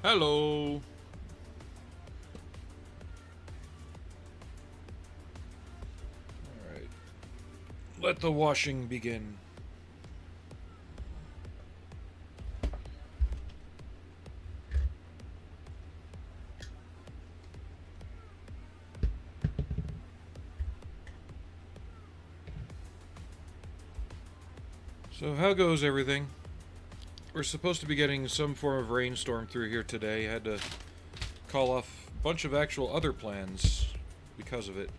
Hello. Alright. Let the washing begin. So, how goes everything? We're supposed to be getting some form of rainstorm through here today. I had to call off a bunch of actual other plans because of it.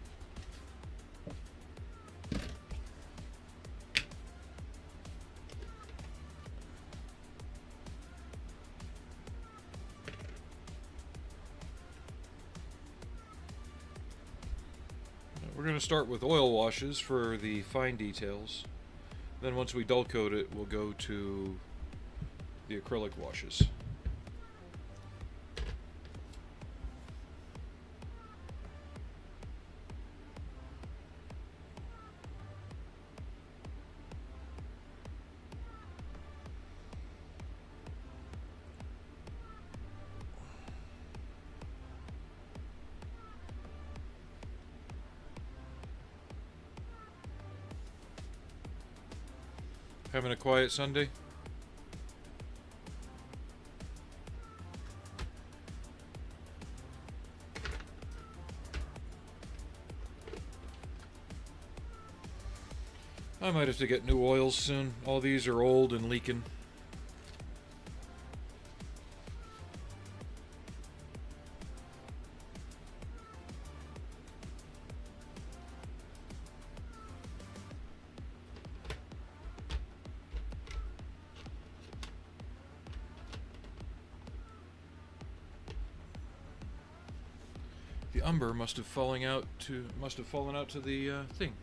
We're going to start with oil washes for the fine details. Then once we dull coat it, we'll go to the acrylic washes. Having a quiet Sunday? I might have to get new oils soon. All these are old and leaking. The umber must have fallen out to the thing.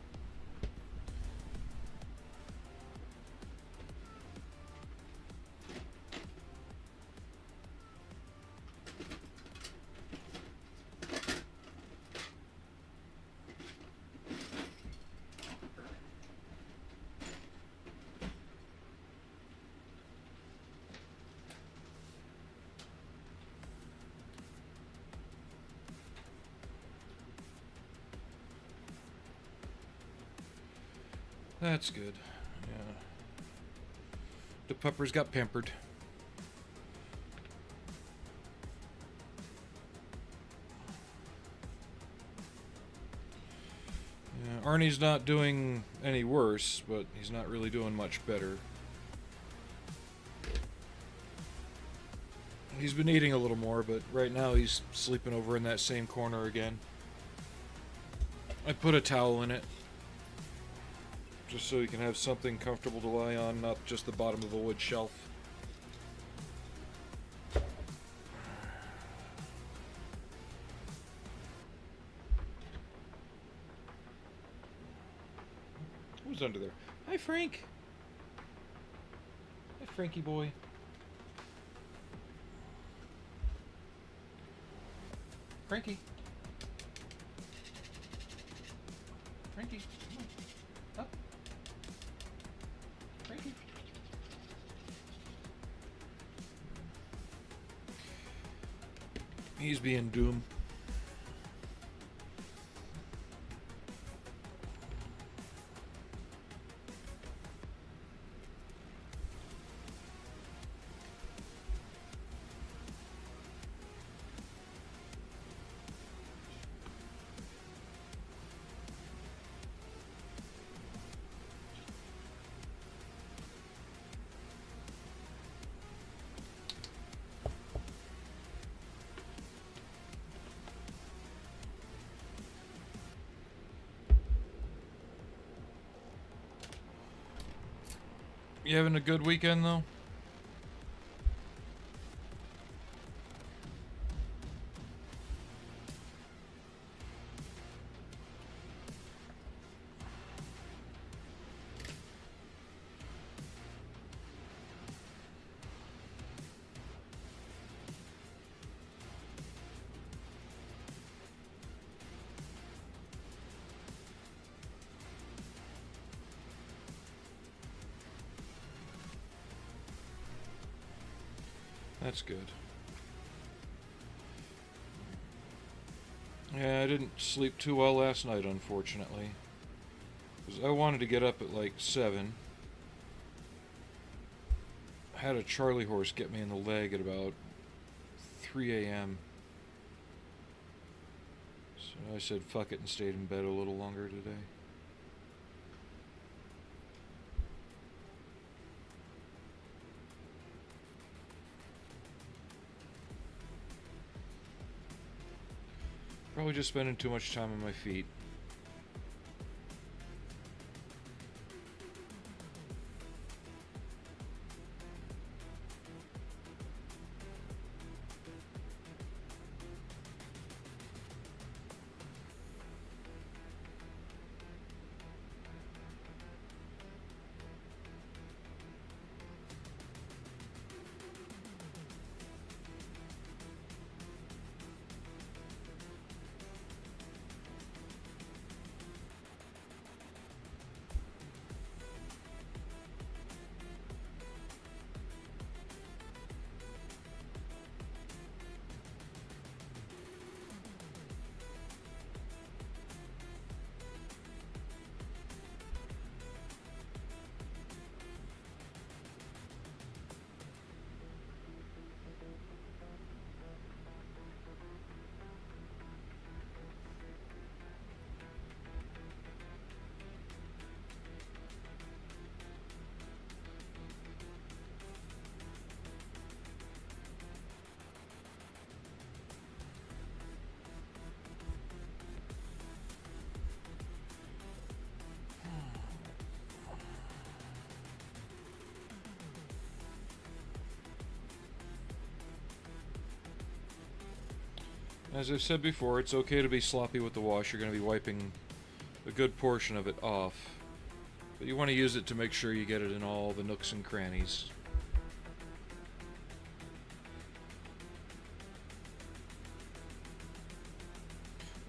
That's good. Yeah. The puppers got pampered. Yeah, Arnie's not doing any worse, but he's not really doing much better. He's been eating a little more, but right now he's sleeping over in that same corner again. I put a towel in it, just so he can have something comfortable to lie on, not just the bottom of a wood shelf. Who's under there? Hi, Frank. Hi, Frankie boy. Frankie. Frankie, come on. Up. Frankie. He's being doomed. You having a good weekend, though? That's good. Yeah, I didn't sleep too well last night, unfortunately. 'Cause I wanted to get up at like 7. I had a Charlie horse get me in the leg at about 3 a.m. So I said fuck it and stayed in bed a little longer today. Probably just spending too much time on my feet. As I've said before, it's okay to be sloppy with the wash. You're going to be wiping a good portion of it off. But you want to use it to make sure you get it in all the nooks and crannies.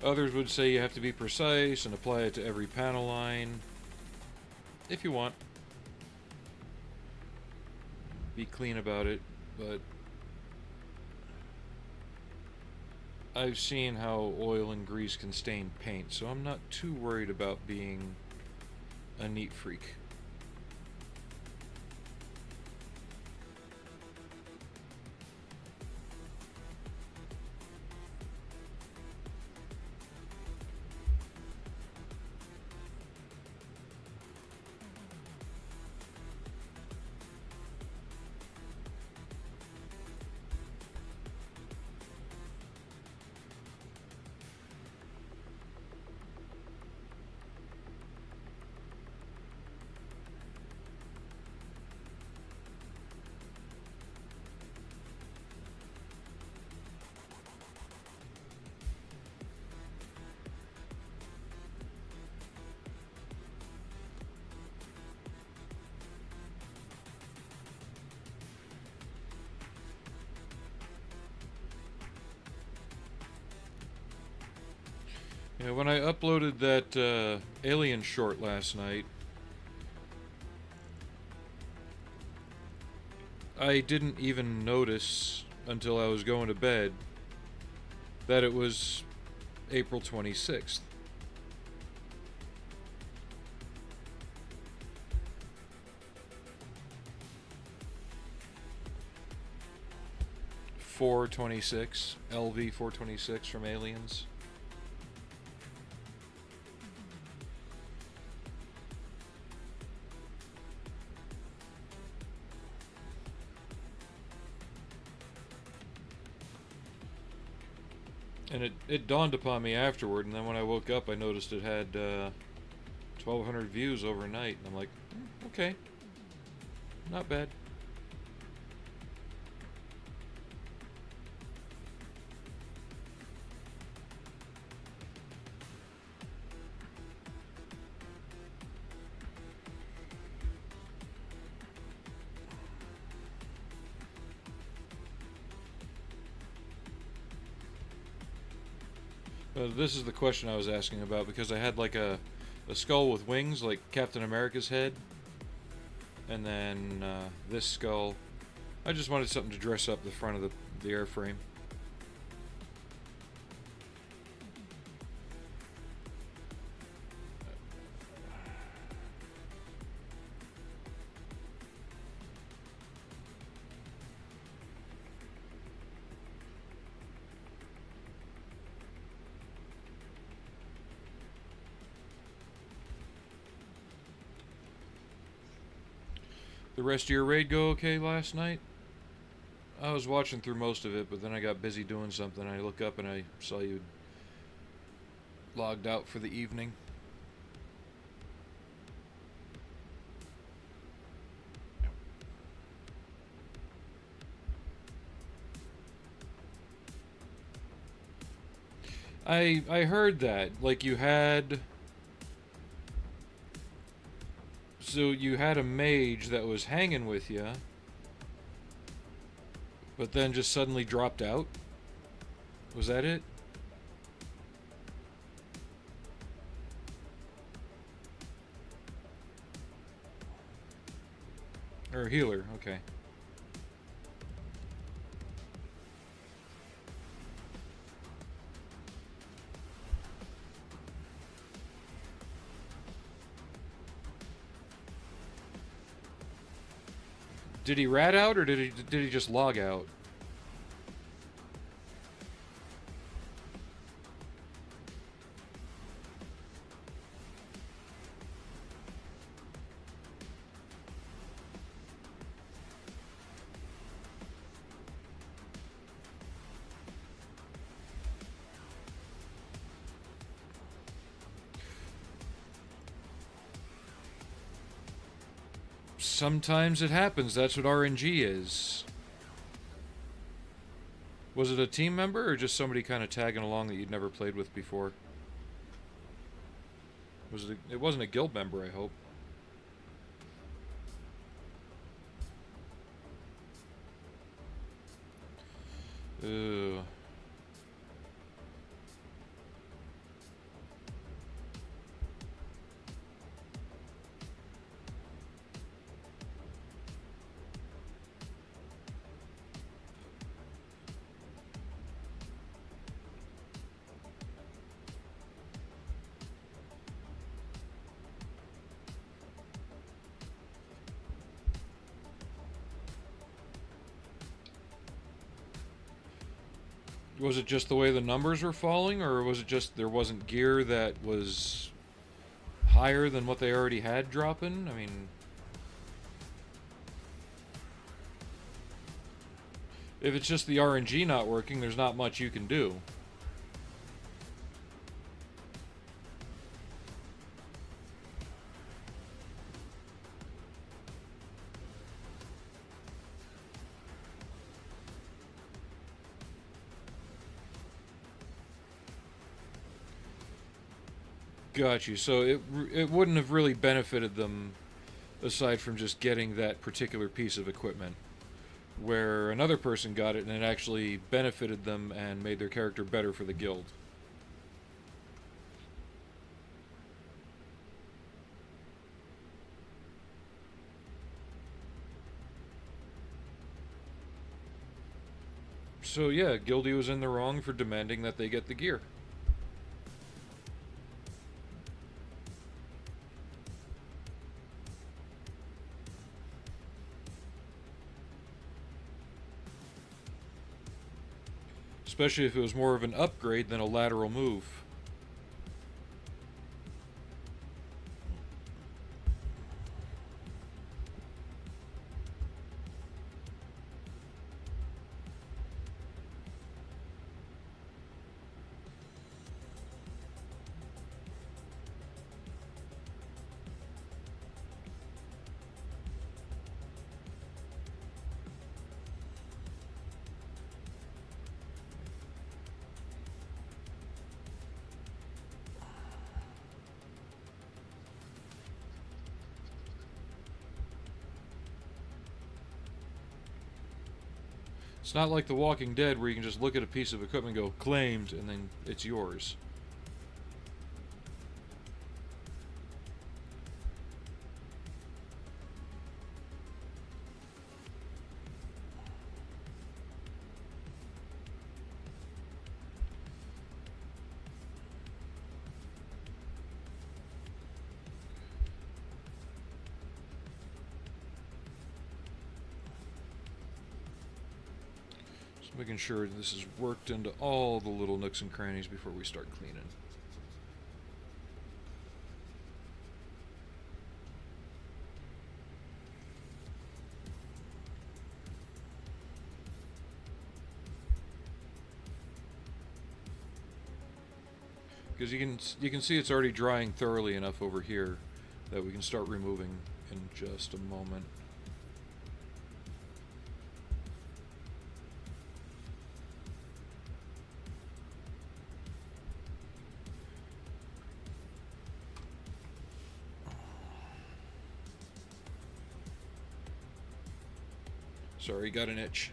Others would say you have to be precise and apply it to every panel line. If you want. Be clean about it, but I've seen how oil and grease can stain paint, so I'm not too worried about being a neat freak. You know, when I uploaded that Alien short last night, I didn't even notice until I was going to bed that it was April 26th. (426) LV 426 from Aliens. And it dawned upon me afterward, and then when I woke up I noticed it had 1,200 views overnight, and I'm like, okay, not bad. This is the question I was asking about, because I had like a skull with wings, like Captain America's head, and then this skull. I just wanted something to dress up the front of the airframe. The rest of your raid go okay last night? I was watching through most of it, but then I got busy doing something. I look up and I saw you logged out for the evening. I heard that. Like you had... So you had a mage that was hanging with you, but then just suddenly dropped out? Was that it? Or a healer, okay. Did he rat out or did he just log out? Sometimes it happens. That's what RNG is. Was it a team member or just somebody kind of tagging along that you'd never played with before? Was it? It wasn't a guild member, I hope. Ugh. Was it just the way the numbers were falling, or was it just there wasn't gear that was higher than what they already had dropping? I mean, if it's just the RNG not working, there's not much you can do. Got you. So it wouldn't have really benefited them aside from just getting that particular piece of equipment, where another person got it and it actually benefited them and made their character better for the guild. So yeah, Guildy was in the wrong for demanding that they get the gear. Especially if it was more of an upgrade than a lateral move. It's not like The Walking Dead where you can just look at a piece of equipment and go, claimed, and then it's yours. Making sure this is worked into all the little nooks and crannies before we start cleaning. Because you can see it's already drying thoroughly enough over here that we can start removing in just a moment. Sorry, got an itch.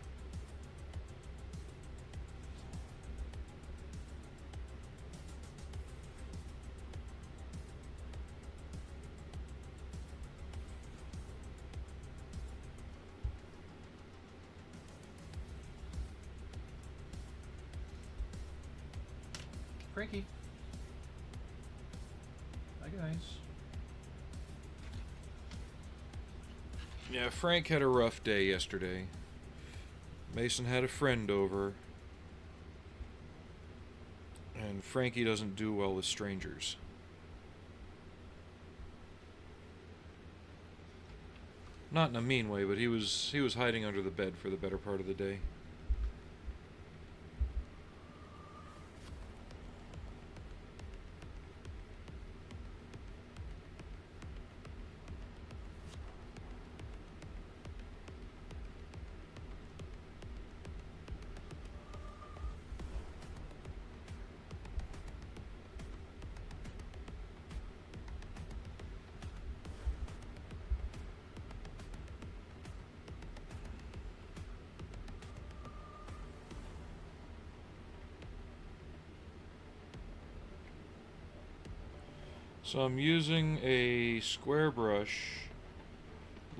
Frankie. Hi, guys. Yeah, Frank had a rough day yesterday. Mason had a friend over. And Frankie doesn't do well with strangers. Not in a mean way, but he was hiding under the bed for the better part of the day. So I'm using a square brush,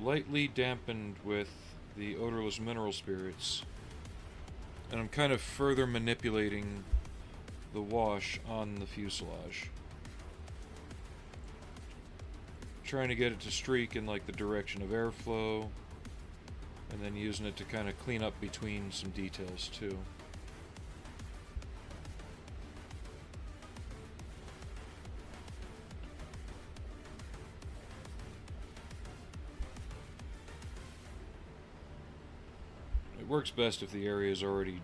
lightly dampened with the odorless mineral spirits, and I'm kind of further manipulating the wash on the fuselage, trying to get it to streak in like the direction of airflow, and then using it to kind of clean up between some details too. It works best if the area is already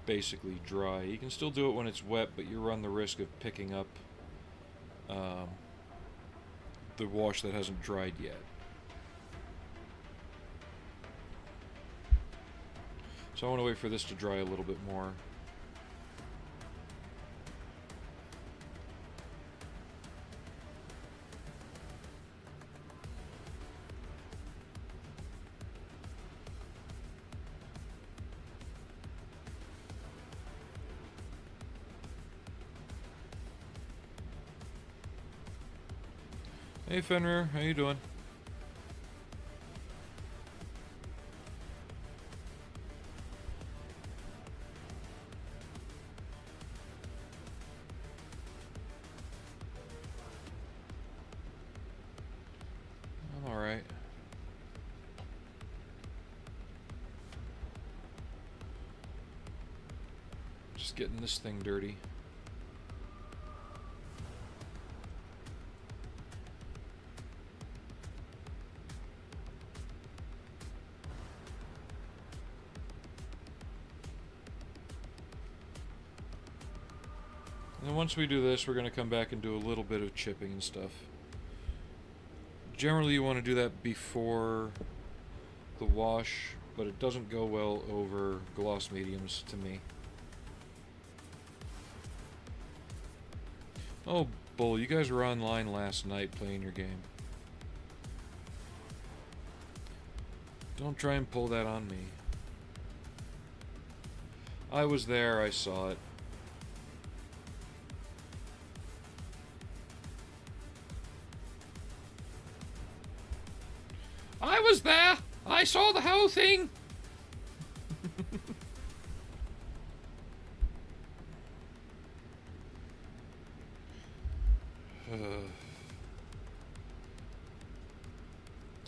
basically dry. You can still do it when it's wet, but you run the risk of picking up the wash that hasn't dried yet. So I want to wait for this to dry a little bit more. Hey Fenrir, how you doing? I'm alright. Just getting this thing dirty. And once we do this, we're going to come back and do a little bit of chipping and stuff. Generally, you want to do that before the wash, but it doesn't go well over gloss mediums to me. Oh, Bull, you guys were online last night playing your game. Don't try and pull that on me. I was there, I saw it. I was there! I saw the whole thing!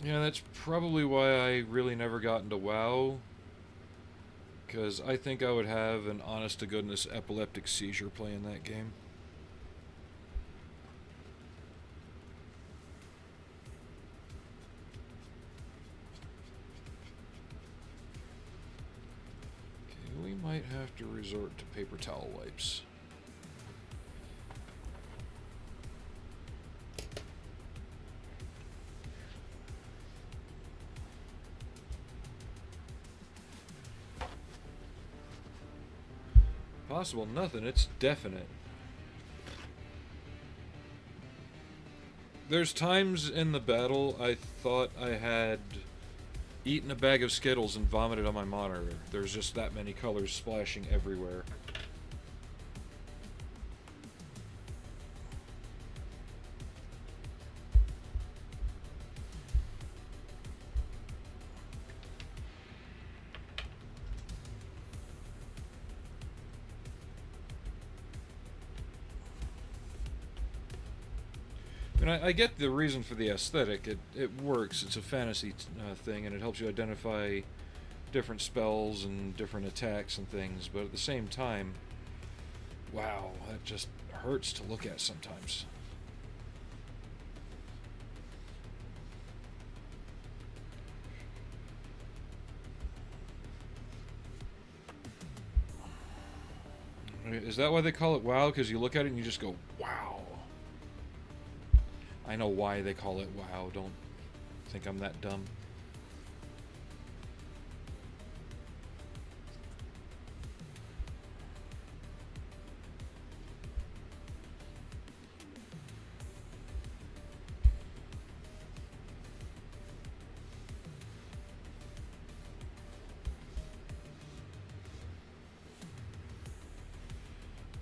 Yeah, that's probably why I really never got into WoW. Because I think I would have an honest-to-goodness epileptic seizure playing that game. Okay, we might have to resort to paper towel wipes. possible, nothing. It's definite. There's times in the battle I thought I had eaten a bag of Skittles and vomited on my monitor. There's just that many colors splashing everywhere. And I get the reason for the aesthetic. It works. It's a fantasy thing, and it helps you identify different spells and different attacks and things. But at the same time, wow, that just hurts to look at sometimes. Is that why they call it WoW? Because you look at it and you just go, wow. I know why they call it WoW. Don't think I'm that dumb.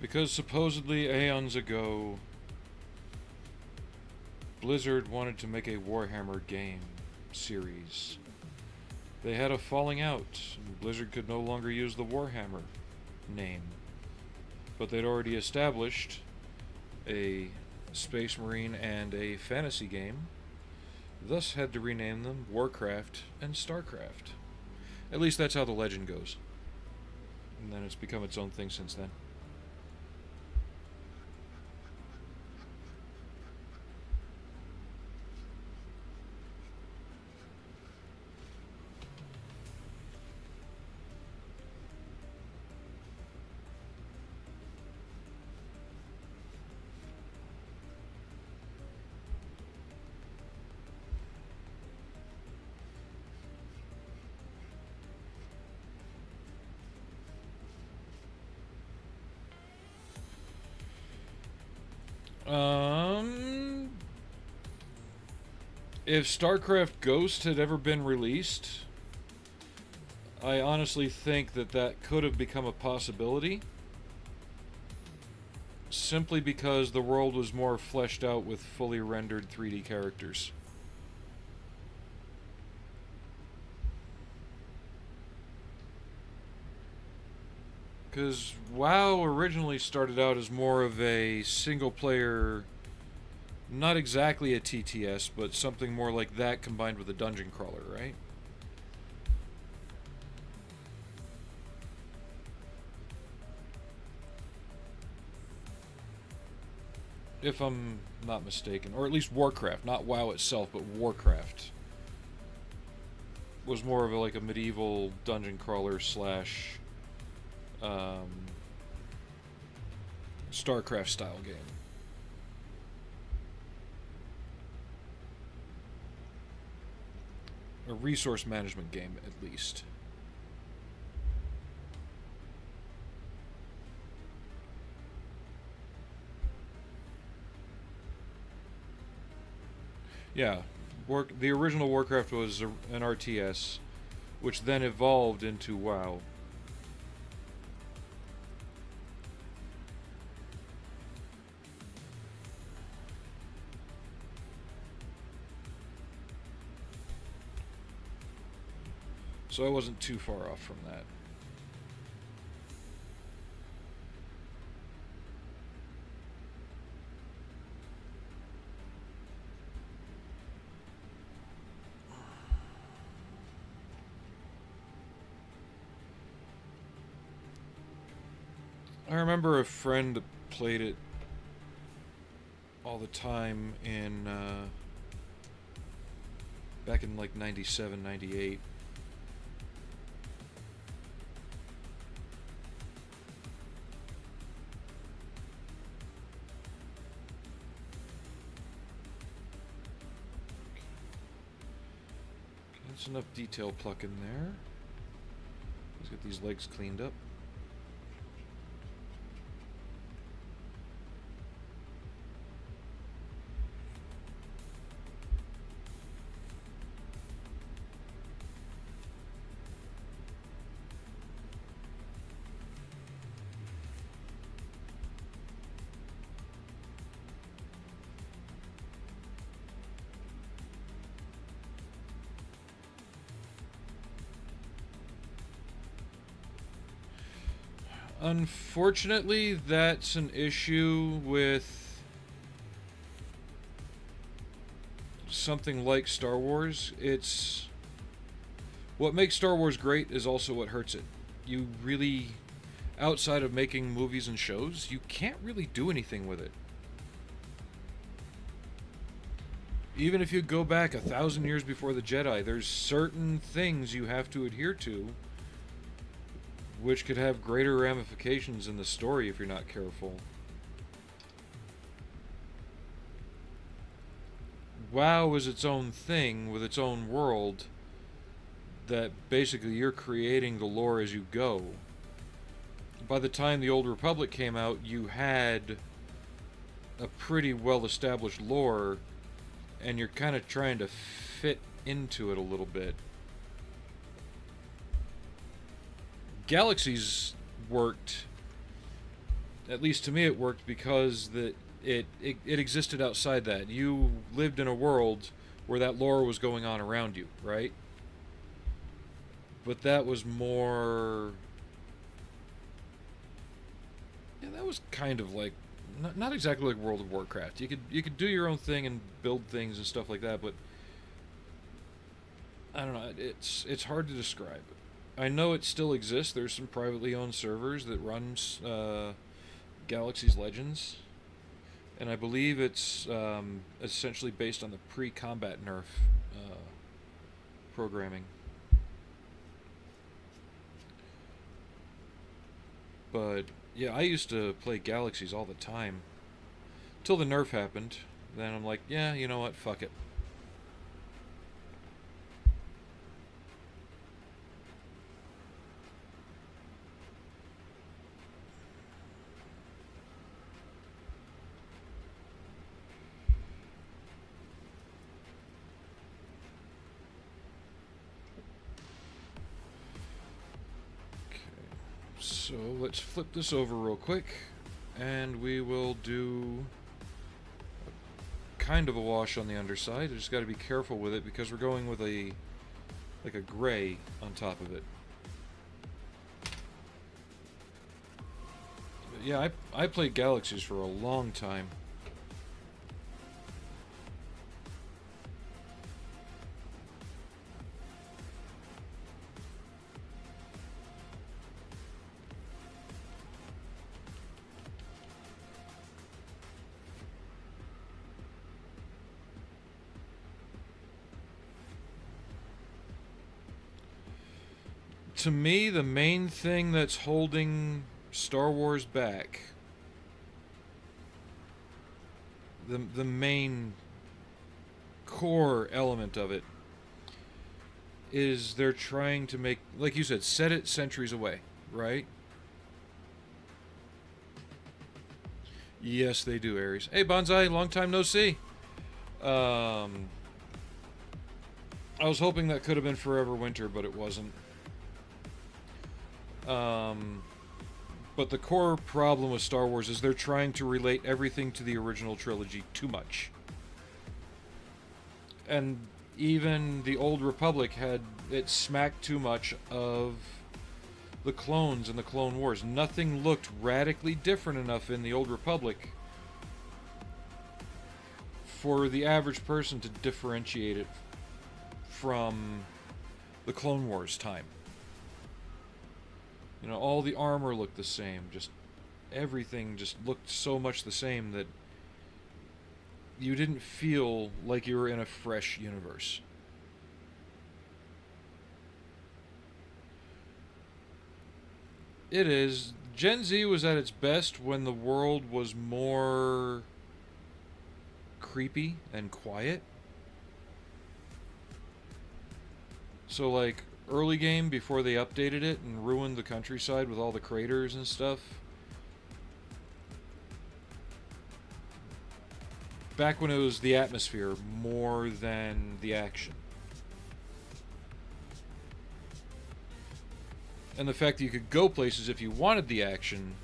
Because supposedly aeons ago, Blizzard wanted to make a Warhammer game series. They had a falling out, and Blizzard could no longer use the Warhammer name. But they'd already established a Space Marine and a fantasy game, thus had to rename them Warcraft and Starcraft. At least that's how the legend goes. And then it's become its own thing since then. If StarCraft Ghost had ever been released, I honestly think that could have become a possibility. Simply because the world was more fleshed out with fully rendered 3D characters. Because WoW originally started out as more of a single-player, not exactly a TTS, but something more like that combined with a dungeon crawler, right? If I'm not mistaken. Or at least Warcraft, not WoW itself, but Warcraft was more of like a medieval dungeon crawler slash StarCraft style game. A resource management game, at least. Yeah, the original Warcraft was an RTS, which then evolved into WoW. So I wasn't too far off from that. I remember a friend that played it all the time in back in like 97, 98. That's enough detail pluck in there. Let's get these legs cleaned up. Unfortunately, that's an issue with something like Star Wars. It's what makes Star Wars great is also what hurts it. You really, outside of making movies and shows, you can't really do anything with it. Even if you go back 1,000 years before the Jedi, there's certain things you have to adhere to, which could have greater ramifications in the story if you're not careful. WoW is its own thing with its own world that basically you're creating the lore as you go. By the time the Old Republic came out, you had a pretty well established lore, and you're kind of trying to fit into it a little bit. Galaxies worked, at least to me it worked, because it existed outside that. You lived in a world where that lore was going on around you, right? But that was more... Yeah, that was kind of like... Not exactly like World of Warcraft. You could do your own thing and build things and stuff like that, but... I don't know, it's hard to describe. I know it still exists. There's some privately owned servers that runs Galaxy's Legends. And I believe it's essentially based on the pre-combat nerf programming. But yeah, I used to play Galaxies all the time. Till the nerf happened. Then I'm like, yeah, you know what, fuck it. So let's flip this over real quick, and we will do kind of a wash on the underside. I just got to be careful with it because we're going with a gray on top of it. But yeah, I played Galaxies for a long time. To me, the main thing that's holding Star Wars back, the main core element of it, is they're trying to make, like you said, set it centuries away, right? Yes, they do, Aries. Hey, Bonsai, long time no see. I was hoping that could have been Forever Winter, but it wasn't. But the core problem with Star Wars is they're trying to relate everything to the original trilogy too much. And even the Old Republic had it smacked too much of the clones and the Clone Wars. Nothing looked radically different enough in the Old Republic for the average person to differentiate it from the Clone Wars time. You know, all the armor looked the same. Just everything just looked so much the same that you didn't feel like you were in a fresh universe. It is. Gen Z was at its best when the world was more creepy and quiet. So, like, early game, before they updated it and ruined the countryside with all the craters and stuff, back when it was the atmosphere more than the action. And the fact that you could go places if you wanted the action,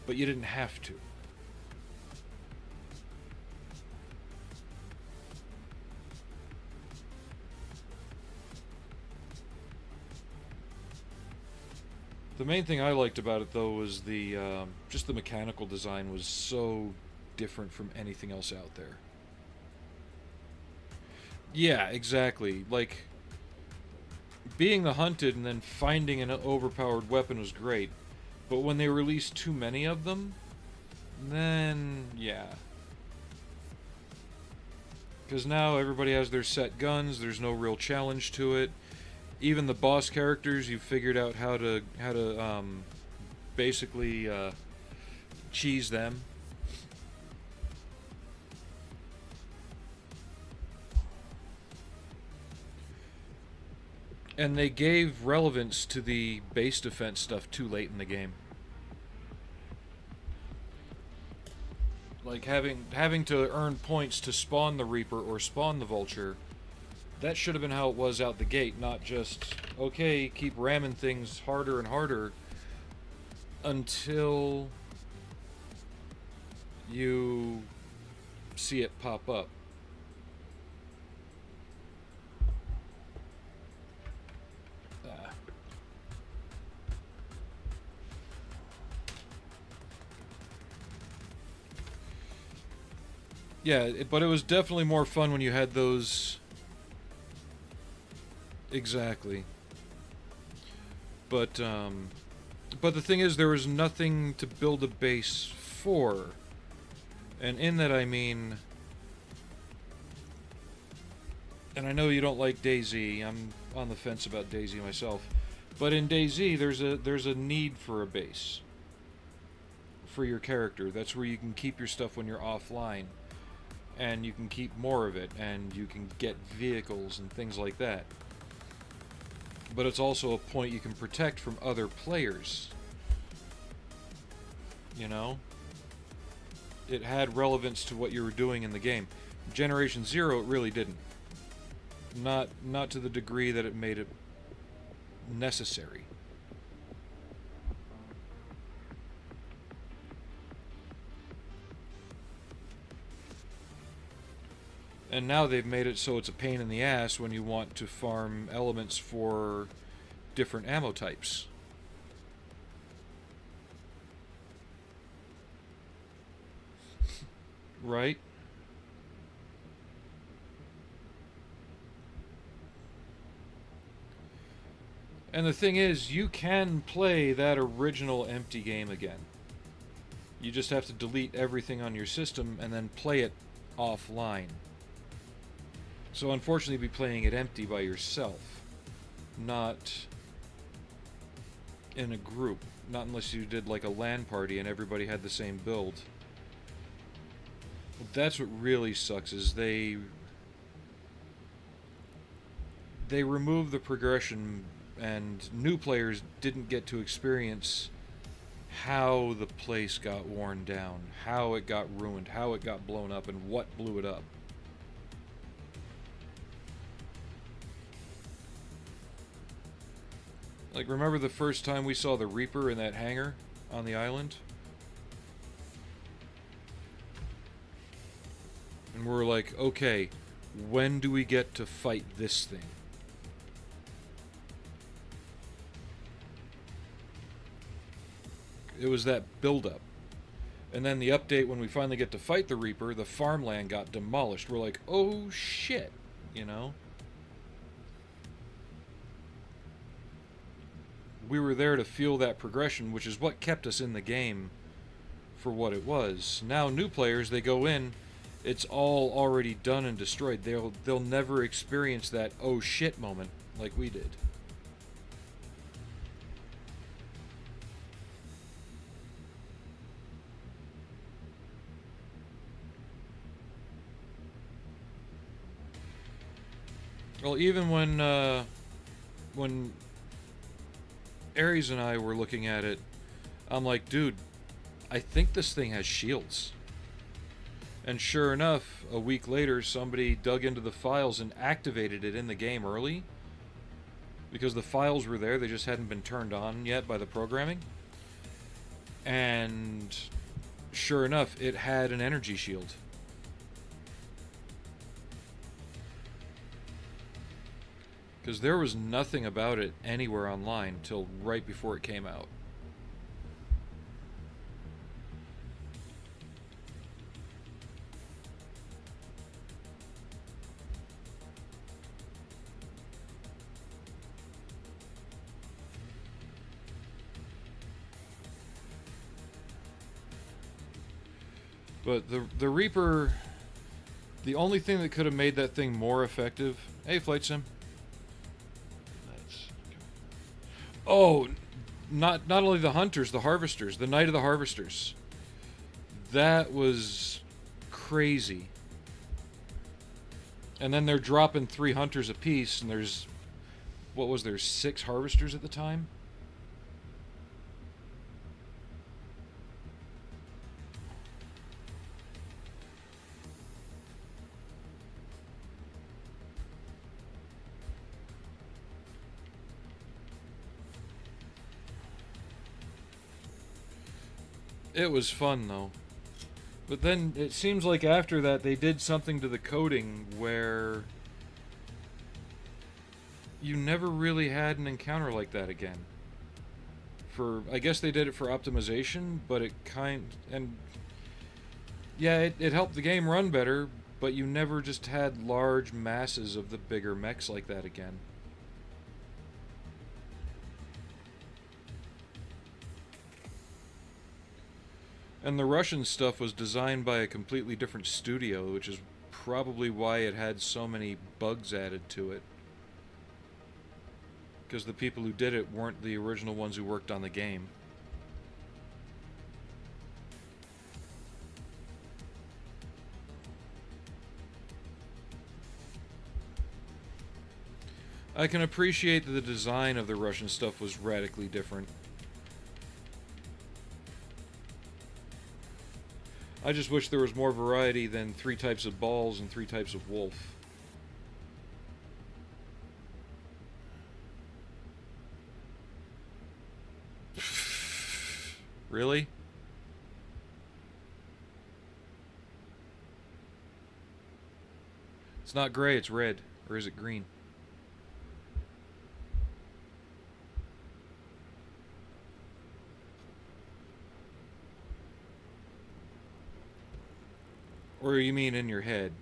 but you didn't have to. The main thing I liked about it, though, was the just the mechanical design was so different from anything else out there. Yeah, exactly. Like, being the hunted and then finding an overpowered weapon was great, but when they released too many of them, then yeah. Because now everybody has their set guns. There's no real challenge to it. Even the boss characters, you've figured out how to basically cheese them. And they gave relevance to the base defense stuff too late in the game. Like having to earn points to spawn the Reaper or spawn the Vulture. That should have been how it was out the gate, not just, okay, keep ramming things harder and harder until you see it pop up. Yeah, but it was definitely more fun when you had those. Exactly. But the thing is, there was nothing to build a base for, and in that I mean, and I know you don't like DayZ. I'm on the fence about DayZ myself, but in DayZ, there's a need for a base for your character. That's where you can keep your stuff when you're offline, and you can keep more of it, and you can get vehicles and things like that. But it's also a point you can protect from other players. You know? It had relevance to what you were doing in the game. Generation Zero, it really didn't. Not to the degree that it made it necessary. And now they've made it so it's a pain in the ass when you want to farm elements for different ammo types. Right? And the thing is, you can play that original empty game again. You just have to delete everything on your system and then play it offline. So unfortunately, be playing it empty by yourself, not in a group. Not unless you did like a LAN party and everybody had the same build. That's what really sucks, is they remove the progression, and new players didn't get to experience how the place got worn down, how it got ruined, how it got blown up, and what blew it up. Like, remember the first time we saw the Reaper in that hangar on the island? And we're like, okay, when do we get to fight this thing? It was that build-up. And then the update, when we finally get to fight the Reaper, the farmland got demolished. We're like, oh shit, you know? We were there to feel that progression, which is what kept us in the game for what it was. Now new players, they go in, it's all already done and destroyed. They'll never experience that oh shit moment like we did. Well, even when Aries and I were looking at it, I'm like, dude, I think this thing has shields. And sure enough, a week later, somebody dug into the files and activated it in the game early. Because the files were there, they just hadn't been turned on yet by the programming. And sure enough, it had an energy shield. Because there was nothing about it anywhere online till right before it came out. But the Reaper, the only thing that could have made that thing more effective... Hey, Flight Sim. Oh, not only the hunters, the harvesters, the Night of the Harvesters. That was crazy. And then they're dropping 3 hunters apiece, and there's... What was there, 6 harvesters at the time? It was fun, though. But then it seems like after that they did something to the coding where you never really had an encounter like that again. I guess they did it for optimization, but yeah, it helped the game run better, but you never just had large masses of the bigger mechs like that again. And the Russian stuff was designed by a completely different studio, which is probably why it had so many bugs added to it. Because the people who did it weren't the original ones who worked on the game. I can appreciate that the design of the Russian stuff was radically different. I just wish there was more variety than 3 types of balls and 3 types of wolf. Really? It's not gray, it's red. Or is it green? Or you mean in your head?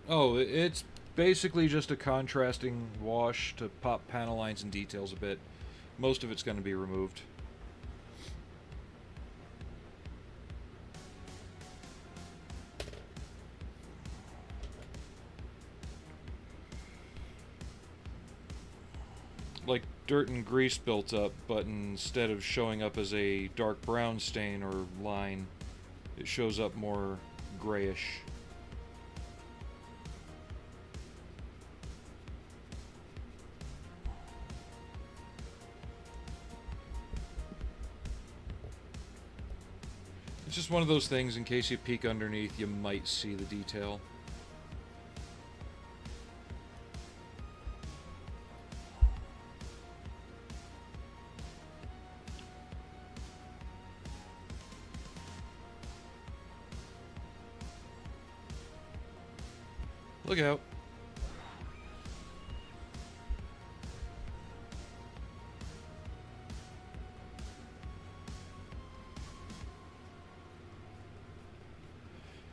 Oh, it's basically just a contrasting wash to pop panel lines and details a bit. Most of it's going to be removed. Like dirt and grease built up, but instead of showing up as a dark brown stain or line, it shows up more grayish. It's just one of those things, in case you peek underneath, you might see the detail. Look out.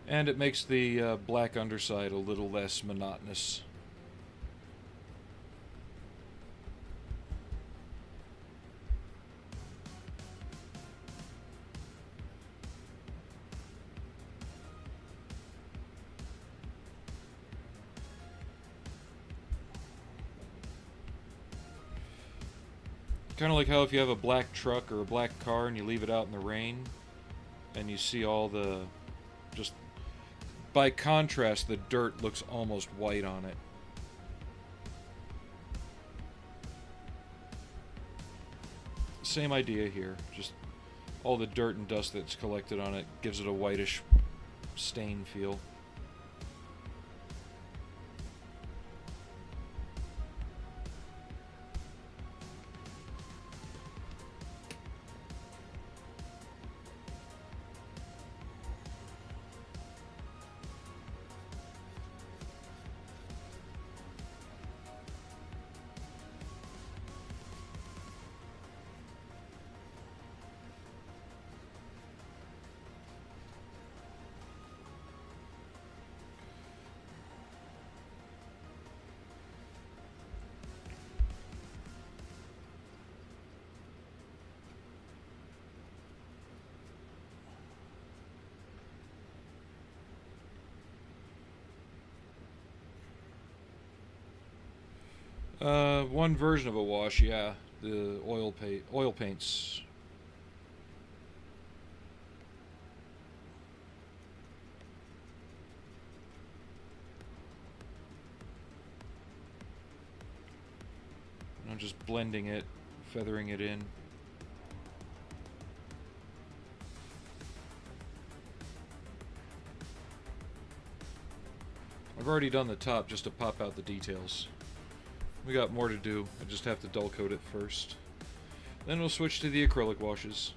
And it makes the black underside a little less monotonous. Kind of like how if you have a black truck or a black car and you leave it out in the rain and you see all the... just by contrast, the dirt looks almost white on it. Same idea here. Just all the dirt and dust that's collected on it gives it a whitish stain feel. One version of a wash, yeah. The oil paints. I'm just blending it, feathering it in. I've already done the top just to pop out the details. We got more to do. I just have to dull coat it first. Then we'll switch to the acrylic washes.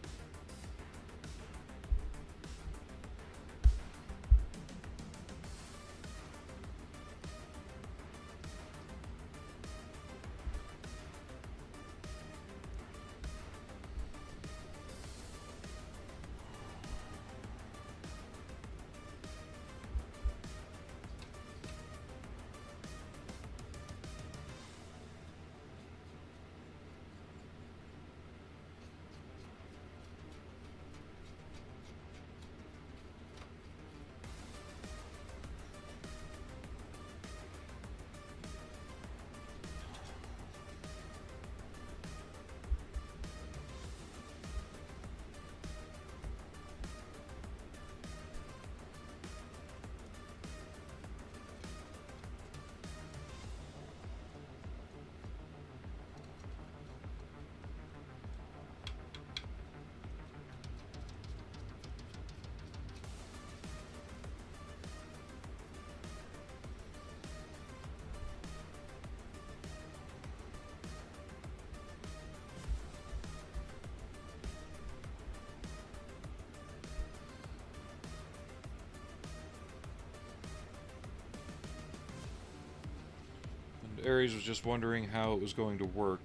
Aries was just wondering how it was going to work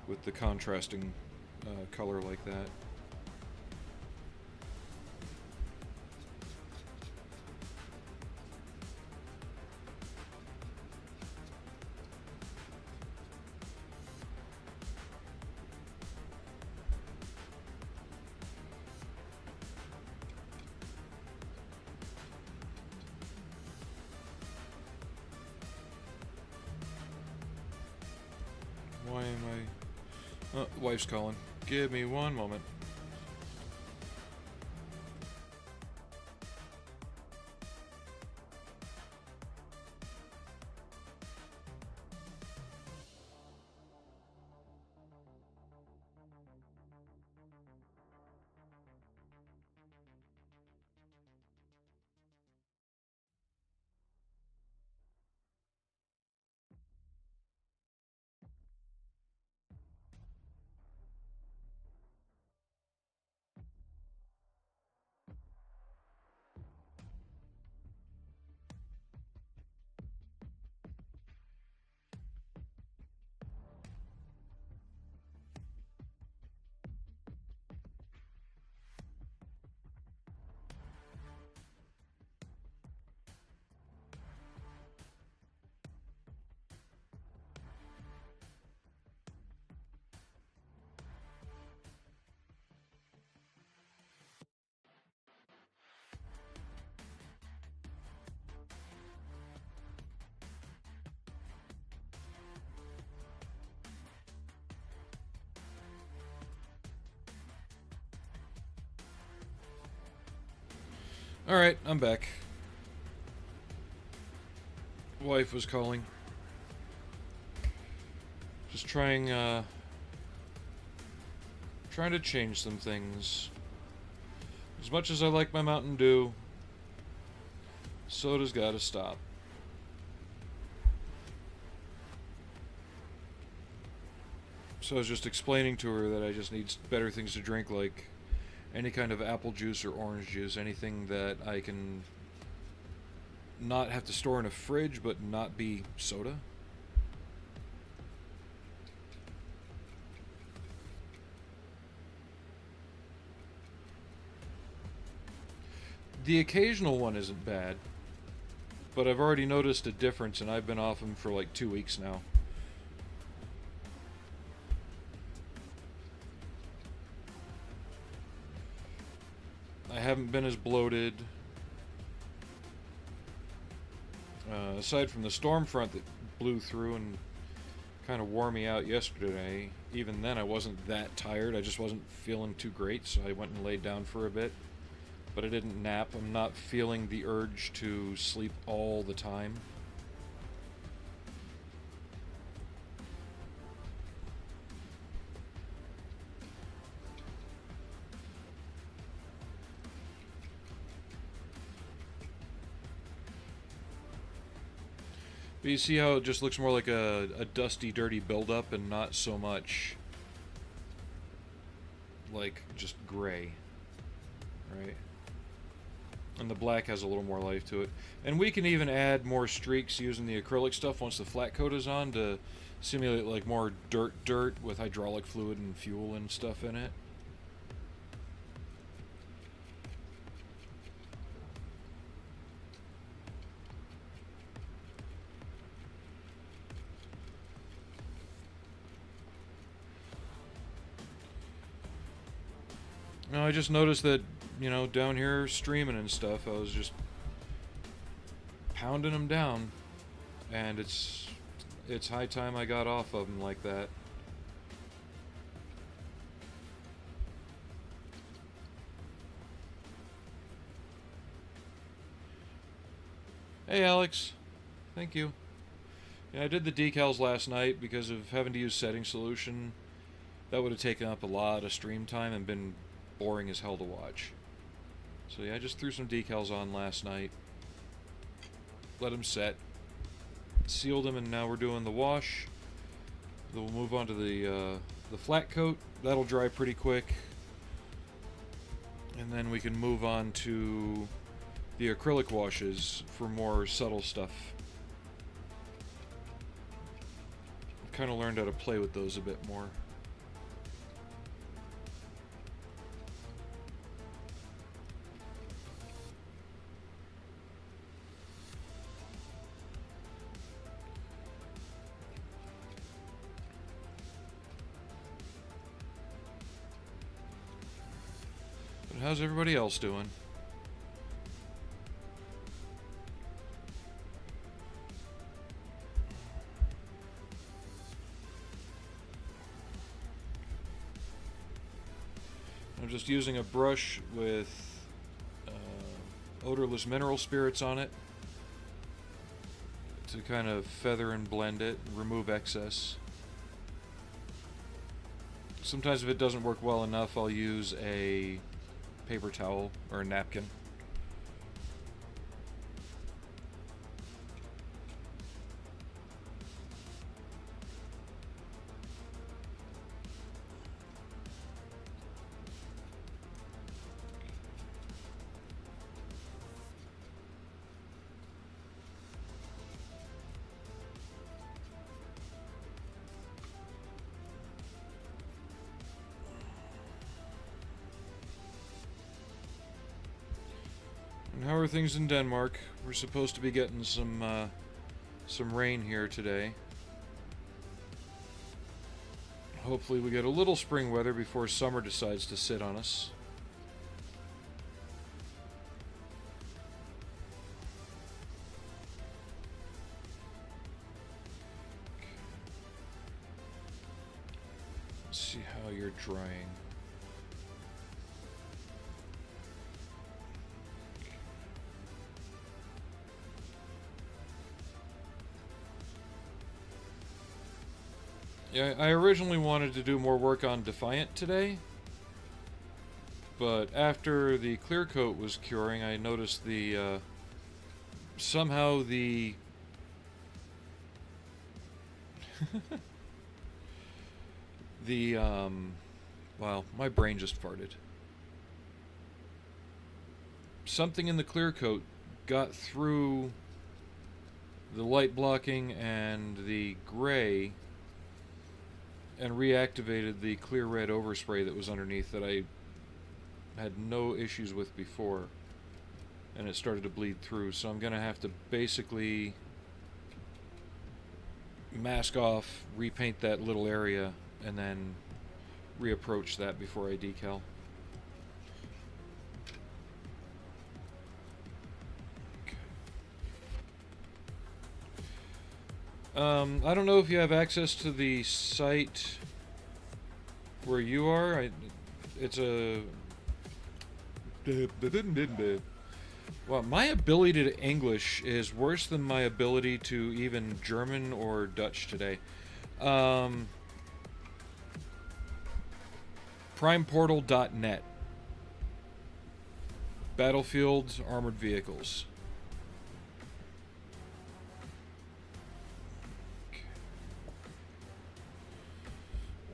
with the contrasting color like that. Why am I... Oh, wife's calling. Give me one moment. Alright, I'm back. Wife was calling. Just trying to change some things. As much as I like my Mountain Dew, soda's gotta stop. So I was just explaining to her that I just need better things to drink, like any kind of apple juice or orange juice, anything that I can not have to store in a fridge but not be soda. The occasional one isn't bad, but I've already noticed a difference, and I've been off them for like 2 weeks now. I haven't been as bloated. Aside from the storm front that blew through and kind of wore me out yesterday. Even then, I wasn't that tired. I just wasn't feeling too great, so I went and laid down for a bit. But I didn't nap. I'm not feeling the urge to sleep all the time. But you see how it just looks more like a dusty, dirty buildup and not so much like just gray, right? And the black has a little more life to it. And we can even add more streaks using the acrylic stuff once the flat coat is on to simulate like more dirt with hydraulic fluid and fuel and stuff in it. No, I just noticed that, you know, down here streaming and stuff, I was just pounding them down, and it's high time I got off of them like that. Hey Alex, thank you. Yeah, I did the decals last night because of having to use setting solution. That would have taken up a lot of stream time and been boring as hell to watch. So yeah, I just threw some decals on last night, let them set, sealed them, and now we're doing the wash. Then we'll move on to the flat coat. That'll dry pretty quick, and then we can move on to the acrylic washes for more subtle stuff. I've kind of learned how to play with those a bit more. How's everybody else doing? I'm just using a brush with odorless mineral spirits on it to kind of feather and blend it, remove excess. Sometimes if it doesn't work well enough, I'll use a paper towel or a napkin. How are things in Denmark? We're supposed to be getting some rain here today. Hopefully we get a little spring weather before summer decides to sit on us. Let's see how you're drying. Yeah, I originally wanted to do more work on Defiant today, but after the clear coat was curing, I noticed the somehow the well, my brain just farted. Something in the clear coat got through the light blocking and the gray and reactivated the clear red overspray that was underneath that I had no issues with before, and it started to bleed through. So I'm gonna have to basically mask off, repaint that little area, and then reapproach that before I decal. I don't know if you have access to the site where you are. It's a... Well, my ability to English is worse than my ability to even German or Dutch today. Primeportal.net. Battlefields, armored vehicles.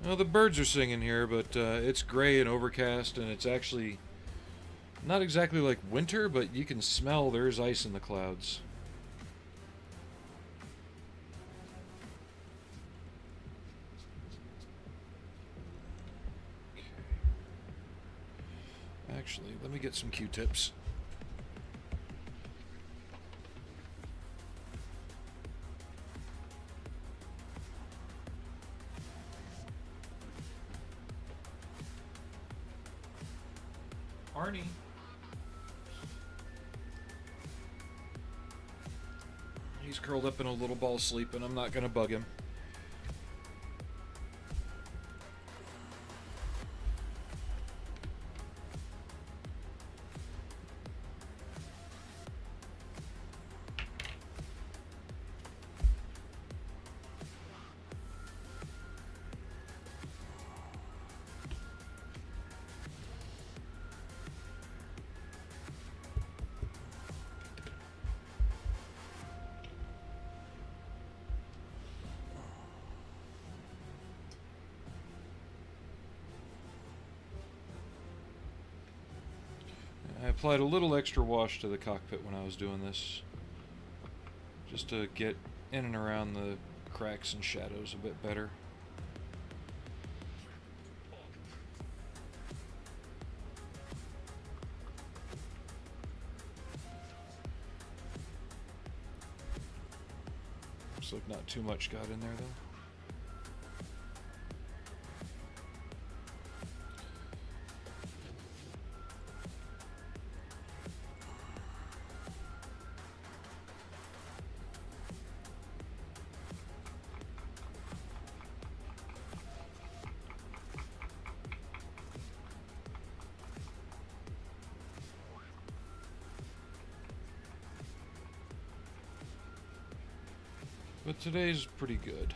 Well, the birds are singing here, but it's gray and overcast, and it's actually not exactly like winter, but you can smell there's ice in the clouds. Okay. Actually, let me get some Q-tips. Arnie. He's curled up in a little ball sleep, and I'm not going to bug him. I applied a little extra wash to the cockpit when I was doing this, just to get in and around the cracks and shadows a bit better. Looks like not too much got in there though. But today's pretty good.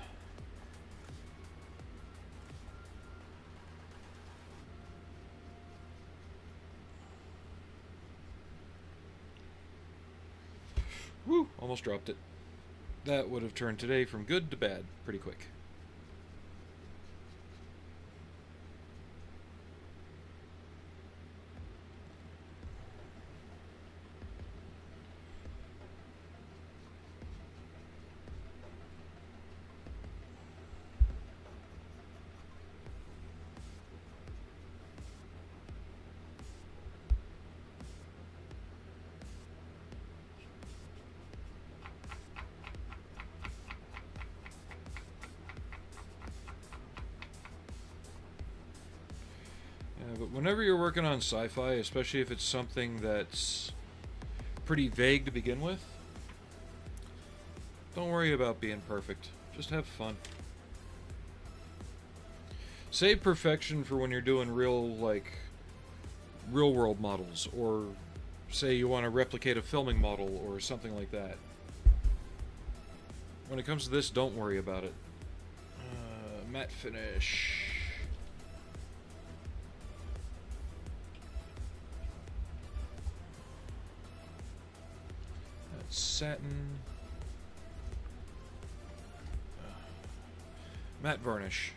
Woo! Almost dropped it. That would have turned today from good to bad pretty quick. But whenever you're working on sci-fi, especially if it's something that's pretty vague to begin with, don't worry about being perfect. Just have fun. Save perfection for when you're doing real world models, or say you want to replicate a filming model or something like that. When it comes to this, don't worry about it. Matte finish. Satin, matte varnish.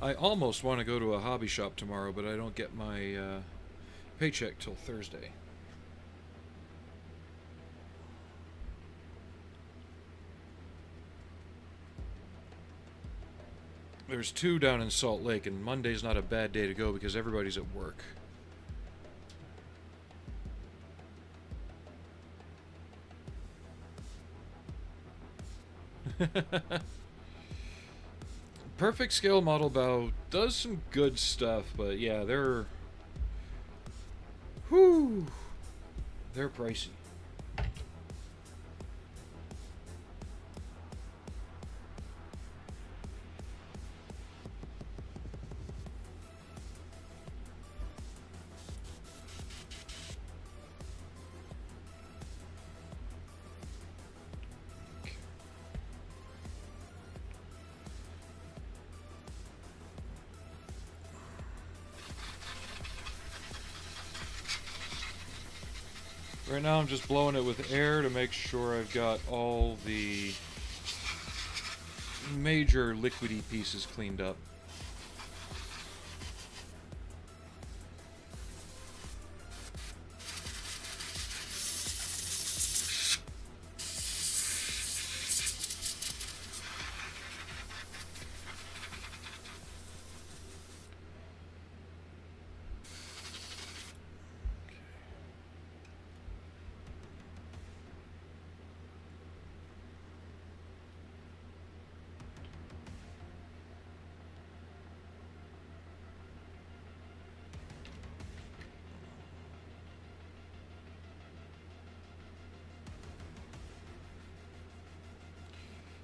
I almost want to go to a hobby shop tomorrow, but I don't get my paycheck till Thursday. There's two down in Salt Lake, and Monday's not a bad day to go because everybody's at work. Perfect scale model bow does some good stuff, but yeah, they're Whew. They're pricey. Right now I'm just blowing it with air to make sure I've got all the major liquidy pieces cleaned up.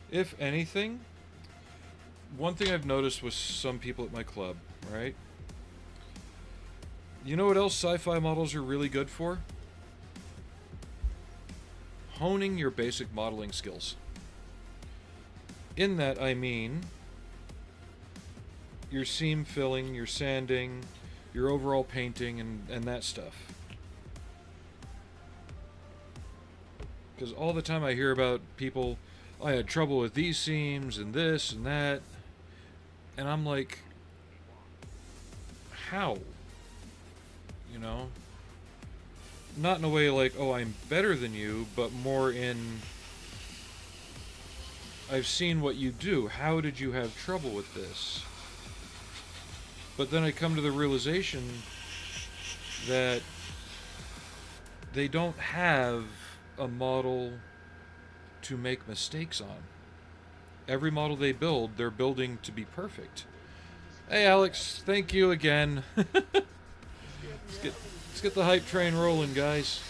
If anything, one thing I've noticed with some people at my club, right? You know what else sci-fi models are really good for? Honing your basic modeling skills. In that, I mean your seam filling, your sanding, your overall painting, and that stuff. Because all the time I hear about people, I had trouble with these seams and this and that. And I'm like, how? You know? Not in a way like, oh, I'm better than you, but more in, I've seen what you do. How did you have trouble with this? But then I come to the realization that they don't have a model to make mistakes on. Every model they build, they're building to be perfect. Hey Alex, thank you again. Let's get the hype train rolling, guys.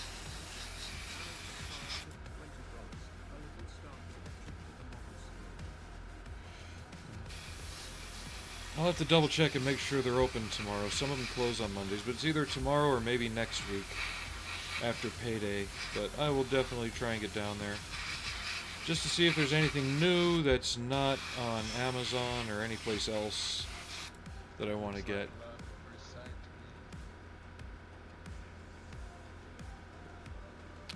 I'll have to double check and make sure they're open tomorrow. Some of them close on Mondays, but it's either tomorrow or maybe next week after payday. But I will definitely try and get down there just to see if there's anything new that's not on Amazon or anyplace else that I want to get.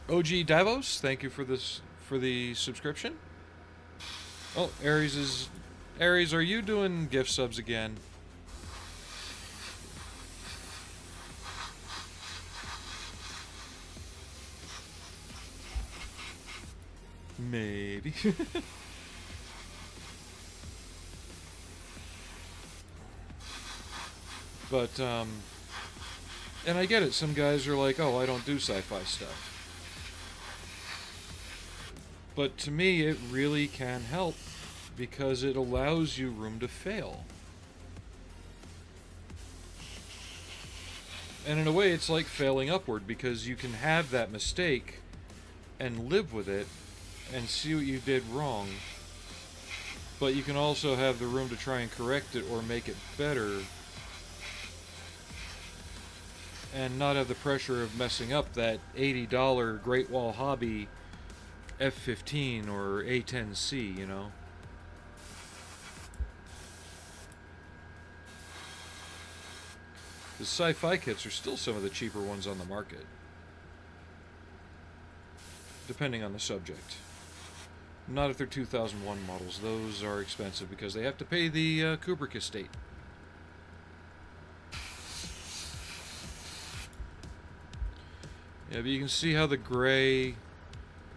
OG Davos, thank you for the subscription. Oh, Aries, are you doing gift subs again? Maybe. But, and I get it. Some guys are like, oh, I don't do sci-fi stuff. But to me, it really can help because it allows you room to fail. And in a way, it's like failing upward because you can have that mistake and live with it and see what you did wrong. But you can also have the room to try and correct it or make it better and not have the pressure of messing up that $80 Great Wall Hobby F-15 or A-10C, you know? The sci-fi kits are still some of the cheaper ones on the market, depending on the subject. Not if they're 2001 models. Those are expensive because they have to pay the Kubrick estate. Yeah, but you can see how the gray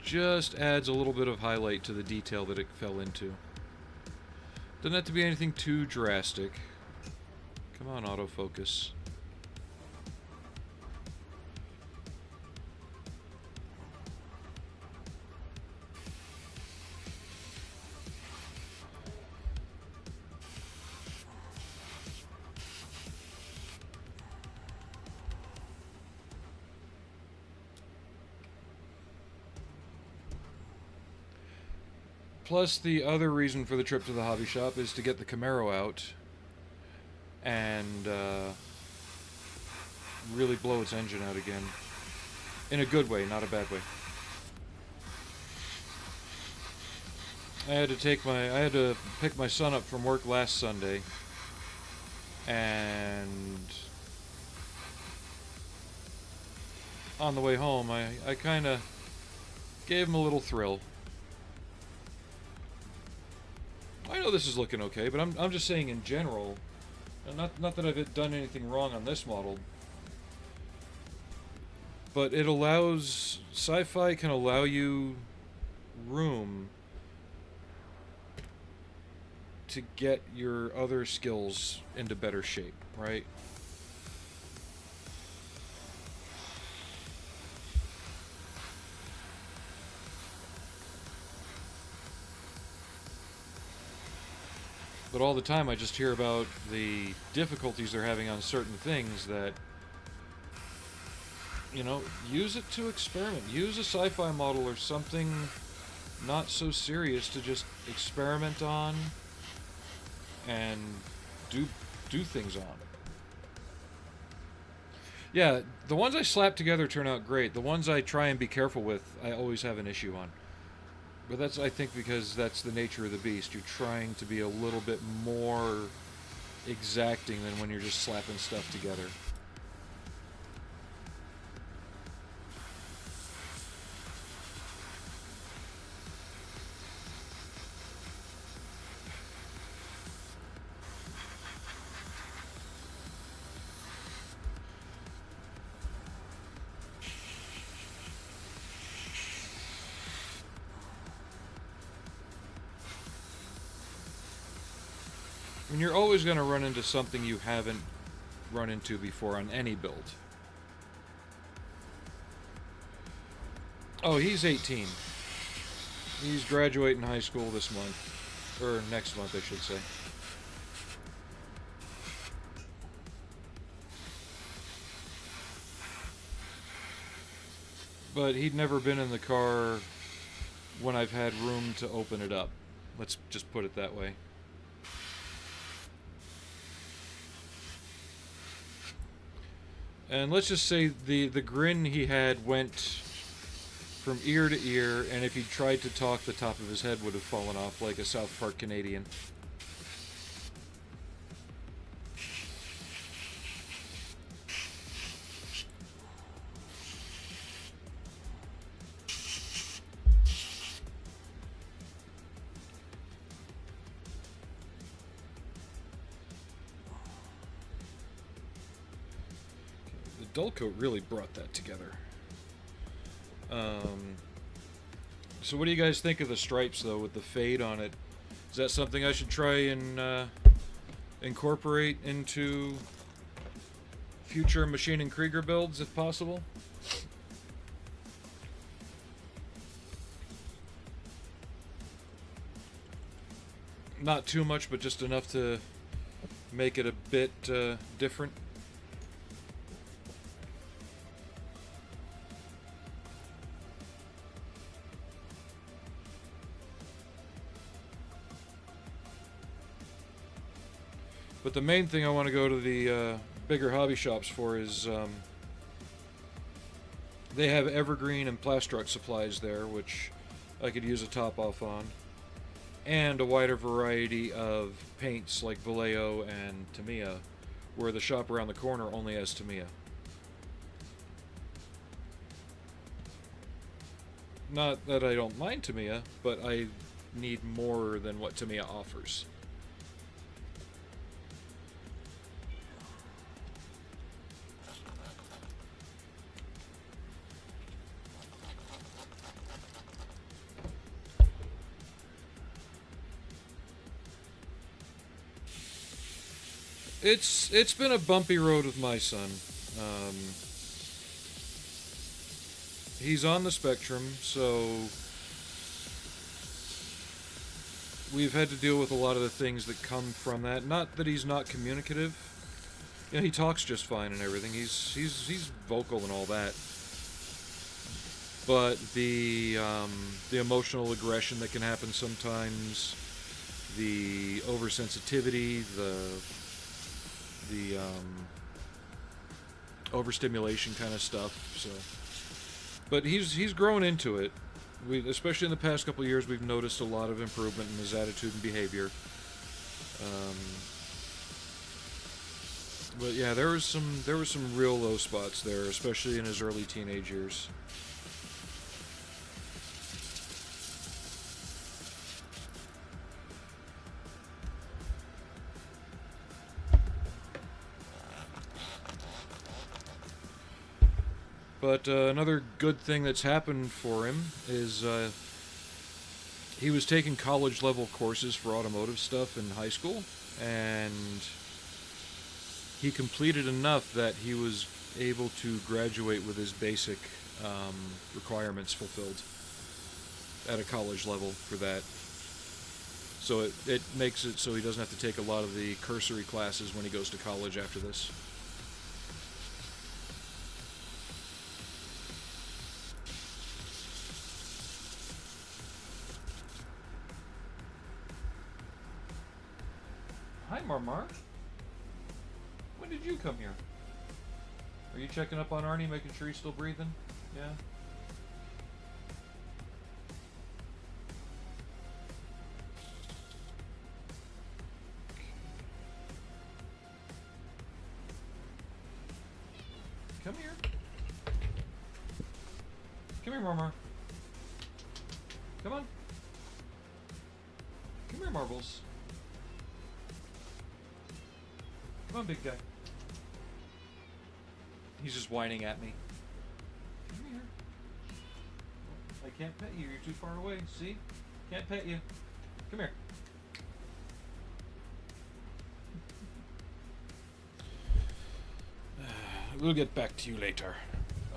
just adds a little bit of highlight to the detail that it fell into. Doesn't have to be anything too drastic. Come on, autofocus. Plus, the other reason for the trip to the hobby shop is to get the Camaro out and really blow its engine out again. In a good way, not a bad way. I had to pick my son up from work last Sunday, and on the way home, I kind of gave him a little thrill. I know this is looking okay, but I'm just saying in general, not that I've done anything wrong on this model, but it allows, sci-fi can allow you room to get your other skills into better shape, right? But all the time I just hear about the difficulties they're having on certain things that, you know, use it to experiment. Use a sci-fi model or something not so serious to just experiment on and do things on. Yeah, the ones I slap together turn out great. The ones I try and be careful with, I always have an issue on. But that's, I think, because that's the nature of the beast. You're trying to be a little bit more exacting than when you're just slapping stuff together. And you're always going to run into something you haven't run into before on any build. Oh, he's 18. He's graduating high school this month. Or next month, I should say. But he'd never been in the car when I've had room to open it up. Let's just put it that way. And let's just say the grin he had went from ear to ear, and if he tried to talk, the top of his head would have fallen off like a South Park Canadian. Dull coat really brought that together. So what do you guys think of the stripes, though, with the fade on it? Is that something I should try and incorporate into future Machine and Krieger builds, if possible? Not too much, but just enough to make it a bit different. But the main thing I want to go to the bigger hobby shops for is they have evergreen and Plastruct supplies there, which I could use a top off on, and a wider variety of paints like Vallejo and Tamiya, where the shop around the corner only has Tamiya. Not that I don't mind Tamiya, but I need more than what Tamiya offers. It's been a bumpy road with my son. He's on the spectrum, so we've had to deal with a lot of the things that come from that. Not that he's not communicative. You know, he talks just fine and everything. He's vocal and all that. but the emotional aggression that can happen sometimes, the oversensitivity, the overstimulation kind of stuff. So, but he's grown into it. We, especially in the past couple of years, we've noticed a lot of improvement in his attitude and behavior. Um, but yeah, there was some real low spots there, especially in his early teenage years. But another good thing that's happened for him is he was taking college level courses for automotive stuff in high school, and he completed enough that he was able to graduate with his basic requirements fulfilled at a college level for that. So it makes it so he doesn't have to take a lot of the cursory classes when he goes to college after this. Hi, Marmar. When did you come here? Are you checking up on Arnie, making sure he's still breathing? Yeah? Come here. Come here, Marmar. Come on. Come here, Marbles. Come on, big guy. He's just whining at me. Come here. I can't pet you. You're too far away. See? Can't pet you. Come here. We'll get back to you later.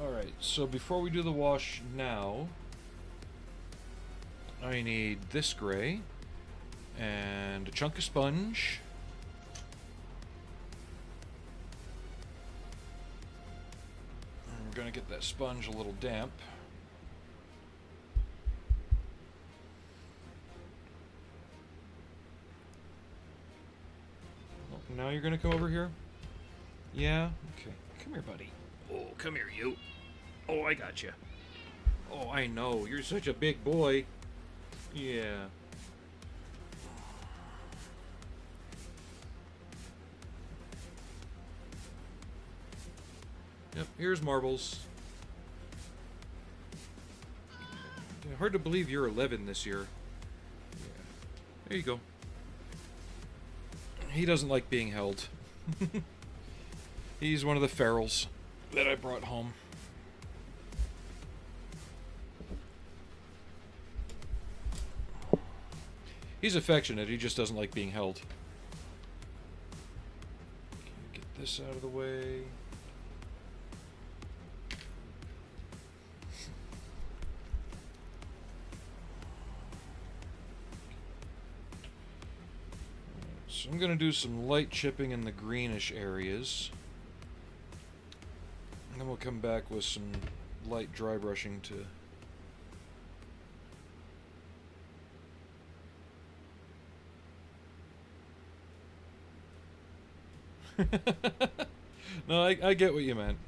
Alright, so before we do the wash now, I need this gray and a chunk of sponge. And we're going to get that sponge a little damp. Oh, now you're going to come over here? Yeah? Okay. Come here, buddy. Oh, come here, you. Oh, I got you. Oh, I know. You're such a big boy. Yeah. Yep, here's Marbles. Hard to believe you're 11 this year. Yeah. There you go. He doesn't like being held. He's one of the ferals that I brought home. He's affectionate, he just doesn't like being held. Get this out of the way. So I'm going to do some light chipping in the greenish areas. And then we'll come back with some light dry brushing to... No, I get what you meant.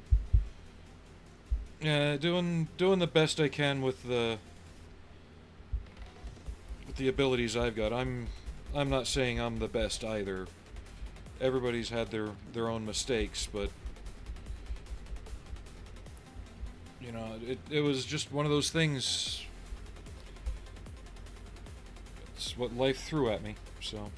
Yeah, doing the best I can with the abilities I've got. I'm not saying I'm the best either. Everybody's had their own mistakes, but you know, it was just one of those things. It's what life threw at me, so.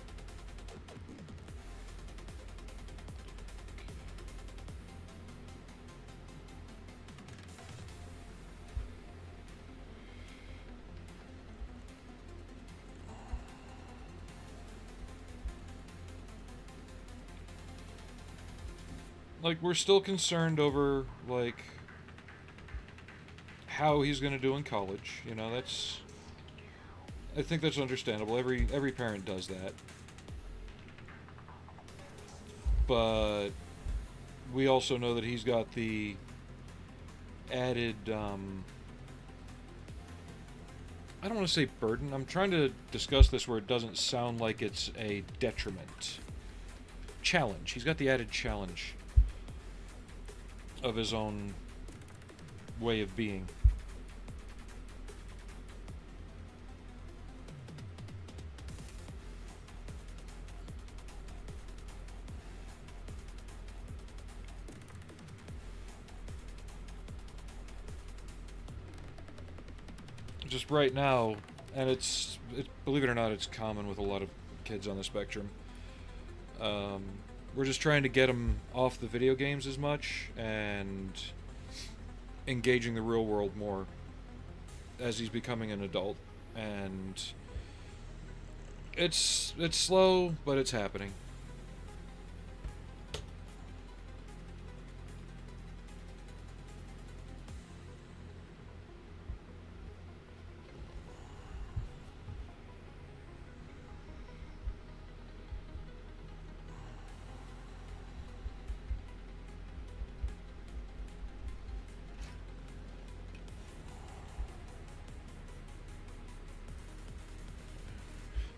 Like, we're still concerned over, like, how he's going to do in college. You know, that's... I think that's understandable. Every parent does that. But we also know that he's got the added I don't want to say burden. I'm trying to discuss this where it doesn't sound like it's a detriment. Challenge. He's got the added challenge of his own way of being. Just right now, and believe it or not, it's common with a lot of kids on the spectrum. We're just trying to get him off the video games as much and engaging the real world more as he's becoming an adult. And it's slow, but it's happening.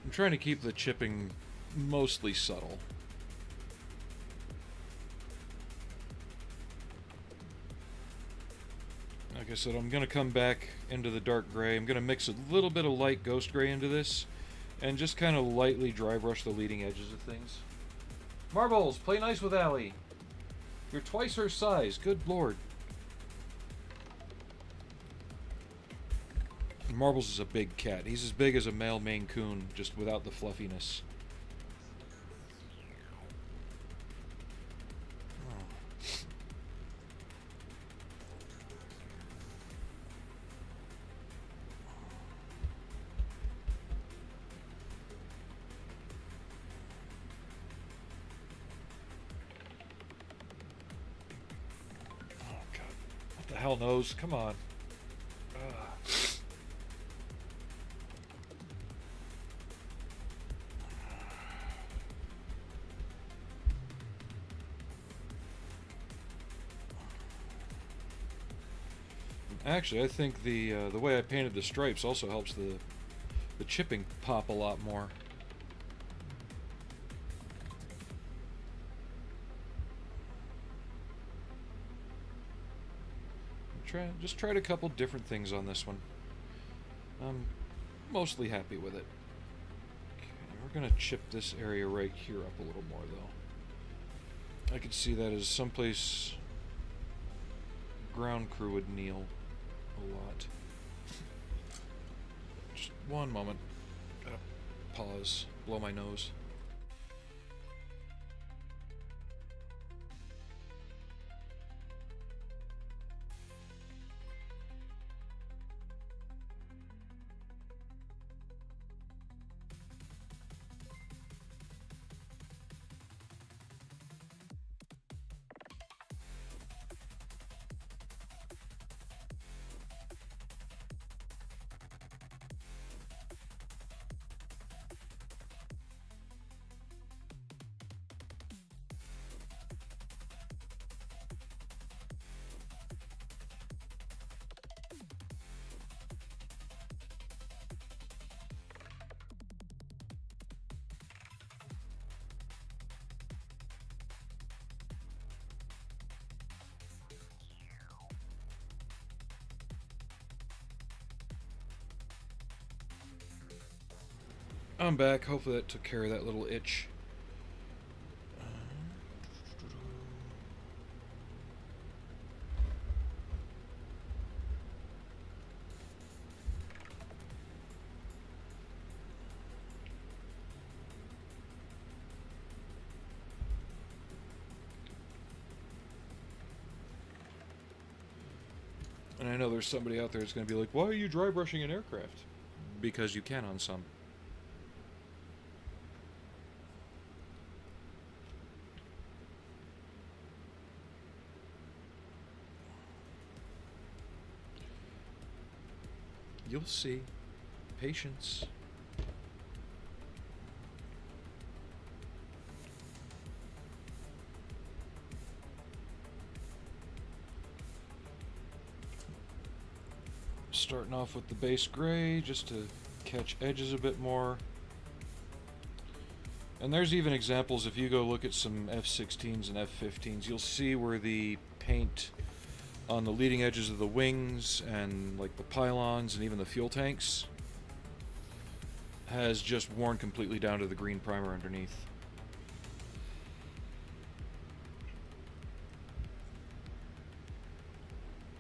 I'm trying to keep the chipping mostly subtle. Like I said, I'm going to come back into the dark gray. I'm going to mix a little bit of light ghost gray into this and just kind of lightly dry brush the leading edges of things. Marbles, play nice with Allie. You're twice her size. Good lord. Marbles is a big cat. He's as big as a male Maine Coon, just without the fluffiness. Oh, God. What the hell knows? Come on. Actually, I think the way I painted the stripes also helps the chipping pop a lot more. Just tried a couple different things on this one. I'm mostly happy with it. Okay, we're gonna chip this area right here up a little more, though. I could see that as someplace ground crew would kneel a lot. Just one moment. Gotta pause, blow my nose. I'm back. Hopefully that took care of that little itch. And I know there's somebody out there that's going to be like, why are you dry brushing an aircraft? Because you can on some. You'll see. Patience. Starting off with the base gray just to catch edges a bit more. And there's even examples, if you go look at some F-16s and F-15s, you'll see where the paint on the leading edges of the wings and like the pylons and even the fuel tanks has just worn completely down to the green primer underneath.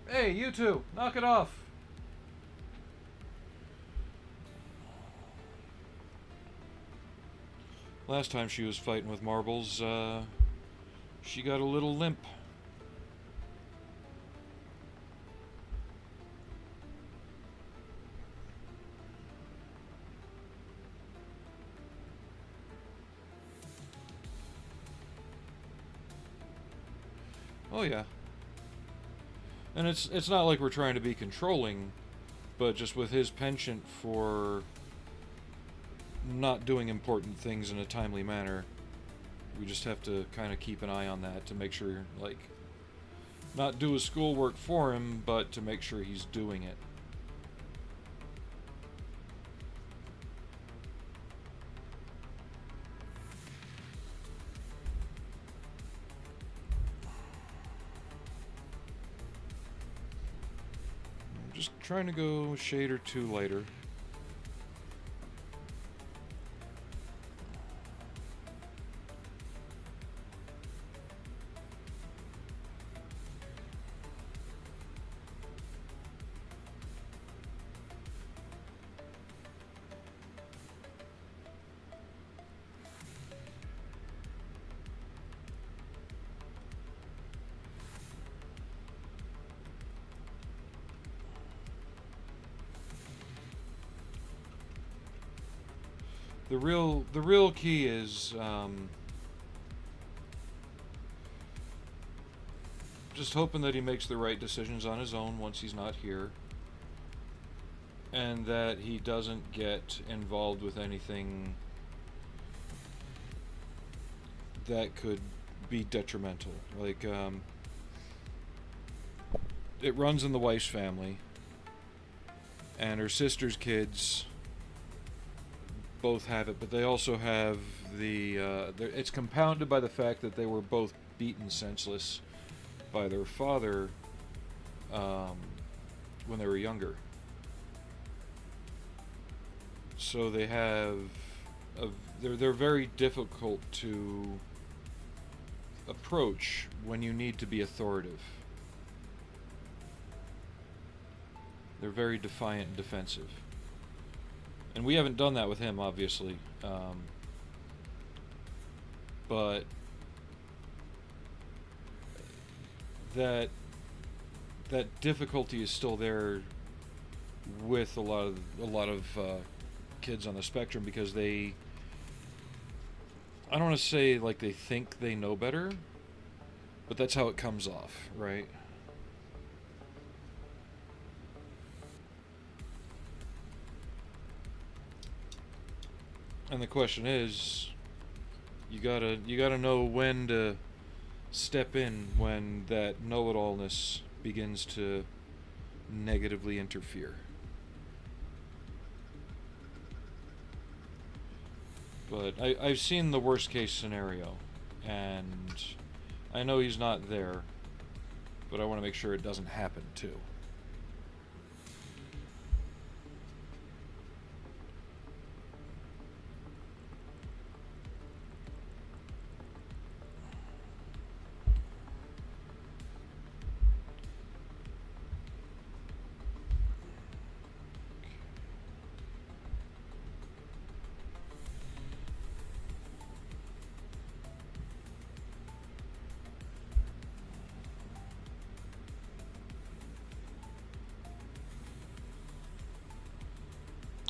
Hey, you two, knock it off! Last time she was fighting with marbles, she got a little limp. Oh yeah. And it's not like we're trying to be controlling, but just with his penchant for not doing important things in a timely manner, we just have to kind of keep an eye on that to make sure, like, not do his schoolwork for him, but to make sure he's doing it. I'm just trying to go a shade or two lighter. The real key is just hoping that he makes the right decisions on his own once he's not here, and that he doesn't get involved with anything that could be detrimental. Like, it runs in the wife's family, and her sister's kids both have it, but they also have the it's compounded by the fact that they were both beaten senseless by their father when they were younger. So they have they're very difficult to approach when you need to be authoritative. They're very defiant and defensive. And we haven't done that with him, obviously. But that difficulty is still there with a lot of kids on the spectrum, because I don't want to say like they think they know better, but that's how it comes off, right? And the question is, you gotta know when to step in when that know-it-allness begins to negatively interfere. But I've seen the worst case scenario, and I know he's not there, but I want to make sure it doesn't happen too.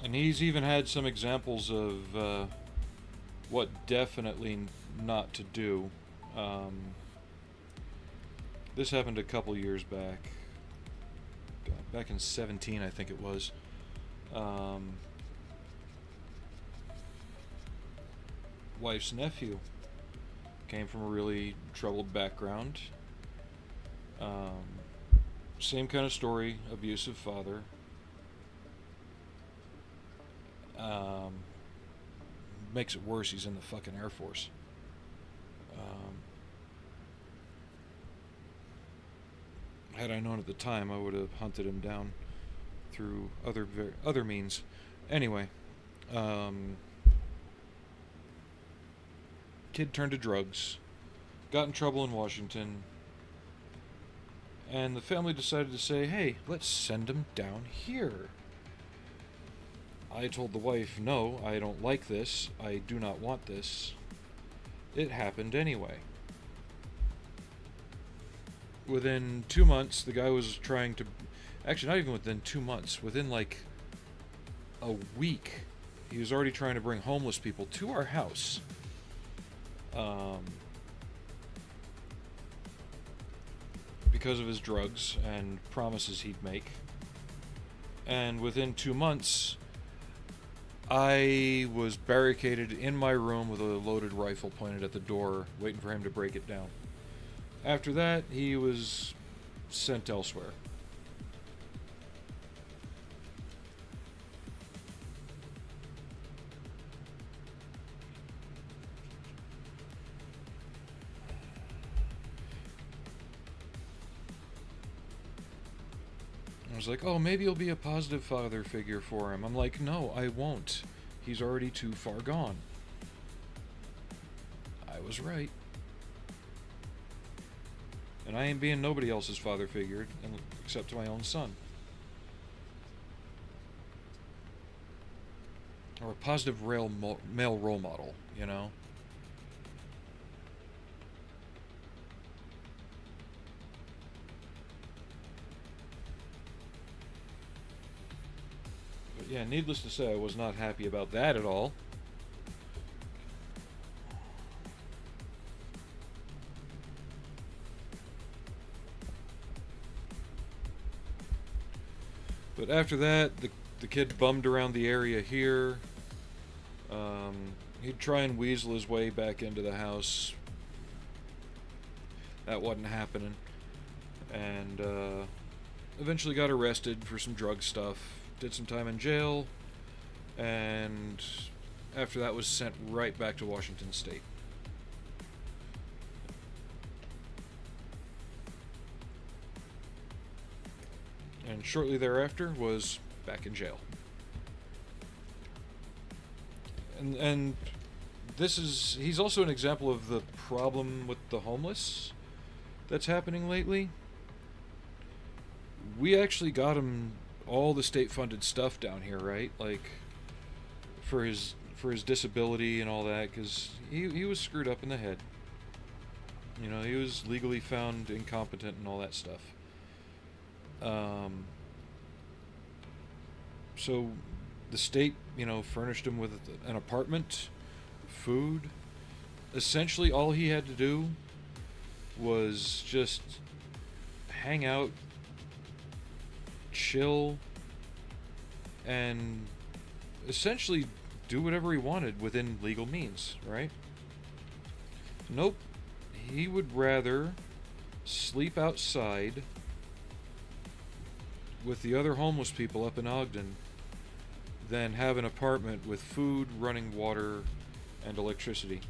And he's even had some examples of what definitely not to do. This happened a couple years back. God, back in 17, I think it was. Wife's nephew came from a really troubled background. Same kind of story, abusive father. Um, Makes it worse, he's in the fucking Air Force. Um, had I known at the time, I would have hunted him down through other means. Anyway, um, kid turned to drugs, got in trouble in Washington, and the family decided to say, hey, let's send him down here. I told the wife, no, I don't like this. I do not want this. It happened anyway. Within 2 months, the guy was trying to... Actually, not even within 2 months. Within, like, a week, he was already trying to bring homeless people to our house. Because of his drugs and promises he'd make. And within 2 months, I was barricaded in my room with a loaded rifle pointed at the door, waiting for him to break it down. After that, he was sent elsewhere. I was like, oh, maybe you'll be a positive father figure for him. I'm like, no, I won't. He's already too far gone. I was right. And I ain't being nobody else's father figure, except to my own son. Or a positive male role model, you know? But yeah, needless to say, I was not happy about that at all. But after that, the kid bummed around the area here. He'd try and weasel his way back into the house. That wasn't happening. And eventually got arrested for some drug stuff. Did some time in jail. And after that was sent right back to Washington State. And shortly thereafter was back in jail. And he's also an example of the problem with the homeless that's happening lately. We actually got him all the state funded stuff down here, right? Like for his disability and all that, because he was screwed up in the head. You know, he was legally found incompetent and all that stuff. So the state, you know, furnished him with an apartment, food. Essentially, all he had to do was just hang out, chill, and essentially do whatever he wanted within legal means, right? Nope. He would rather sleep outside with the other homeless people up in Ogden than have an apartment with food, running water, and electricity.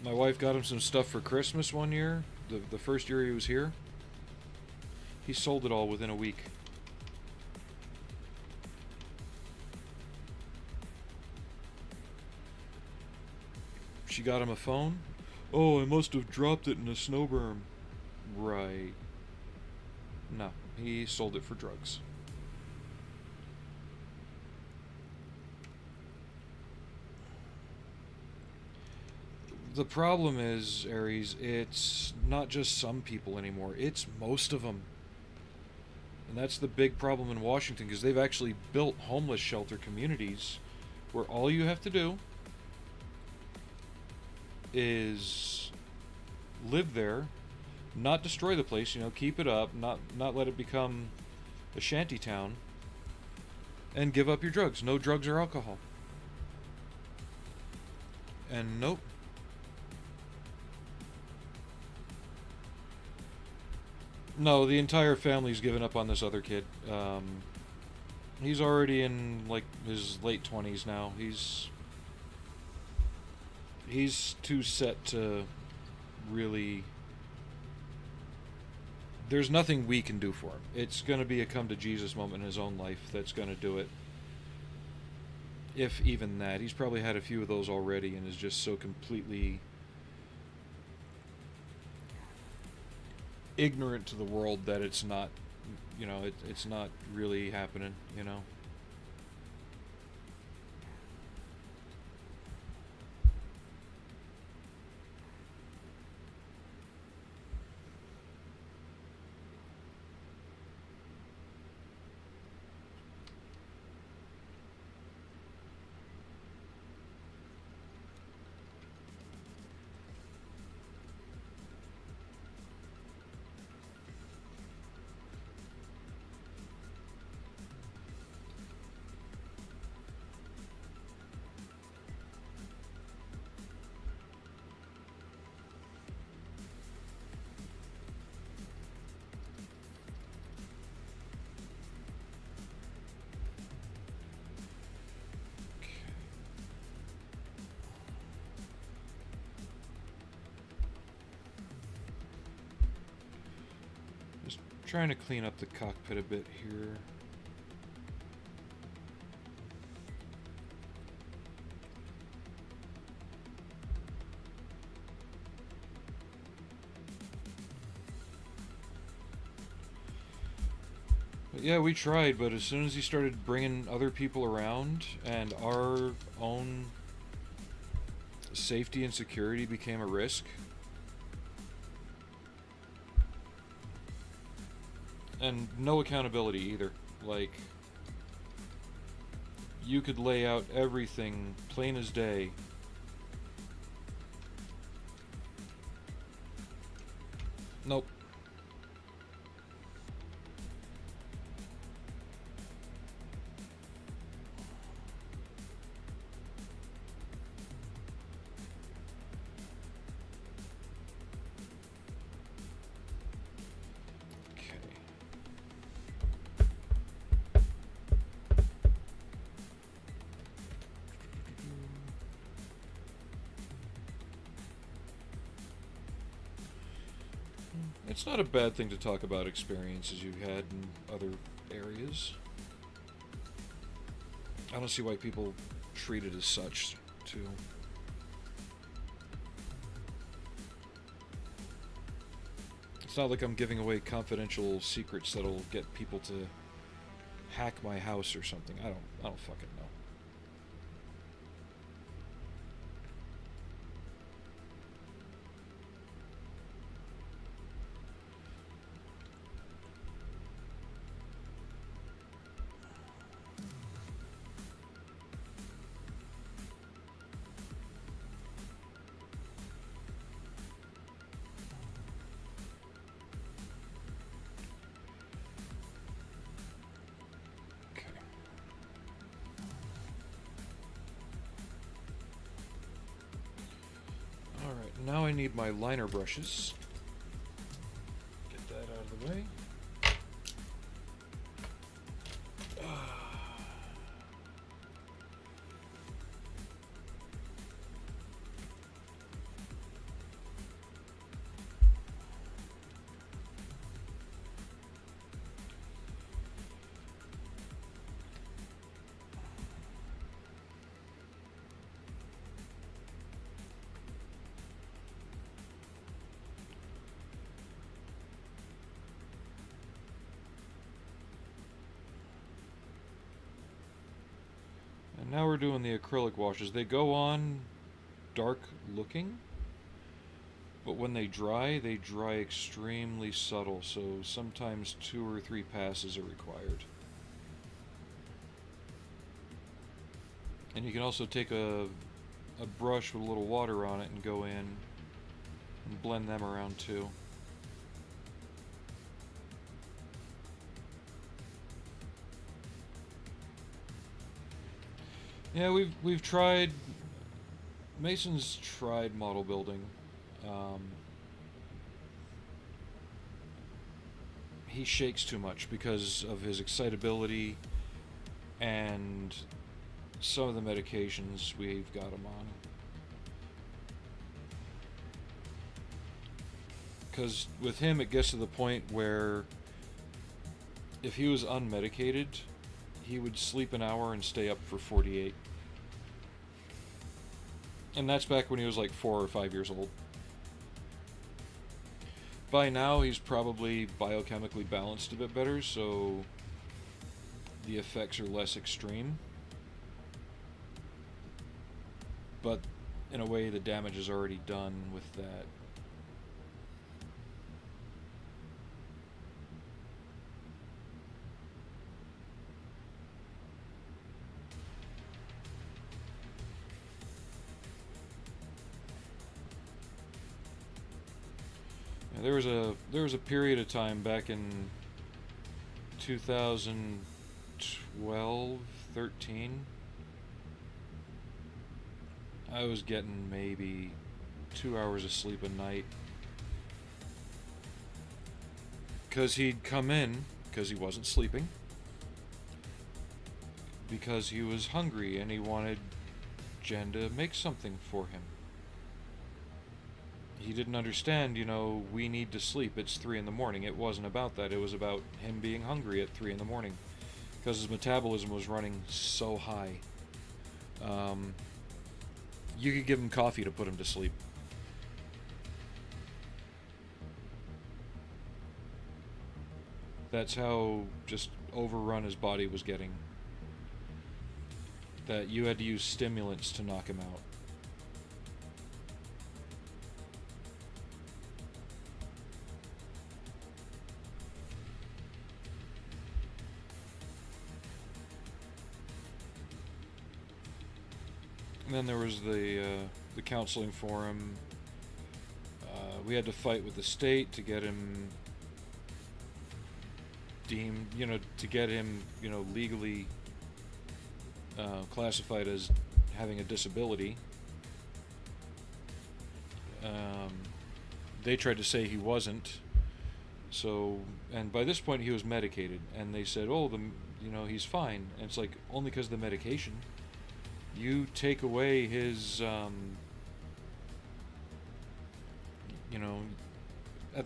My wife got him some stuff for Christmas one year, the first year he was here. He sold it all within a week. She got him a phone. Oh, I must have dropped it in a snow berm. Right. No, he sold it for drugs. The problem is, Aries, it's not just some people anymore. It's most of them. And that's the big problem in Washington, because they've actually built homeless shelter communities where all you have to do is live there, not destroy the place, you know, keep it up, not let it become a shanty town, and give up your drugs. No drugs or alcohol. And nope. No, the entire family's given up on this other kid. He's already in like his late 20s now. He's too set to really. There's nothing we can do for him. It's going to be a come to Jesus moment in his own life that's going to do it. If even that. He's probably had a few of those already and is just so completely ignorant to the world that it's not, it's not really happening, you know. Just trying to clean up the cockpit a bit here. But yeah, we tried, but as soon as he started bringing other people around and our own safety and security became a risk, and no accountability either. Like, you could lay out everything plain as day. Nope. It's not a bad thing to talk about experiences you've had in other areas. I don't see why people treat it as such, too. It's not like I'm giving away confidential secrets that'll get people to hack my house or something. I don't fucking know. Now I need my liner brushes. Get that out of the way. And now we're doing the acrylic washes. They go on dark looking, but when they dry extremely subtle, so sometimes 2 or 3 passes are required. And you can also take a brush with a little water on it and go in and blend them around too. Yeah, we've tried. Mason's tried model building. he shakes too much because of his excitability and some of the medications we've got him on. Because with him, it gets to the point where if he was unmedicated, he would sleep an hour and stay up for 48. And that's back when he was like 4 or 5 years old. By now, he's probably biochemically balanced a bit better, so the effects are less extreme. But in a way, the damage is already done with that. There was a period of time back in 2012, 13. I was getting maybe 2 hours of sleep a night. Because he'd come in, because he wasn't sleeping, because he was hungry and he wanted Jen to make something for him. He didn't understand, we need to sleep. It's 3 in the morning. It wasn't about that. It was about him being hungry at 3 in the morning. Because his metabolism was running so high. You could give him coffee to put him to sleep. That's how just overrun his body was getting. That you had to use stimulants to knock him out. And then there was the counseling for him. We had to fight with the state to get him deemed, to get him, legally classified as having a disability. They tried to say he wasn't. So, and by this point he was medicated, and they said, oh, he's fine. And it's like, only because of the medication. You take away his, at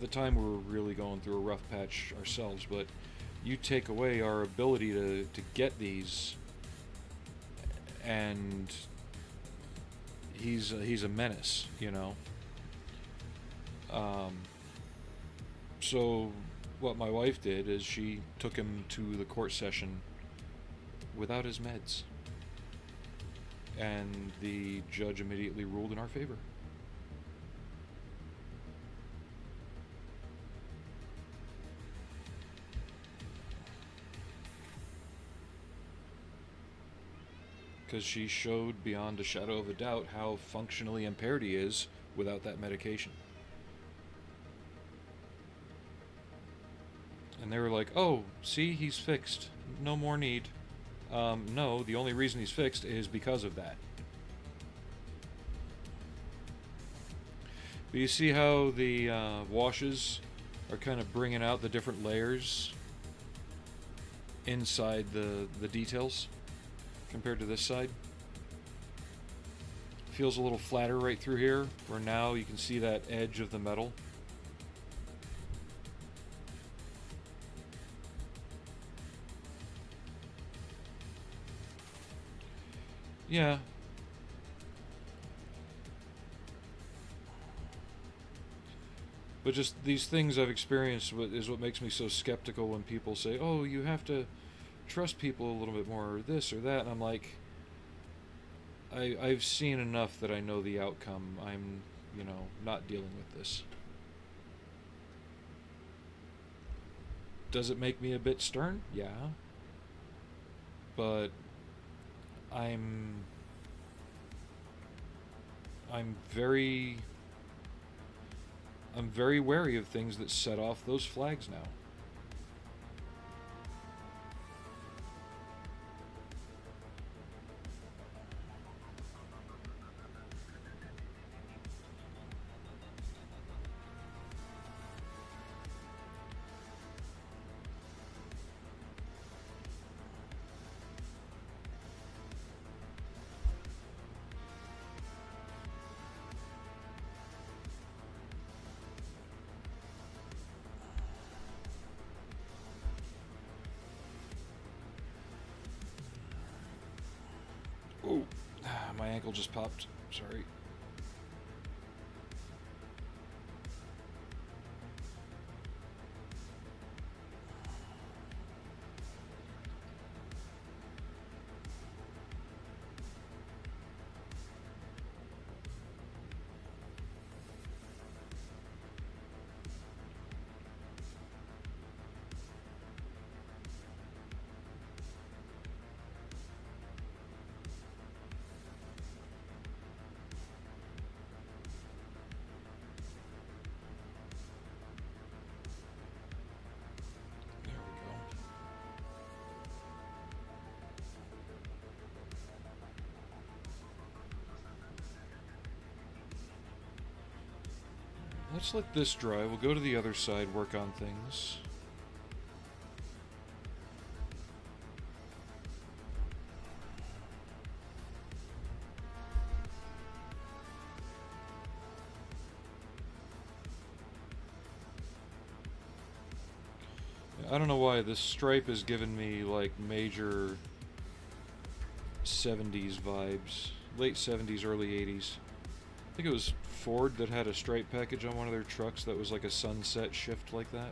the time we were really going through a rough patch ourselves, but you take away our ability to get these, and he's a menace, So what my wife did is she took him to the court session without his meds. And the judge immediately ruled in our favor. Because she showed beyond a shadow of a doubt how functionally impaired he is without that medication. And they were like, oh, see, he's fixed. No more need. No, the only reason he's fixed is because of that. But you see how the washes are kind of bringing out the different layers inside the details compared to this side? Feels a little flatter right through here, where now you can see that edge of the metal. Yeah. But just these things I've experienced is what makes me so skeptical when people say, oh, you have to trust people a little bit more, or this or that. And I'm like, I've seen enough that I know the outcome. I'm, not dealing with this. Does it make me a bit stern? Yeah. But I'm very wary of things that set off those flags now. My ankle just popped. Sorry. Let's let this dry. We'll go to the other side, work on things. I don't know why this stripe is giving me like major 70s vibes. Late 70s, early 80s. I think it was Ford that had a stripe package on one of their trucks that was like a sunset shift like that.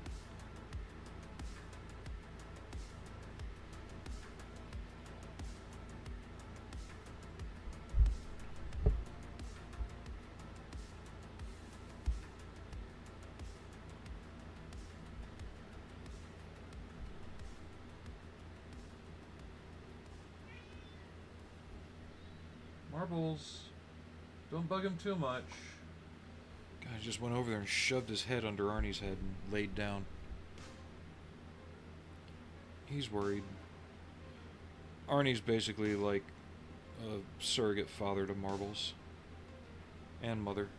Marbles. Don't bug him too much. Guy just went over there and shoved his head under Arnie's head and laid down. He's worried. Arnie's basically like a surrogate father to Marbles. And mother.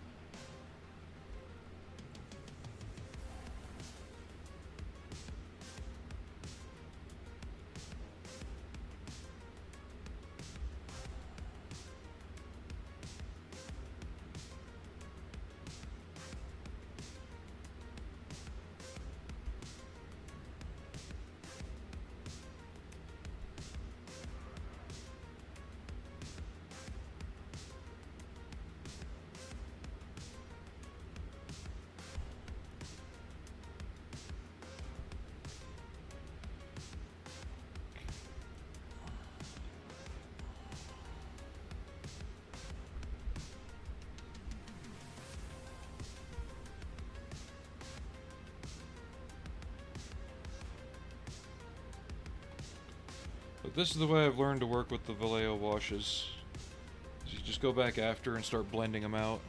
But this is the way I've learned to work with the Vallejo washes. You just go back after and start blending them out.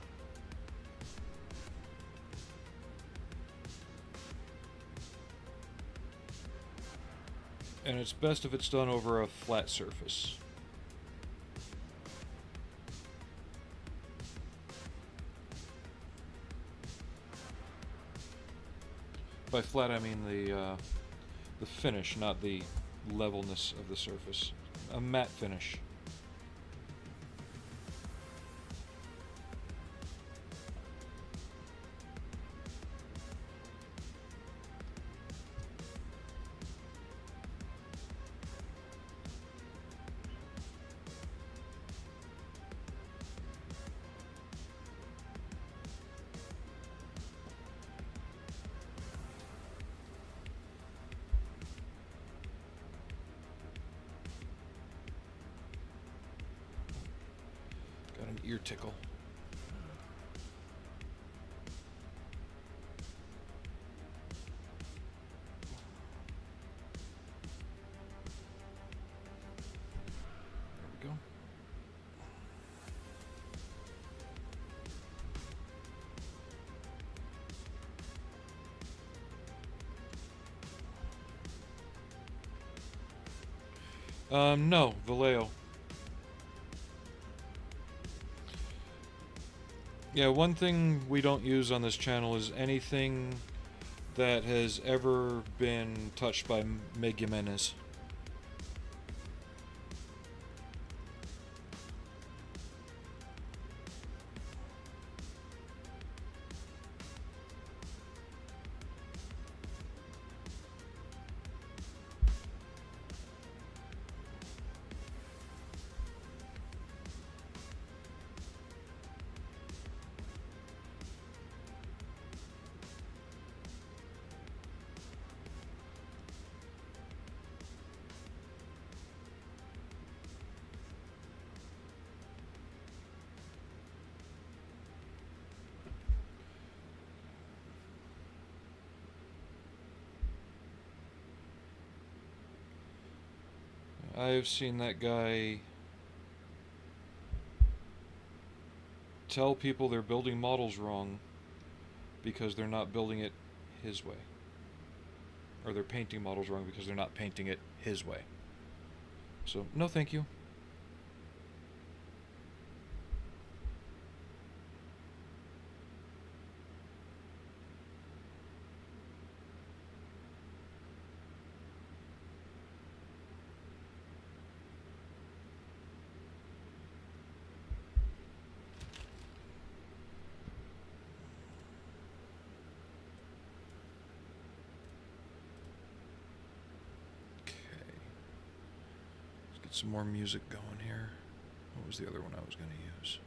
And it's best if it's done over a flat surface. By flat, I mean the finish, not the levelness of the surface. A matte finish. Got an ear tickle. There we go. No, Vallejo. Yeah, one thing we don't use on this channel is anything that has ever been touched by Meg Jimenez. I've seen that guy tell people they're building models wrong because they're not building it his way. Or they're painting models wrong because they're not painting it his way. So, no thank you. Get some more music going here. What was the other one I was going to use?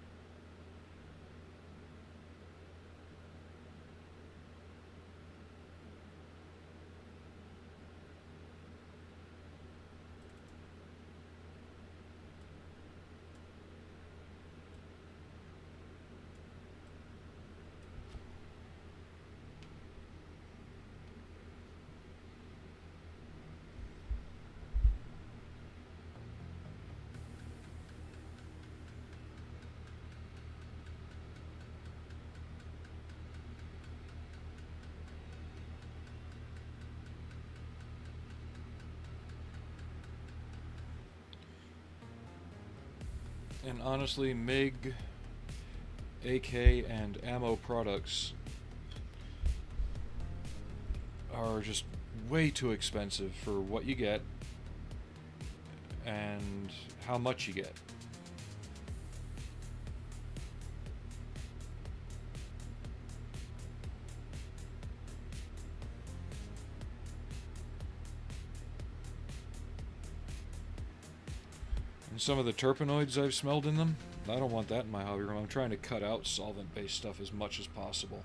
And honestly, MiG, AK, and ammo products are just way too expensive for what you get and how much you get. And some of the terpenoids I've smelled in them, I don't want that in my hobby room. I'm trying to cut out solvent-based stuff as much as possible.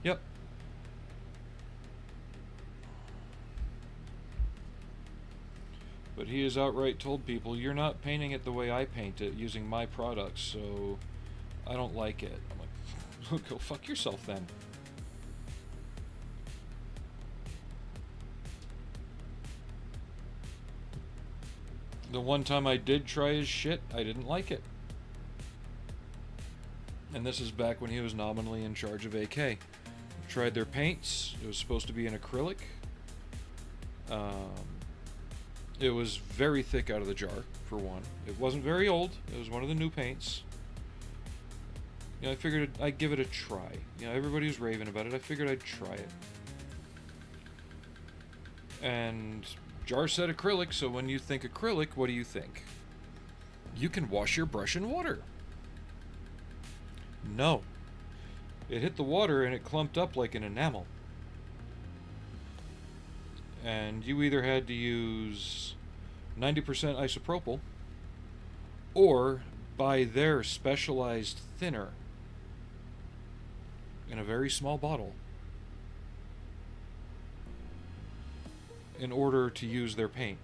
Yep. But he has outright told people, you're not painting it the way I paint it using my products, so I don't like it. I'm like, go fuck yourself then. The one time I did try his shit, I didn't like it. And this is back when he was nominally in charge of AK. Tried their paints. It was supposed to be an acrylic. It was very thick out of the jar, for one. It wasn't very old. It was one of the new paints. You know, I figured I'd give it a try. You know, everybody was raving about it. I figured I'd try it. And jar said acrylic, so when you think acrylic, what do you think? You can wash your brush in water. No. It hit the water and it clumped up like an enamel. And you either had to use 90% isopropyl or buy their specialized thinner in a very small bottle in order to use their paint.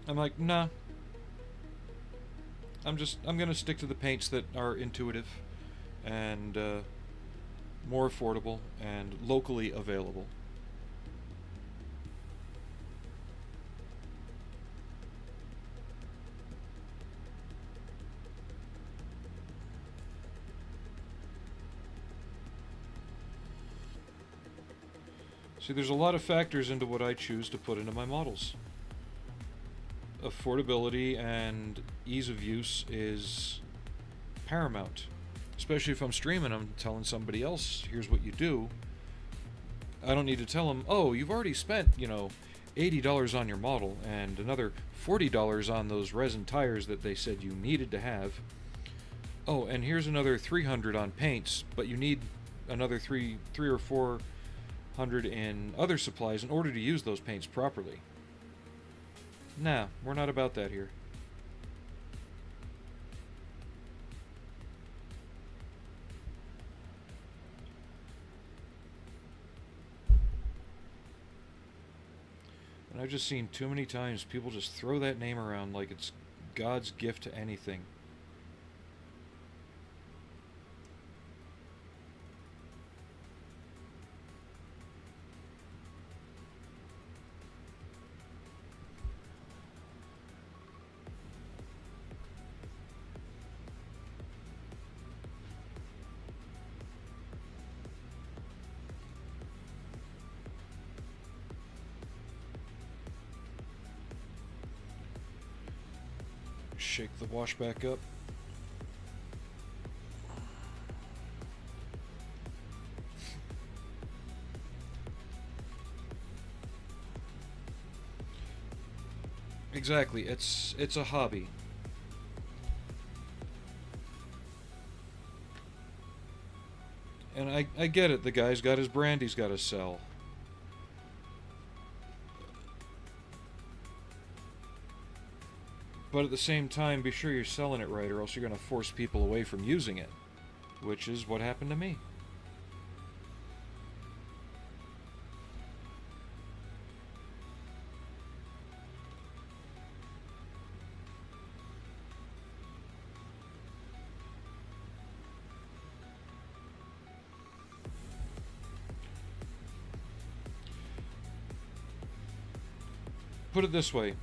I'm like, nah. I'm gonna stick to the paints that are intuitive and more affordable and locally available. See, there's a lot of factors into what I choose to put into my models. Affordability and ease of use is paramount. Especially if I'm streaming, I'm telling somebody else, here's what you do. I don't need to tell them, oh, you've already spent, you know, $80 on your model and another $40 on those resin tires that they said you needed to have. Oh, and here's another $300 on paints, but you need another three or $400 in other supplies in order to use those paints properly. Nah, we're not about that here. And I've just seen too many times people just throw that name around like it's God's gift to anything. Shake the wash back up. Exactly, it's a hobby. And I get it, the guy's got his brand he's got to sell. But at the same time, be sure you're selling it right, or else you're going to force people away from using it. Which is what happened to me. Put it this way.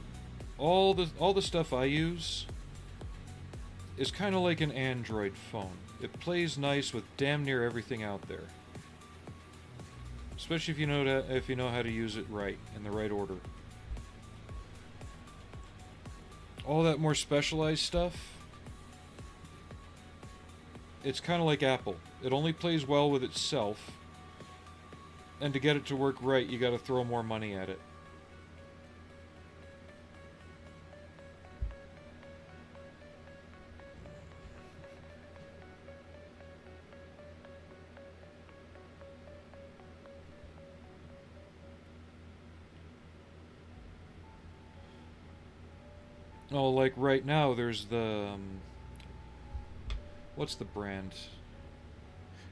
All the stuff I use is kind of like an Android phone. It plays nice with damn near everything out there, especially if you know how to use it right in the right order. All that more specialized stuff, it's kind of like Apple. It only plays well with itself, and to get it to work right, you got to throw more money at it. Oh, like right now, there's the... what's the brand?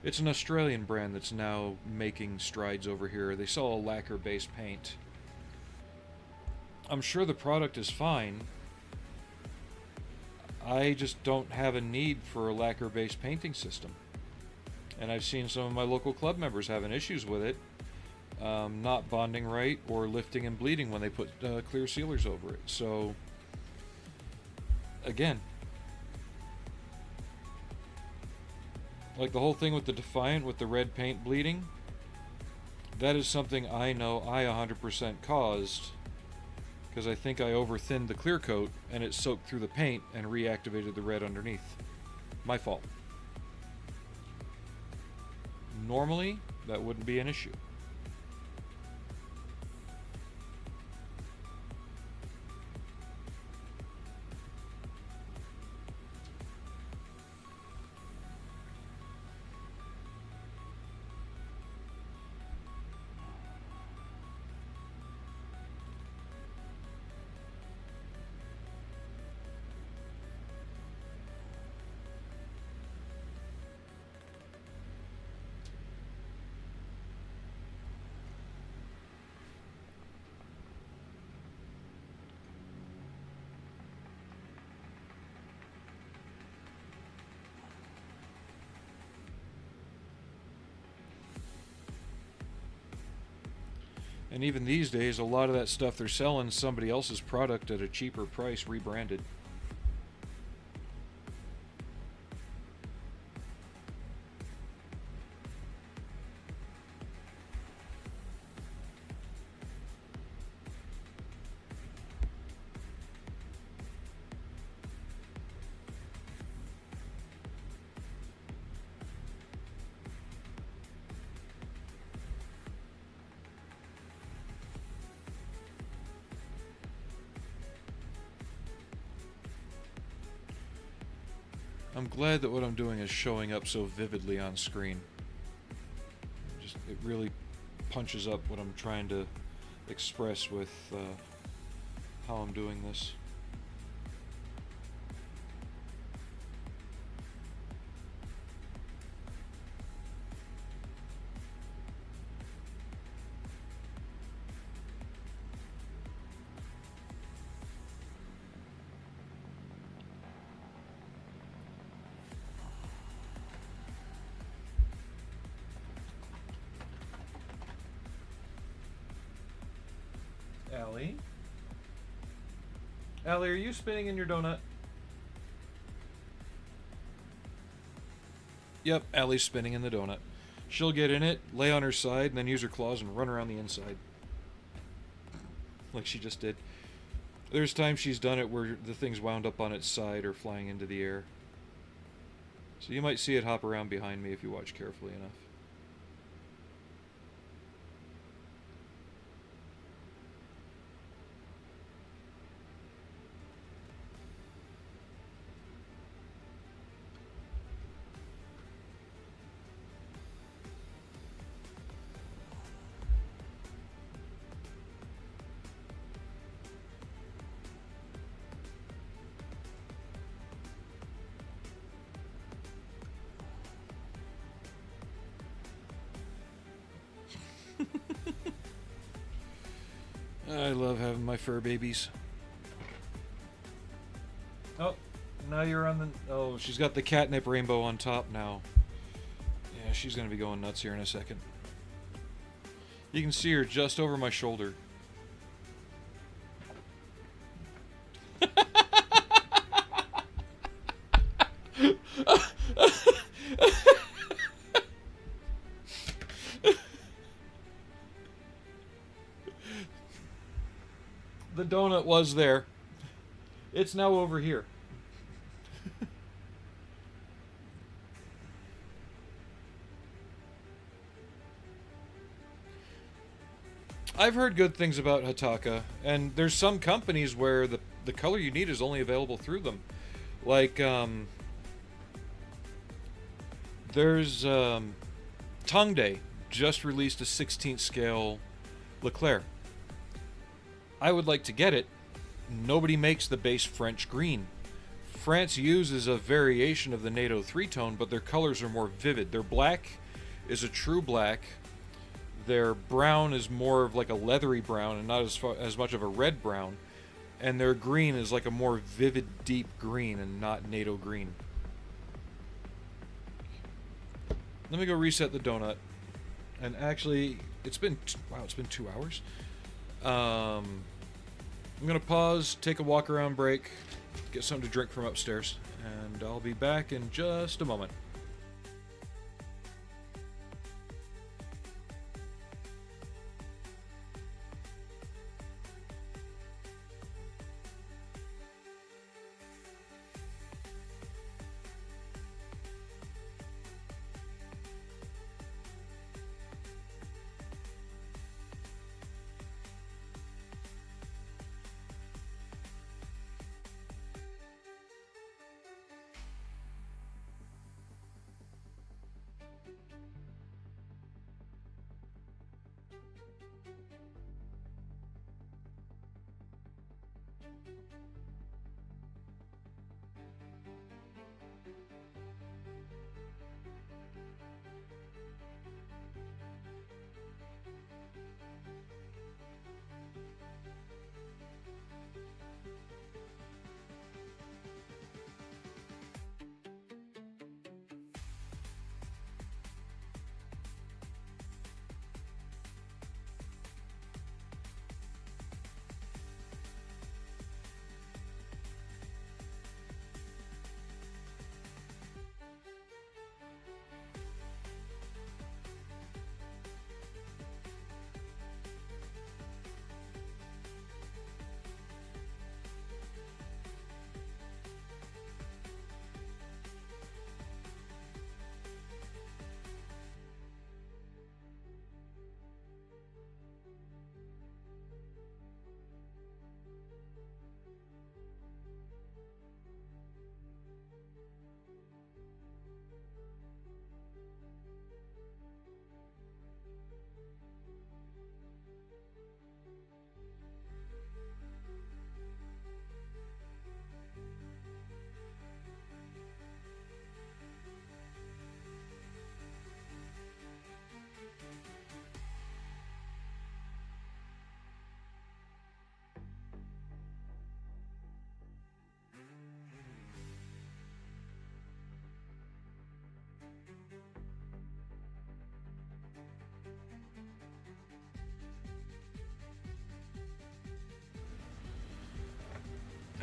It's an Australian brand that's now making strides over here. They sell a lacquer-based paint. I'm sure the product is fine. I just don't have a need for a lacquer-based painting system. And I've seen some of my local club members having issues with it. Not bonding right or lifting and bleeding when they put clear sealers over it. So... again, like the whole thing with the Defiant with the red paint bleeding, that is something I know I 100% caused because I think I over-thinned the clear coat and it soaked through the paint and reactivated the red underneath. My fault. Normally, that wouldn't be an issue. And even these days, a lot of that stuff they're selling somebody else's product at a cheaper price, rebranded. I'm glad that what I'm doing is showing up so vividly on screen. It really punches up what I'm trying to express with how I'm doing this. Allie. Allie, are you spinning in your donut? Yep, Allie's spinning in the donut. She'll get in it, lay on her side, and then use her claws and run around the inside. Like she just did. There's times she's done it where the thing's wound up on its side or flying into the air. So you might see it hop around behind me if you watch carefully enough. I love having my fur babies. Oh, now you're on the... Oh, she's got the catnip rainbow on top now. Yeah, she's going to be going nuts here in a second. You can see her just over my shoulder. The donut was there. It's now over here. I've heard good things about Hataka, and there's some companies where the color you need is only available through them. Like, there's Tongde just released a 16th scale Leclerc. I would like to get it. Nobody makes the base French green. France uses a variation of the Nitto 3-tone, but their colors are more vivid. Their black is a true black. Their brown is more of like a leathery brown and not as much of a red brown. And their green is like a more vivid, deep green and not Nitto green. Let me go reset the donut. And actually, it's been 2 hours. I'm gonna pause, take a walk around break, get something to drink from upstairs, and I'll be back in just a moment.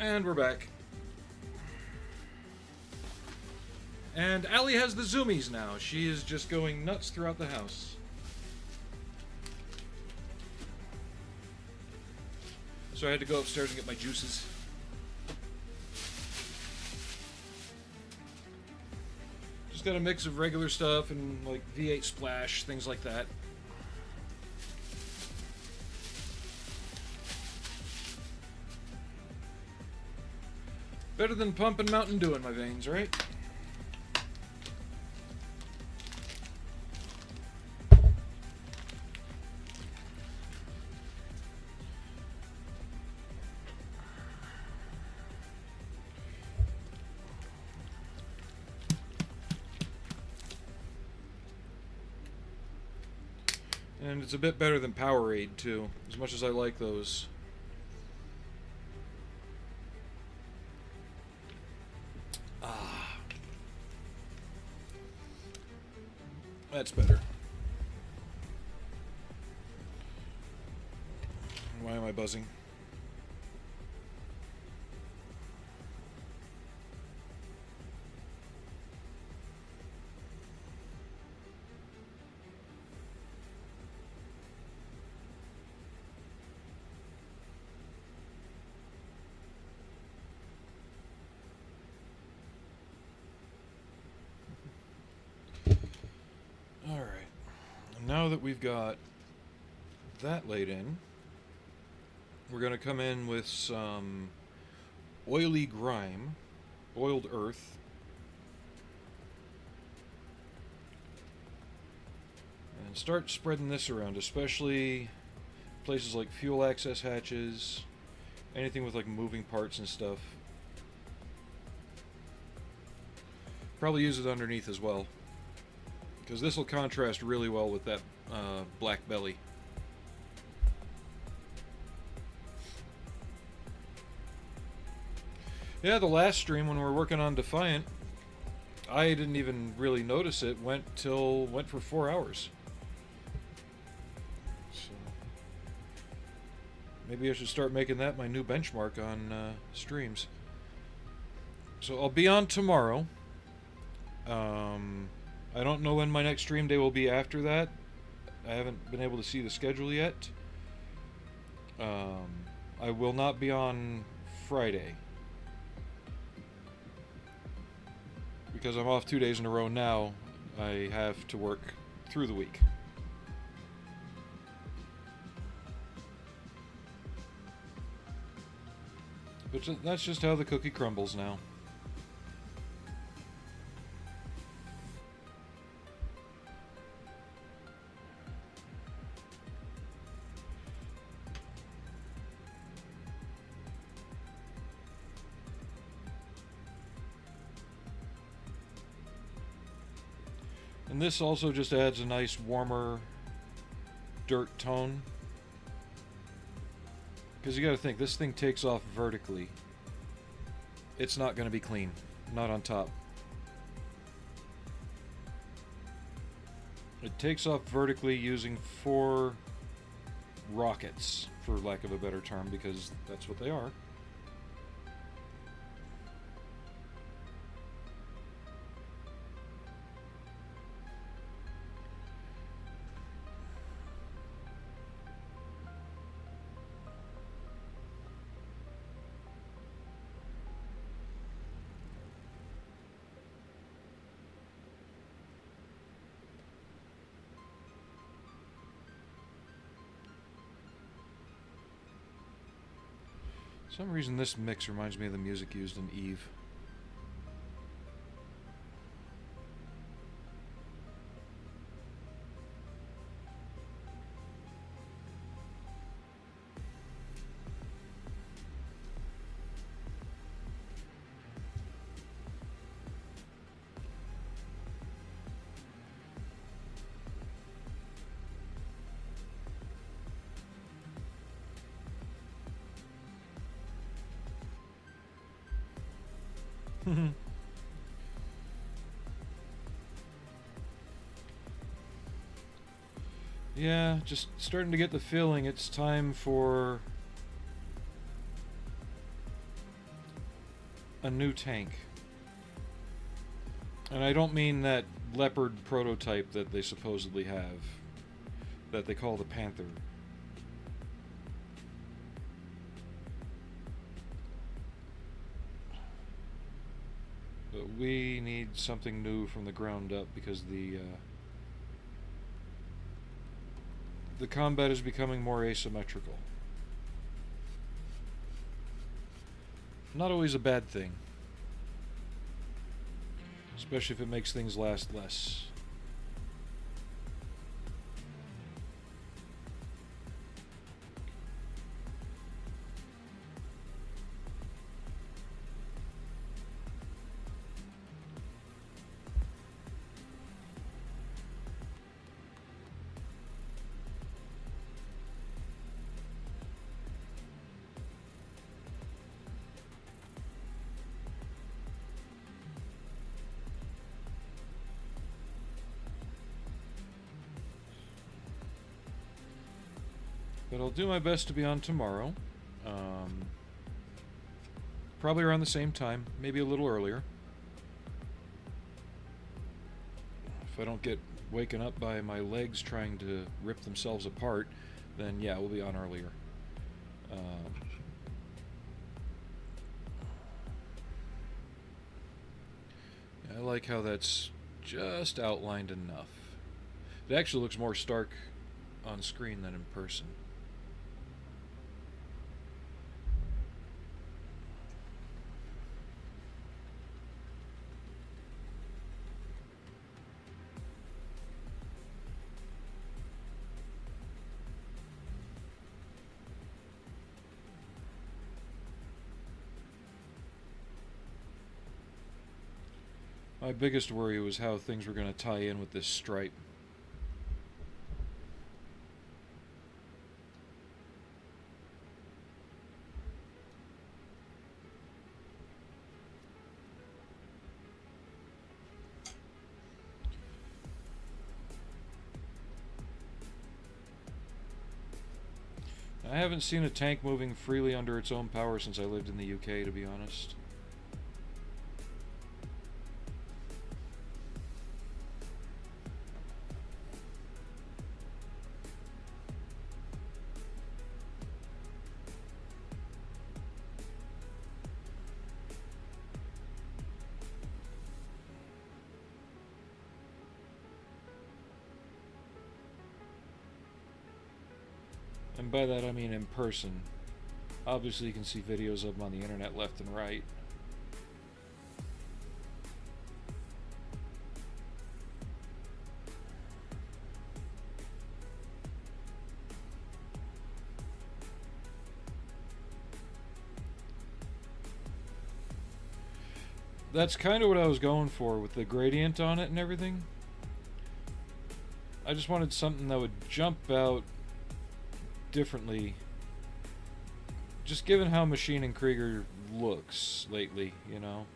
And we're back. And Allie has the zoomies now. She is just going nuts throughout the house. So I had to go upstairs and get my juices. Just got a mix of regular stuff and like V8 Splash, things like that. Better than pumping Mountain Dew in my veins, right? And it's a bit better than Powerade, too, as much as I like those. Ah. That's better. Why am I buzzing? Alright, now that we've got that laid in, we're going to come in with some oily grime, oiled earth, and start spreading this around, especially places like fuel access hatches, anything with like moving parts and stuff. Probably use it underneath as well, because this will contrast really well with that black belly. Yeah, the last stream when we were working on Defiant, I didn't even really notice it. Went for 4 hours. So maybe I should start making that my new benchmark on streams. So I'll be on tomorrow. I don't know when my next stream day will be after that. I haven't been able to see the schedule yet. I will not be on Friday, because I'm off 2 days in a row now. I have to work through the week. But that's just how the cookie crumbles now. And this also just adds a nice warmer dirt tone. Because you gotta think, this thing takes off vertically. It's not gonna be clean. Not on top. It takes off vertically using 4 rockets, for lack of a better term, because that's what they are. For some reason this mix reminds me of the music used in Eve. Yeah, just starting to get the feeling it's time for a new tank. And I don't mean that Leopard prototype that they supposedly have, that they call the Panther. But we need something new from the ground up because the combat is becoming more asymmetrical. Not always a bad thing. Especially if it makes things last less. But I'll do my best to be on tomorrow. Probably around the same time, maybe a little earlier. If I don't get waken up by my legs trying to rip themselves apart, then yeah, we'll be on earlier. I like how that's just outlined enough. It actually looks more stark on screen than in person. My biggest worry was how things were going to tie in with this stripe. I haven't seen a tank moving freely under its own power since I lived in the UK, to be honest. And by that I mean in person. Obviously you can see videos of them on the internet left and right. That's kind of what I was going for with the gradient on it and everything. I just wanted something that would jump out differently, just given how Machine and Krieger looks lately, you know.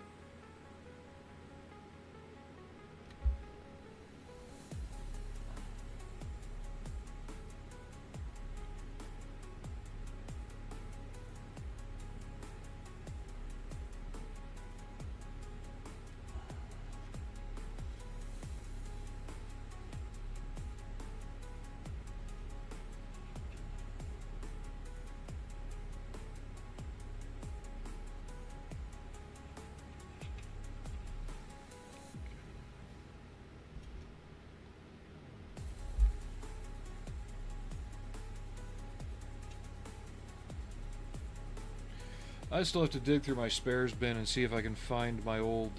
I still have to dig through my spares bin and see if I can find my old,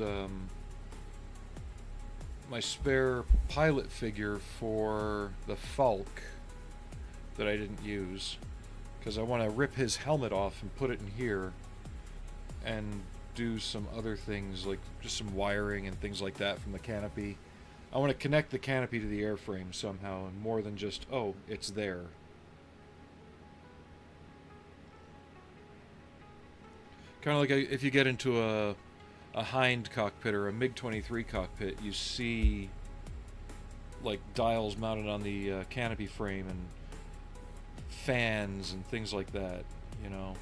my spare pilot figure for the Falk that I didn't use. Because I want to rip his helmet off and put it in here and do some other things, like just some wiring and things like that from the canopy. I want to connect the canopy to the airframe somehow, and more than just, oh, it's there. Kind of like if you get into a Hind cockpit or a MiG-23 cockpit, you see like dials mounted on the canopy frame and fans and things like that, you know.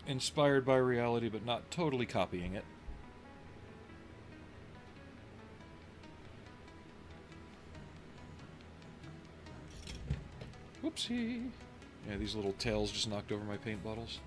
inspired by reality, but not totally copying it. Whoopsie. Yeah, these little tails just knocked over my paint bottles.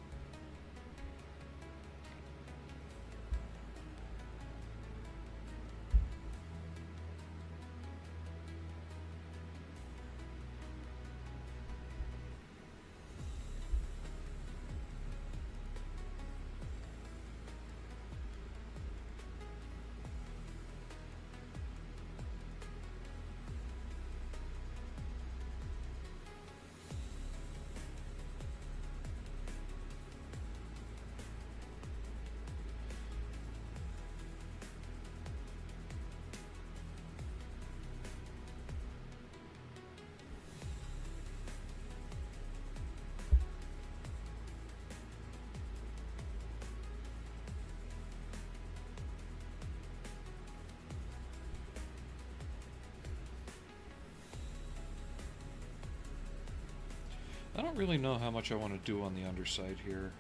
I don't really know how much I want to do on the underside here.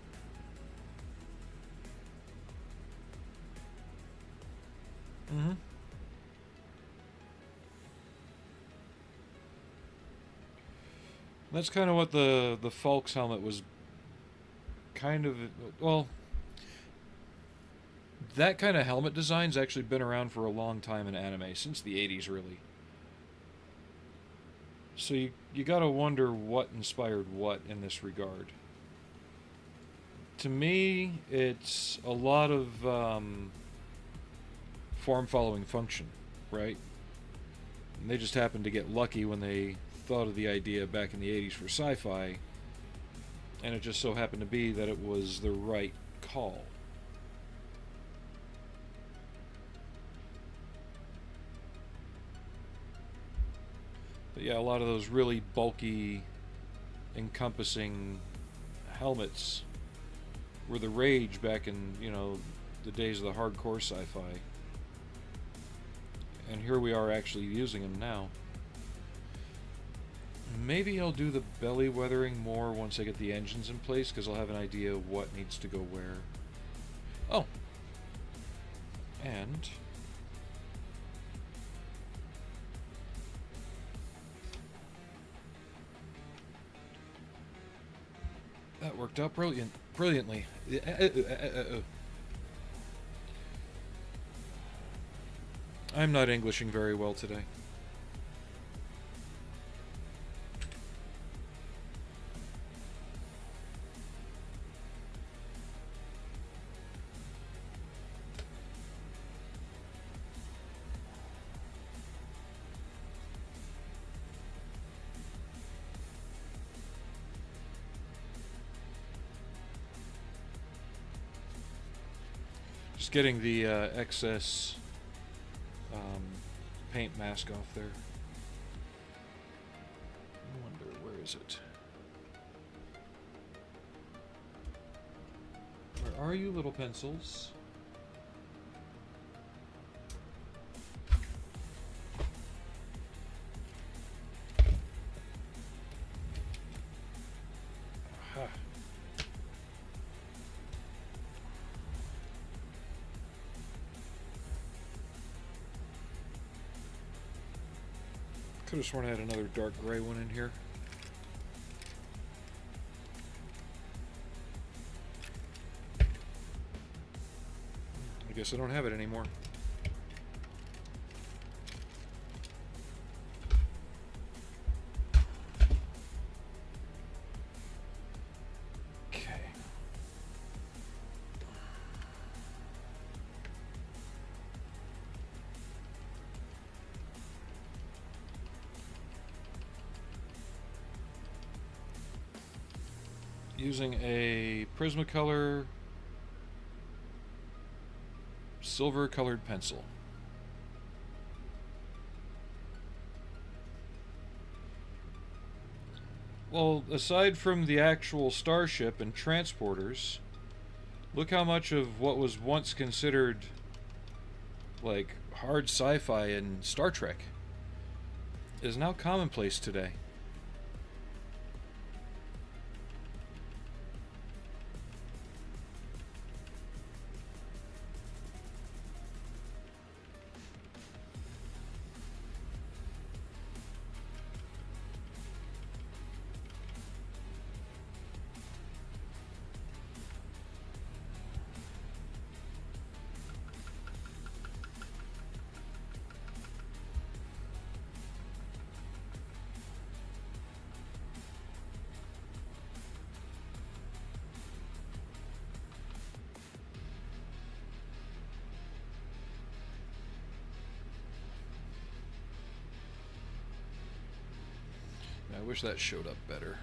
Mm-hmm. That's kind of what the Falk's helmet was kind of... Well, that kind of helmet design's actually been around for a long time in anime, since the 80s, really. So you gotta wonder what inspired what in this regard. To me, it's a lot of form following function, right? And they just happened to get lucky when they thought of the idea back in the 80s for sci-fi, and it just so happened to be that it was the right call. But yeah, a lot of those really bulky, encompassing helmets were the rage back in, you know, the days of the hardcore sci-fi. And here we are actually using them now. Maybe I'll do the belly weathering more once I get the engines in place, because I'll have an idea of what needs to go where. Oh! And... that worked out brilliantly. I'm not Englishing very well today. Just getting the excess paint mask off there. I wonder, where is it? Where are you, little pencils? Aha. Could have sworn I had another dark gray one in here. I guess I don't have it anymore. Okay. Using a Prismacolor silver colored pencil. Well, aside from the actual starship and transporters, look how much of what was once considered like hard sci-fi in Star Trek is now commonplace today. wish that showed up better.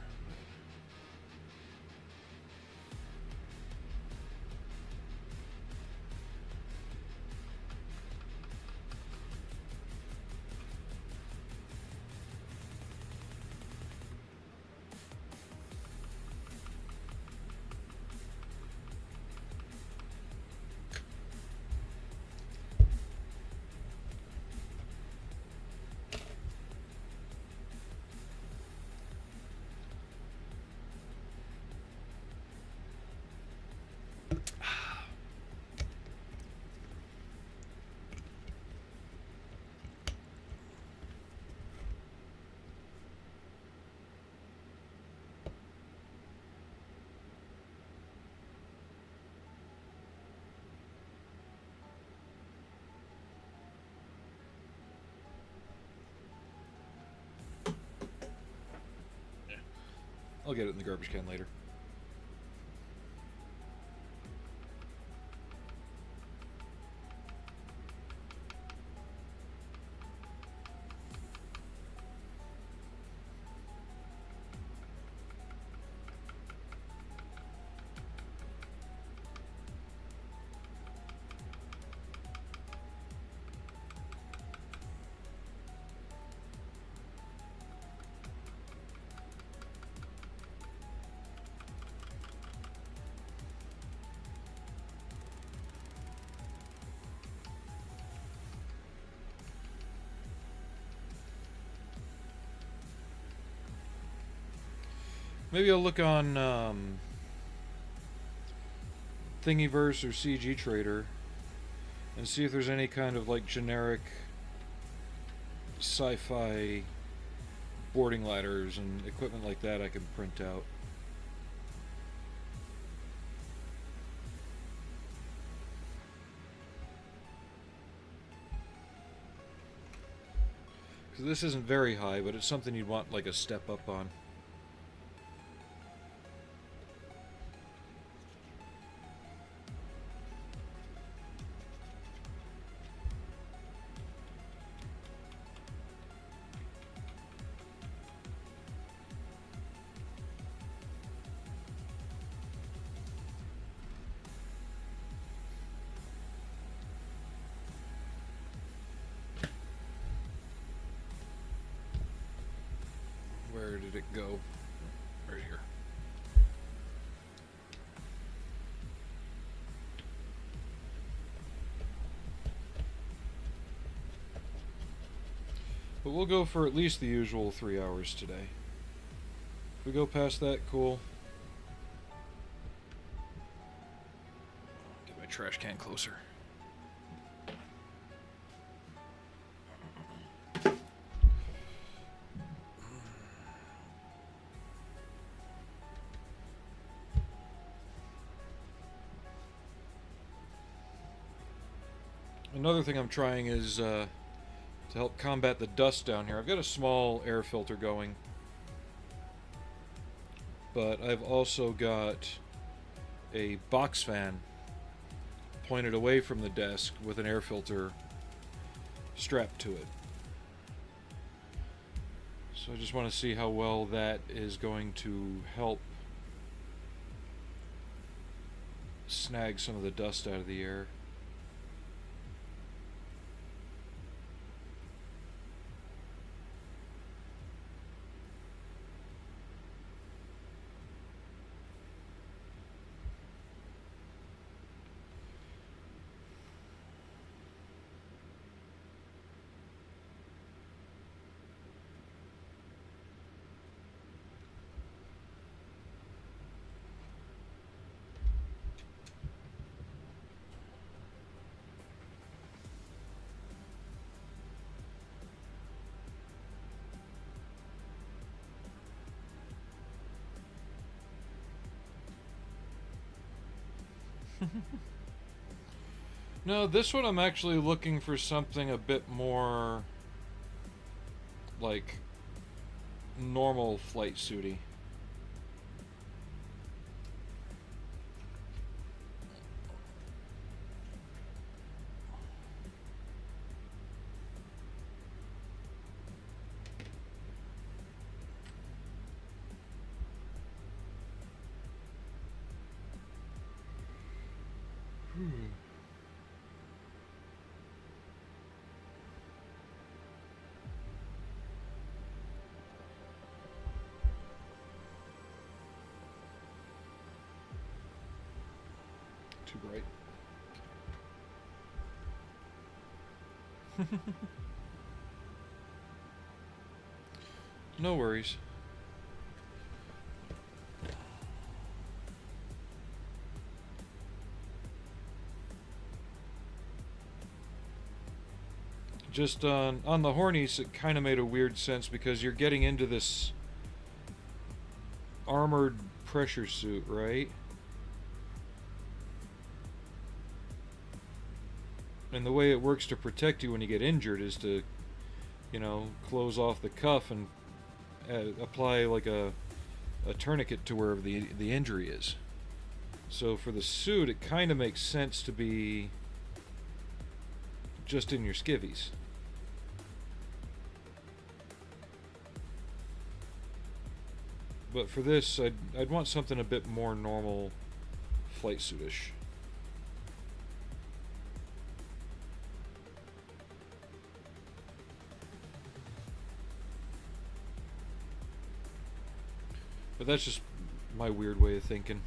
I'll get it in the garbage can later. Maybe I'll look on Thingiverse or CG Trader and see if there's any kind of like generic sci-fi boarding ladders and equipment like that I can print out. Because this isn't very high, but it's something you'd want like a step up on. Where did it go? Right here. But we'll go for at least the usual 3 hours today. If we go past that, cool. Get my trash can closer. Another thing I'm trying is to help combat the dust down here. I've got a small air filter going, but I've also got a box fan pointed away from the desk with an air filter strapped to it. So I just want to see how well that is going to help snag some of the dust out of the air. No, this one I'm actually looking for something a bit more like normal flight suity. Too bright. No worries. Just on the Hornies, it kind of made a weird sense because you're getting into this armored pressure suit, right? And the way it works to protect you when you get injured is to, you know, close off the cuff and apply like a tourniquet to wherever the injury is. So for the suit, it kind of makes sense to be just in your skivvies. But for this, I'd want something a bit more normal flight suitish. But that's just my weird way of thinking.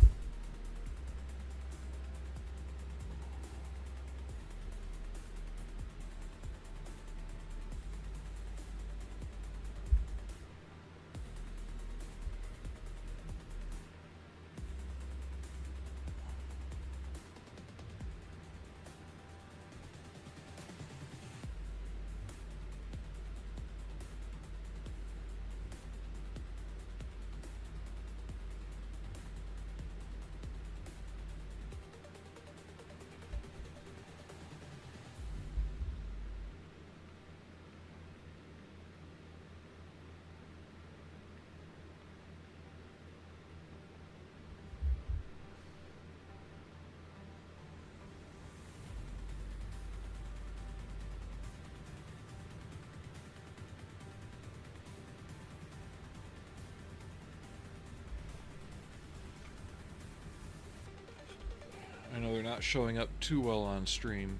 I know they're not showing up too well on stream,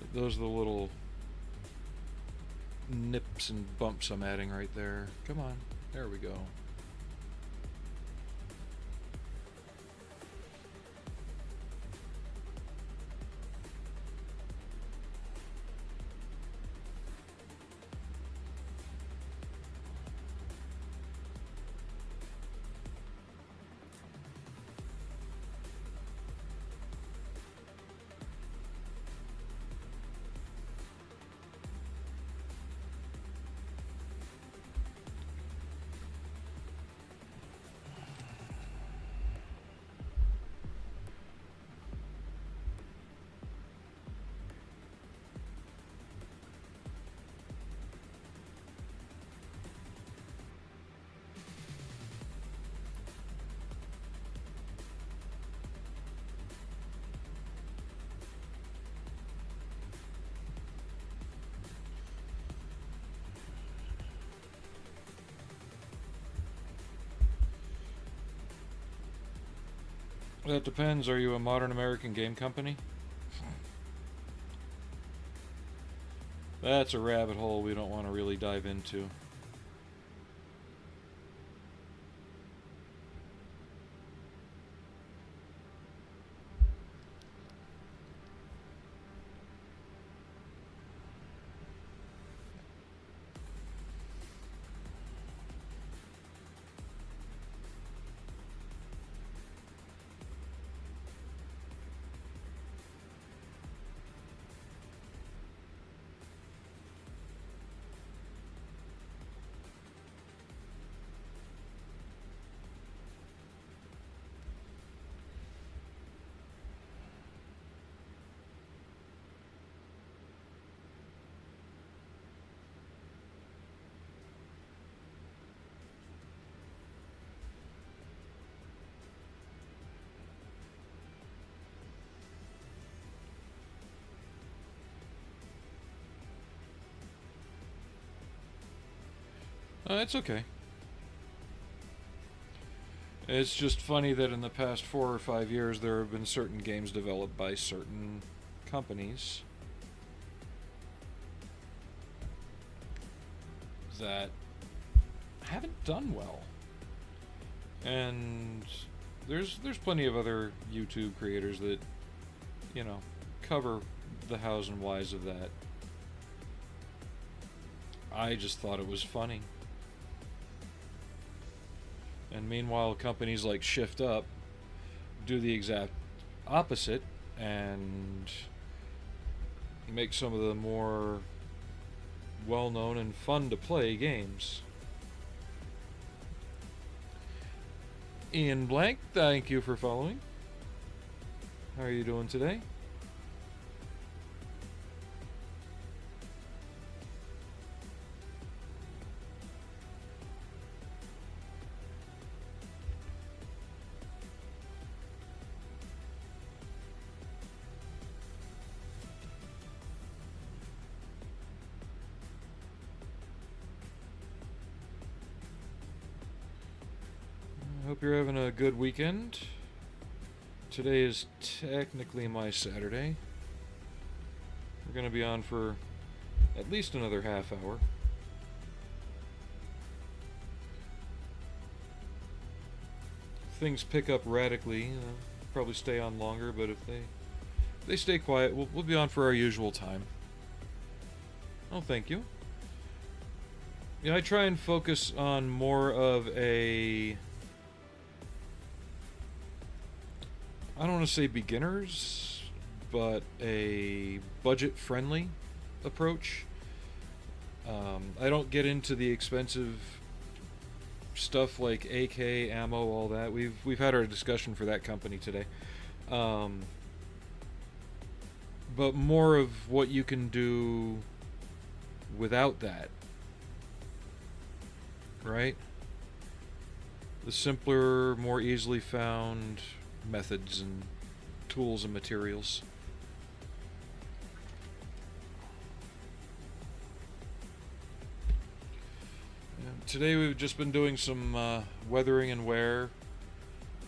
but those are the little nips and bumps I'm adding right there. Come on, there we go. That depends. Are you a modern American game company? That's a rabbit hole we don't want to really dive into. It's okay. It's just funny that in the past 4 or 5 years there have been certain games developed by certain companies that haven't done well. And there's plenty of other YouTube creators that, you know, cover the hows and whys of that. I just thought it was funny. And meanwhile, companies like Shift Up do the exact opposite and make some of the more well-known and fun-to-play games. Ian Blank, thank you for following. How are you doing today? Hope you're having a good weekend. Today is technically my Saturday. We're going to be on for at least another half hour. Things pick up radically. Probably stay on longer, but if they stay quiet, we'll be on for our usual time. Oh, thank you. Yeah, I try and focus on more of a, I don't want to say beginners, but a budget-friendly approach. I don't get into the expensive stuff like AK, ammo, all that. We've had our discussion for that company today. But more of what you can do without that. Right? The simpler, more easily found methods and tools and materials. Today we've just been doing some weathering and wear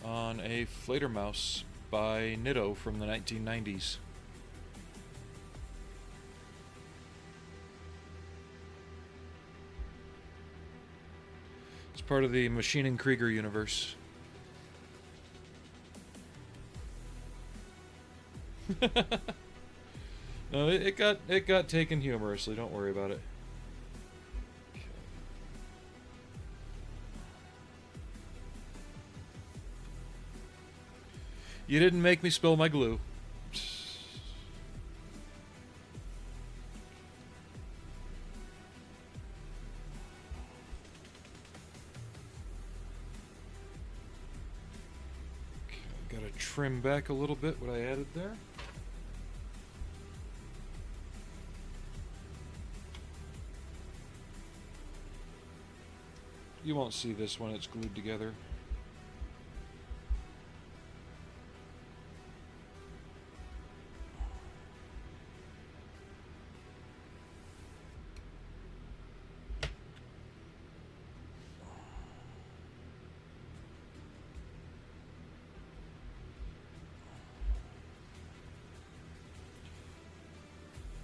on a Fledermaus by Nitto from the 1990s. It's part of the Machine & Krieger universe. No, it got taken humorously. Don't worry about it. You didn't make me spill my glue. Okay, gotta trim back a little bit what I added there. You won't see this when it's glued together.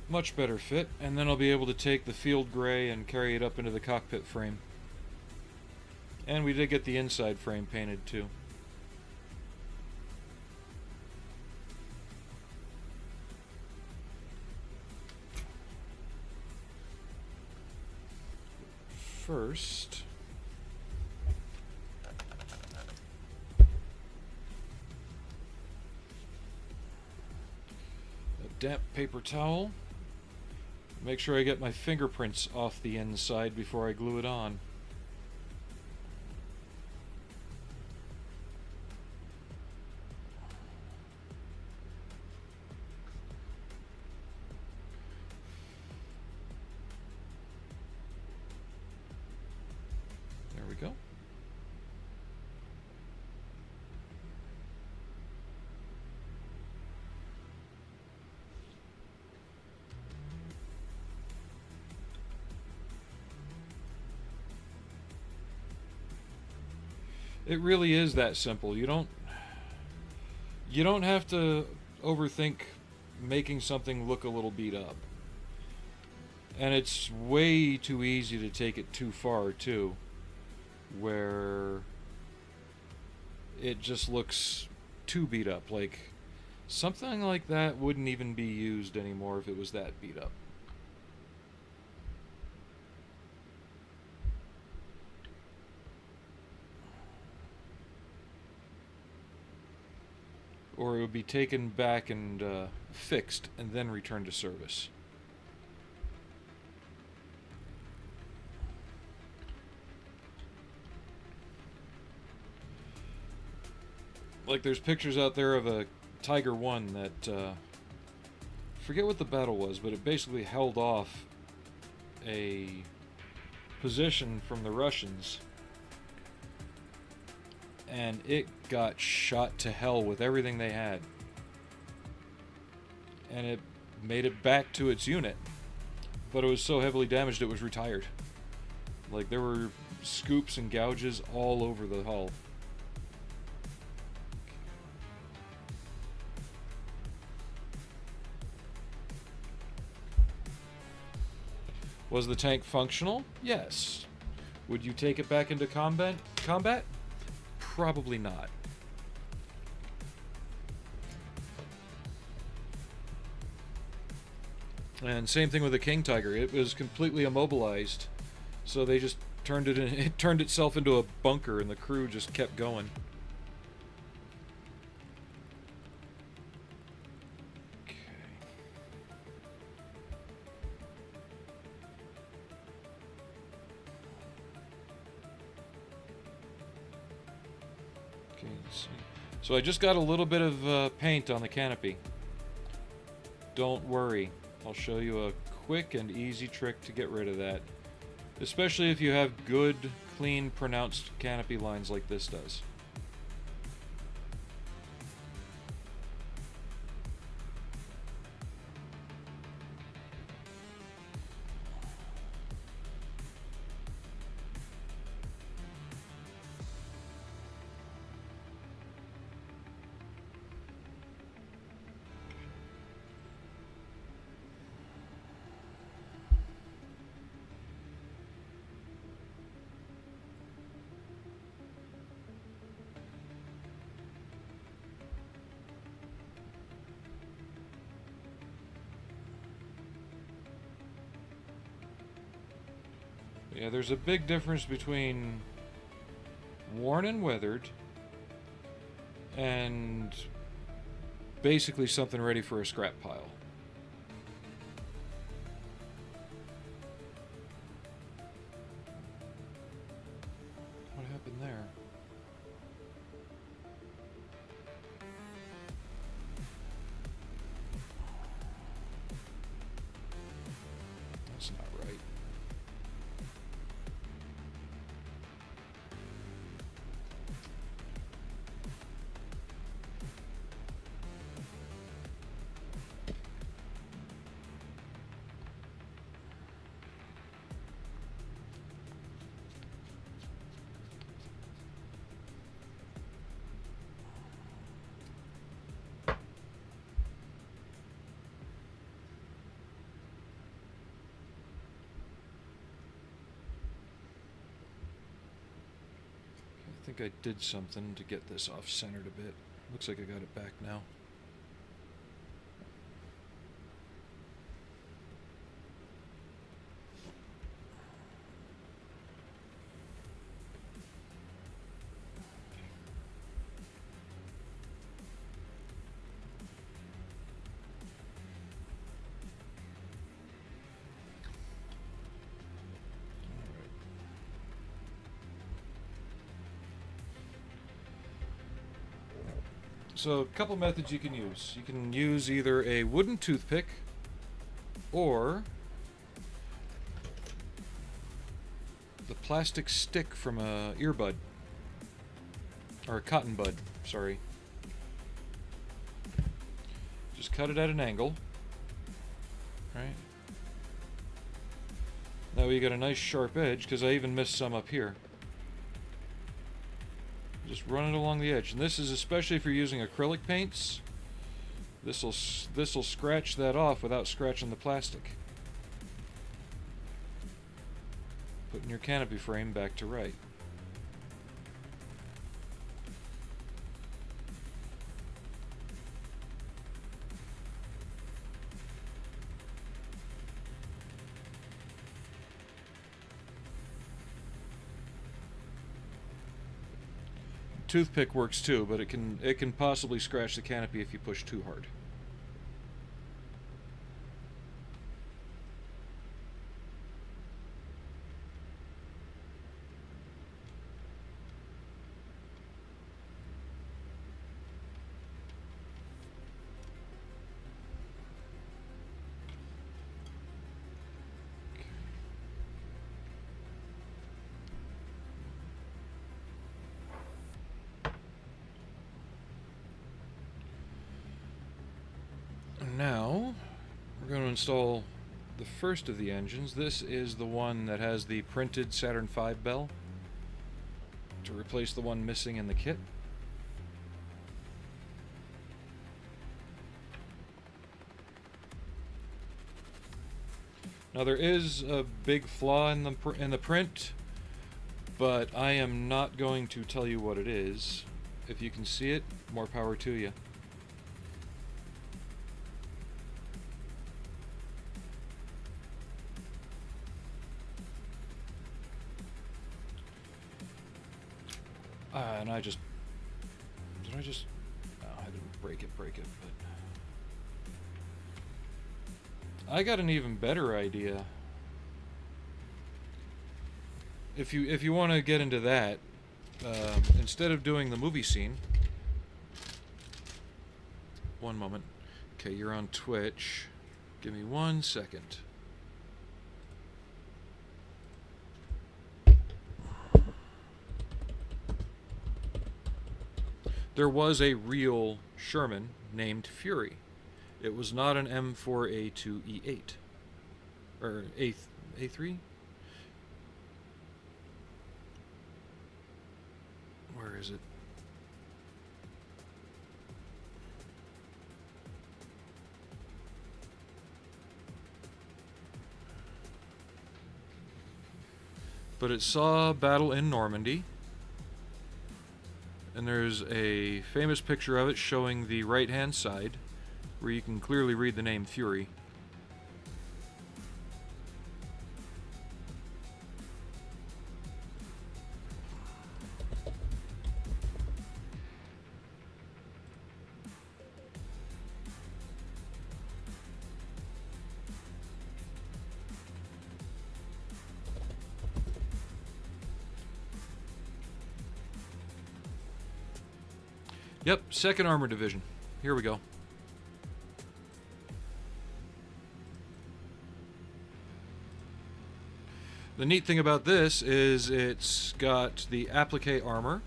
Much better fit, and then I'll be able to take the field gray and carry it up into the cockpit frame. And we did get the inside frame painted too. First, a damp paper towel. Make sure I get my fingerprints off the inside before I glue it on. There we go. It really is that simple. You don't have to overthink making something look a little beat up. And it's way too easy to take it too far too, where it just looks too beat up. Like something like that wouldn't even be used anymore if it was that beat up. Or it would be taken back and fixed and then returned to service. Like there's pictures out there of a Tiger 1 that, forget what the battle was, but it basically held off a position from the Russians, and it got shot to hell with everything they had. And it made it back to its unit, but it was so heavily damaged it was retired. Like there were scoops and gouges all over the hull. Was the tank functional? Yes. Would you take it back into combat? Probably not. And same thing with the King Tiger. It was completely immobilized, so they just turned it in. It turned itself into a bunker, and the crew just kept going. So I just got a little bit of paint on the canopy. Don't worry, I'll show you a quick and easy trick to get rid of that. Especially if you have good, clean, pronounced canopy lines like this does. Yeah, there's a big difference between worn and weathered and basically something ready for a scrap pile. What happened there? That's not right. I think I did something to get this off-centered a bit. Looks like I got it back now. So, a couple methods you can use. You can use either a wooden toothpick or the plastic stick from a earbud. Or a cotton bud, sorry. Just cut it at an angle. Right? That way you got a nice sharp edge, because I even missed some up here. Just run it along the edge. And this is especially if you're using acrylic paints. This'll scratch that off without scratching the plastic. Putting your canopy frame back to right. Toothpick works too, but it can possibly scratch the canopy if you push too hard. Now, we're going to install the first of the engines. This is the one that has the printed Saturn V bell to replace the one missing in the kit. Now there is a big flaw in the print, but I am not going to tell you what it is. If you can see it, more power to you. And I didn't break it, but I got an even better idea. If you want to get into that, instead of doing the movie scene, one moment. Okay, you're on Twitch. Give me 1 second. There was a real Sherman named Fury. It was not an M4A2E8. Or A3? Where is it? But it saw battle in Normandy. And there's a famous picture of it showing the right-hand side, where you can clearly read the name Fury. Yep, 2nd Armored Division. Here we go. The neat thing about this is it's got the applique armor,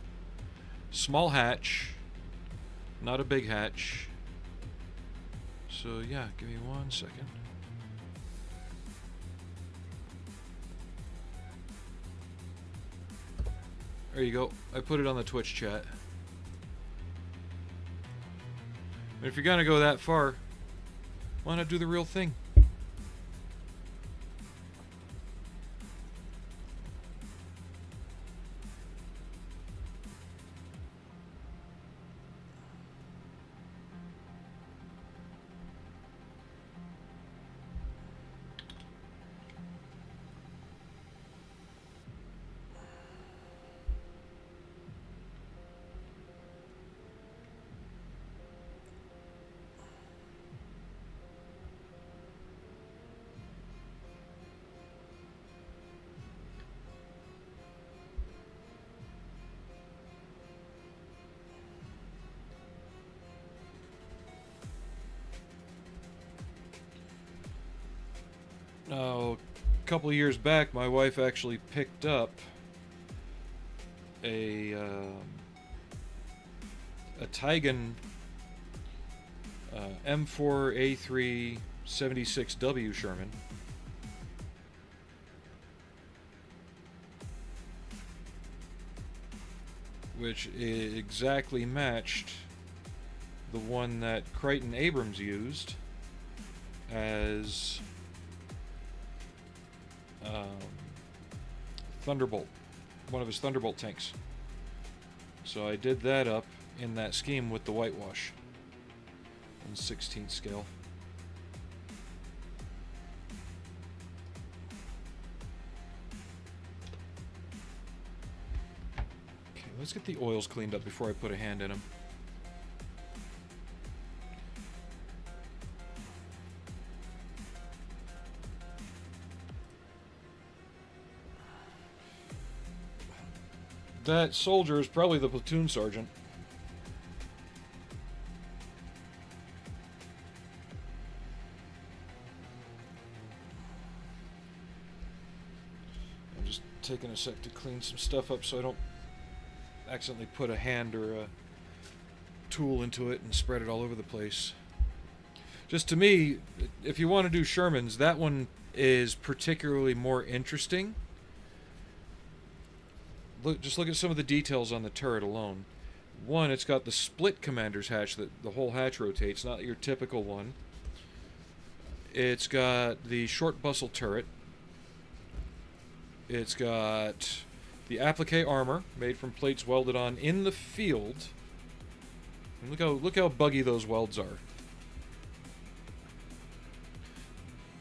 small hatch, not a big hatch. So yeah, give me 1 second. There you go. I put it on the Twitch chat. And if you're gonna go that far, why not do the real thing? Now, a couple of years back, my wife actually picked up a Tigan M4A3 76W Sherman. which exactly matched the one that Crichton Abrams used as Thunderbolt, one of his Thunderbolt tanks. So I did that up in that scheme with the whitewash in 16th scale. Okay, let's get the oils cleaned up before I put a hand in them. That soldier is probably the platoon sergeant. I'm just taking a sec to clean some stuff up so I don't accidentally put a hand or a tool into it and spread it all over the place. Just to me, if you want to do Shermans, that one is particularly more interesting. Just look at some of the details on the turret alone. One, it's got the split commander's hatch that the whole hatch rotates, not your typical one. It's got the short bustle turret. It's got the applique armor made from plates welded on in the field. And look how buggy those welds are.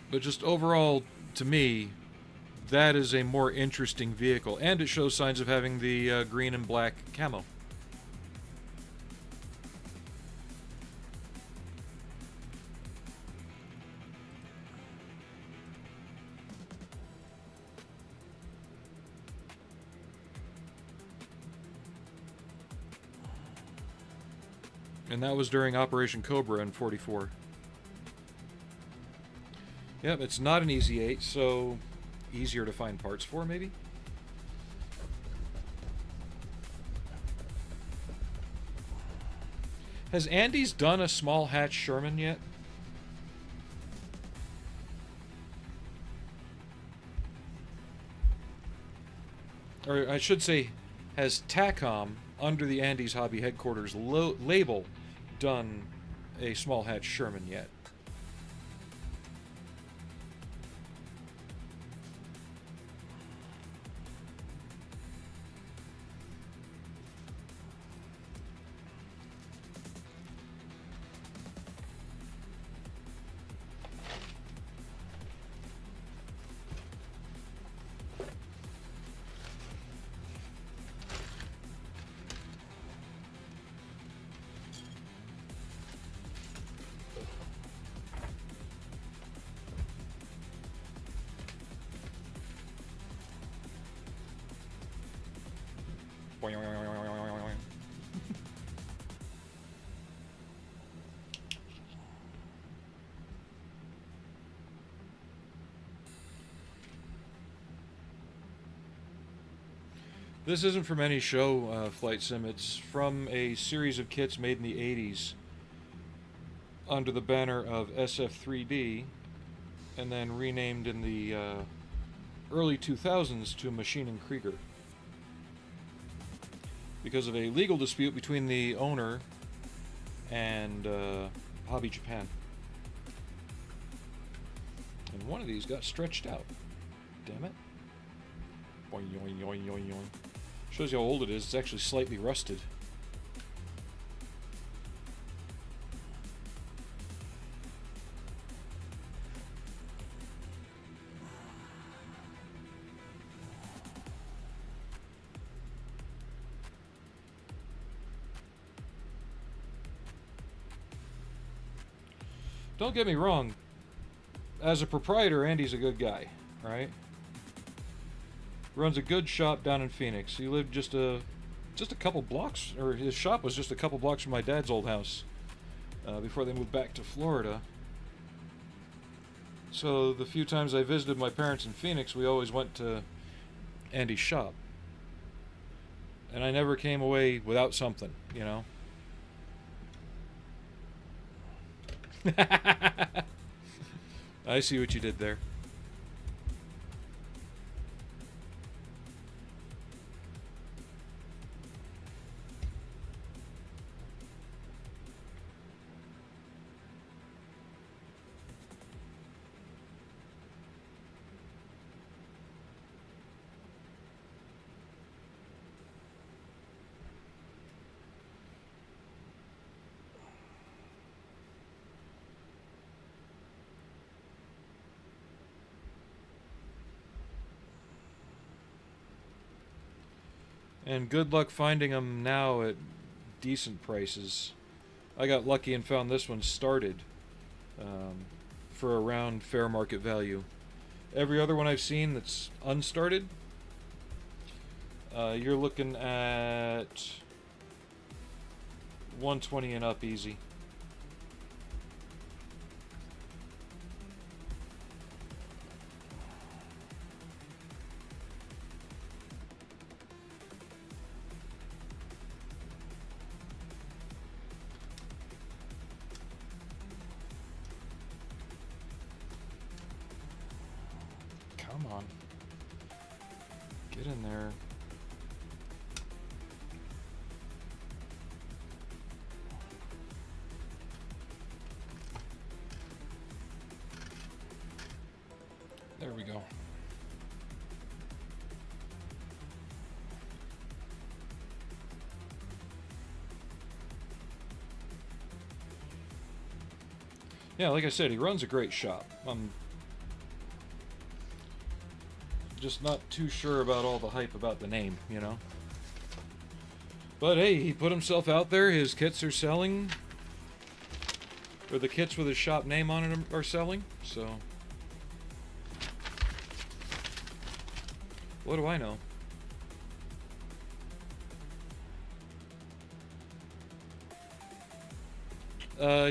But just overall, to me, that is a more interesting vehicle, and it shows signs of having the green and black camo. And that was during Operation Cobra in 44. Yep, it's not an Easy 8, so easier to find parts for, maybe? Has Andy's done a small hatch Sherman yet? Or I should say, has TACOM, under the Andy's Hobby Headquarters label, done a small hatch Sherman yet? This isn't from any show, Flight Sim. It's from a series of kits made in the 80s under the banner of SF3D and then renamed in the early 2000s to Machine and Krieger because of a legal dispute between the owner and Hobby Japan. And one of these got stretched out. Damn it. Boing, yoing, yoing, yoing, yoing. Shows you how old it is. It's actually slightly rusted. Don't get me wrong. As a proprietor, Andy's a good guy, right? Runs a good shop down in Phoenix. He lived just a couple blocks, or his shop was just a couple blocks from my dad's old house before they moved back to Florida. So the few times I visited my parents in Phoenix, we always went to Andy's shop. And I never came away without something, you know? I see what you did there. And good luck finding them now at decent prices. I got lucky and found this one started for around fair market value. Every other one I've seen that's unstarted, you're looking at 120 and up easy. Come on. Get in there. There we go. Yeah, like I said, he runs a great shop. I'm just not too sure about all the hype about the name, you know? But hey, he put himself out there. His kits are selling. Or the kits with his shop name on it are selling, so... What do I know?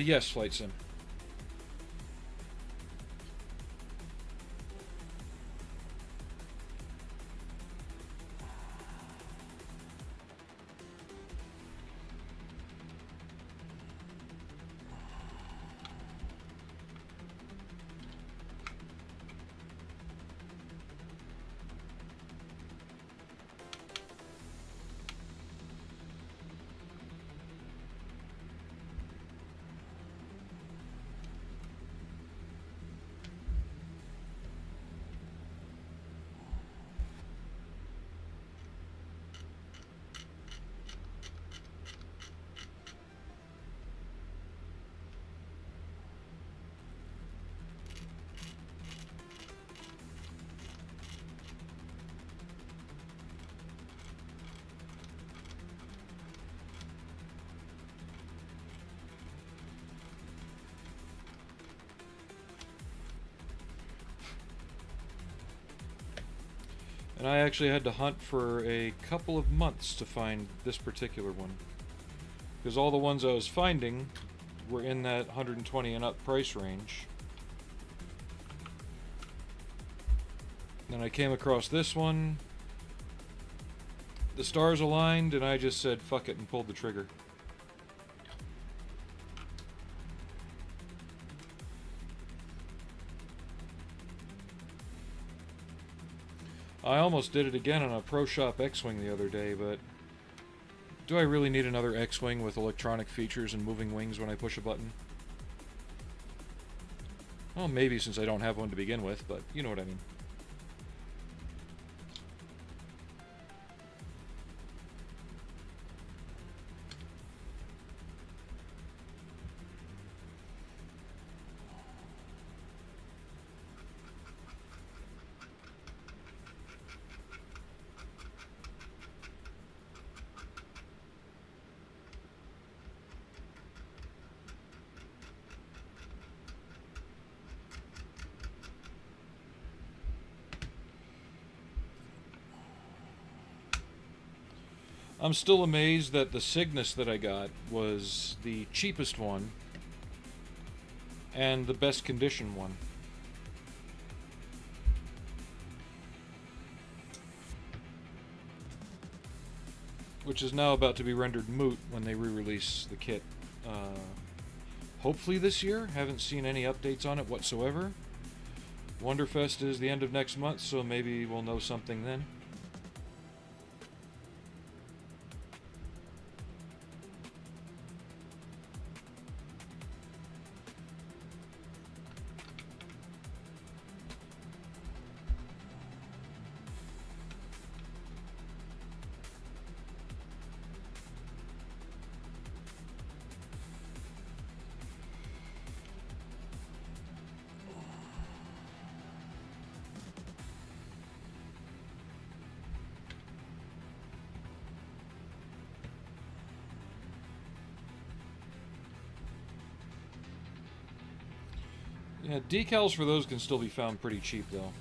Yes, Flight Sim. And I actually had to hunt for a couple of months to find this particular one. Because all the ones I was finding were in that 120 and up price range. Then I came across this one. The stars aligned and I just said fuck it and pulled the trigger. I almost did it again on a Pro Shop X-Wing the other day, but do I really need another X-Wing with electronic features and moving wings when I push a button? Well, maybe since I don't have one to begin with, but you know what I mean. I'm still amazed that the Cygnus that I got was the cheapest one and the best condition one. Which is now about to be rendered moot when they re-release the kit. Hopefully this year. Haven't seen any updates on it whatsoever. Wonderfest is the end of next month, so maybe we'll know something then. Yeah, decals for those can still be found pretty cheap, though.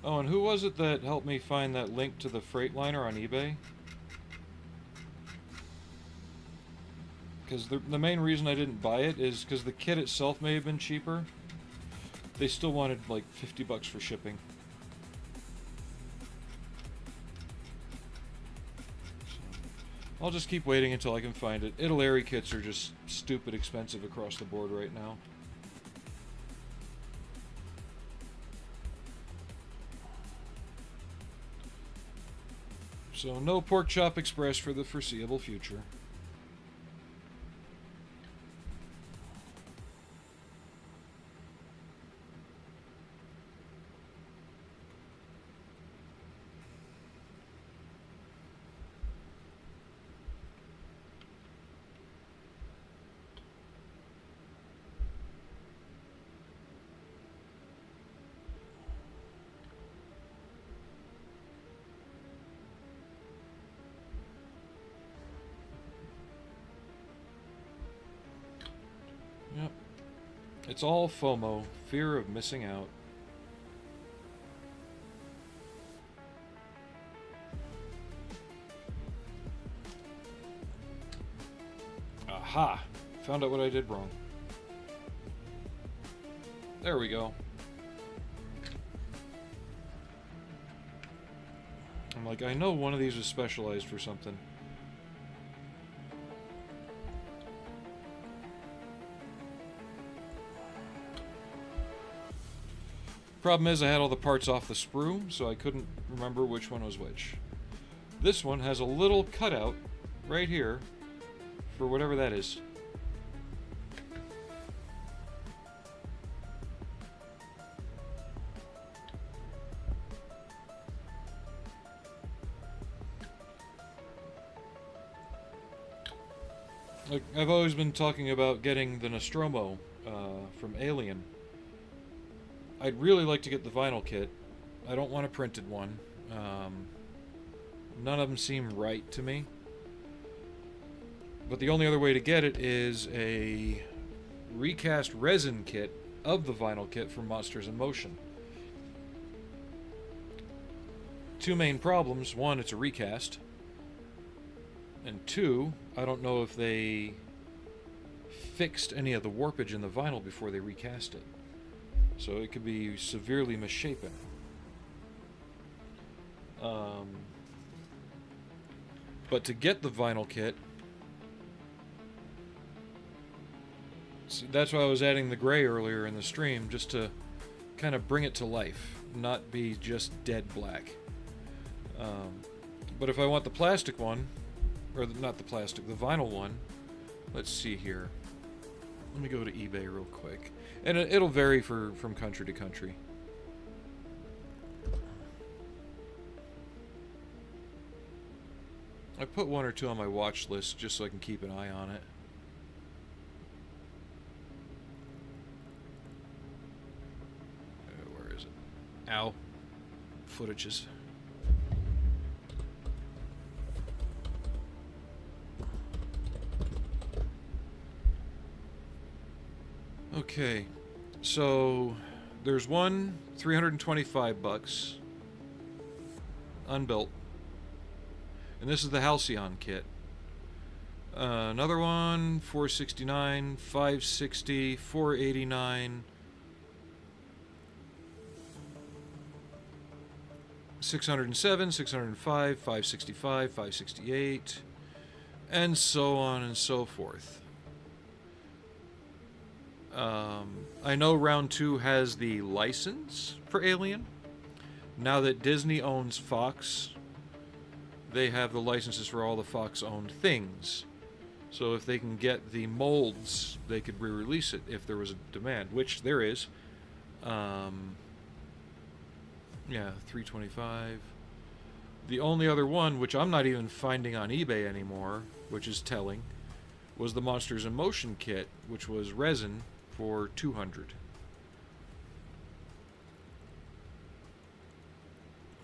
Oh, and who was it that helped me find that link to the Freightliner on eBay? Because the main reason I didn't buy it is because the kit itself may have been cheaper. They still wanted like 50 bucks for shipping. So, I'll just keep waiting until I can find it. Italeri kits are just stupid expensive across the board right now. So no Pork Chop Express for the foreseeable future. Yep. It's all FOMO, fear of missing out. Aha! Found out what I did wrong. There we go. I'm like, I know one of these is specialized for something. Problem is I had all the parts off the sprue, so I couldn't remember which one was which. This one has a little cutout right here for whatever that is. Like, I've always been talking about getting the Nostromo from Alien. I'd really like to get the vinyl kit. I don't want a printed one. None of them seem right to me. But the only other way to get it is a recast resin kit of the vinyl kit from Monsters in Motion. Two main problems. One, it's a recast. And two, I don't know if they fixed any of the warpage in the vinyl before they recast it. So it could be severely misshapen. But to get the vinyl kit, see, that's why I was adding the gray earlier in the stream, just to kind of bring it to life, not be just dead black. But if I want the plastic one, or not the plastic, the vinyl one, let's see here. Let me go to eBay real quick. And it'll vary from country to country. I put one or two on my watch list just so I can keep an eye on it. Where is it? Ow. Footages. Okay, so there's one 325 bucks, unbuilt, and this is the Halcyon kit. Another one 469, 560, 489, 607, 605, 565, 568, and so on and so forth. I know Round 2 has the license for Alien. Now that Disney owns Fox, they have the licenses for all the Fox-owned things. So if they can get the molds, they could re-release it if there was a demand, which there is. Yeah, 325. The only other one, which I'm not even finding on eBay anymore, which is telling, was the Monsters in Motion kit, which was resin for 200.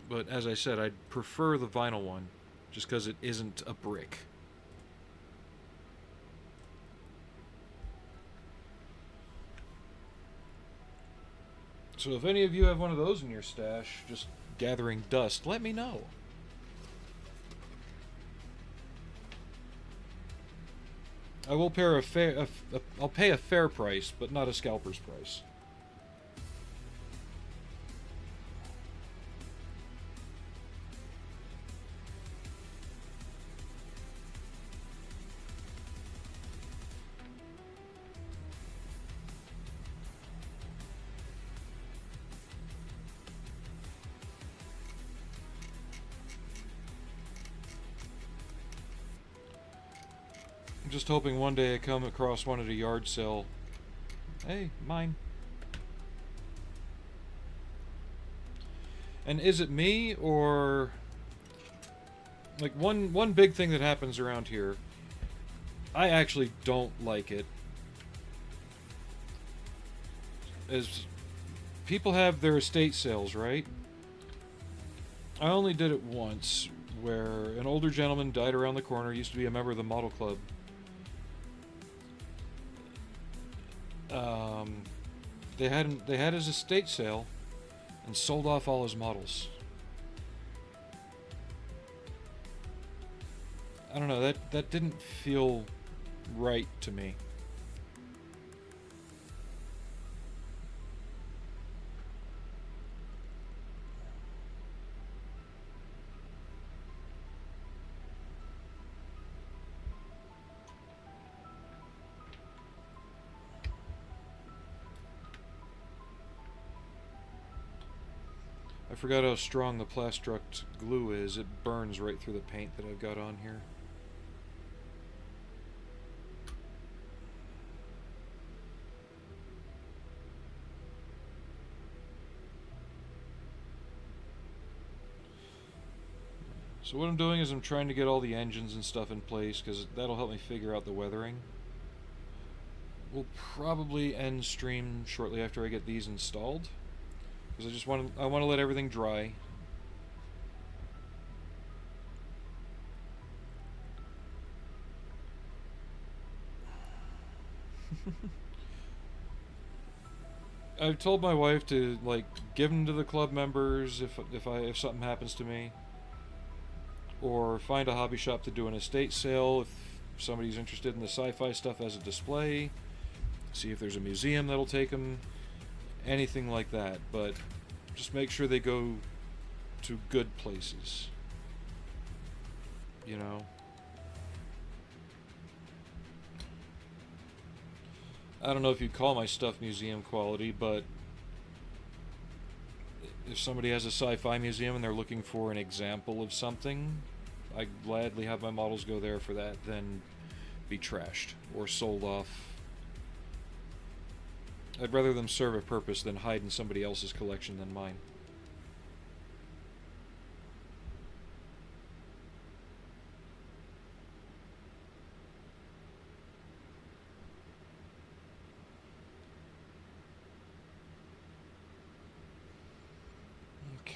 But as I said, I'd prefer the vinyl one, just because it isn't a brick. So if any of you have one of those in your stash, just gathering dust, let me know. I will pay I'll pay a fair price, but not a scalper's price. I'm just hoping one day I come across one at a yard sale. Hey, mine. And is it me, or... like, one big thing that happens around here, I actually don't like it, is people have their estate sales, right? I only did it once, where an older gentleman died around the corner, used to be a member of the model club. They had his estate sale and sold off all his models. I don't know, that didn't feel right to me. I forgot how strong the Plastruct glue is. It burns right through the paint that I've got on here. So what I'm doing is I'm trying to get all the engines and stuff in place, because that'll help me figure out the weathering. We'll probably end stream shortly after I get these installed, because I want to let everything dry. I've told my wife to, like, give them to the club members if something happens to me, or find a hobby shop to do an estate sale if somebody's interested in the sci-fi stuff as a display. See if there's a museum that'll take them. Anything like that, but just make sure they go to good places. You know? I don't know if you'd call my stuff museum quality, but if somebody has a sci-fi museum and they're looking for an example of something, I'd gladly have my models go there for that than be trashed or sold off. I'd rather them serve a purpose than hide in somebody else's collection than mine. Okay.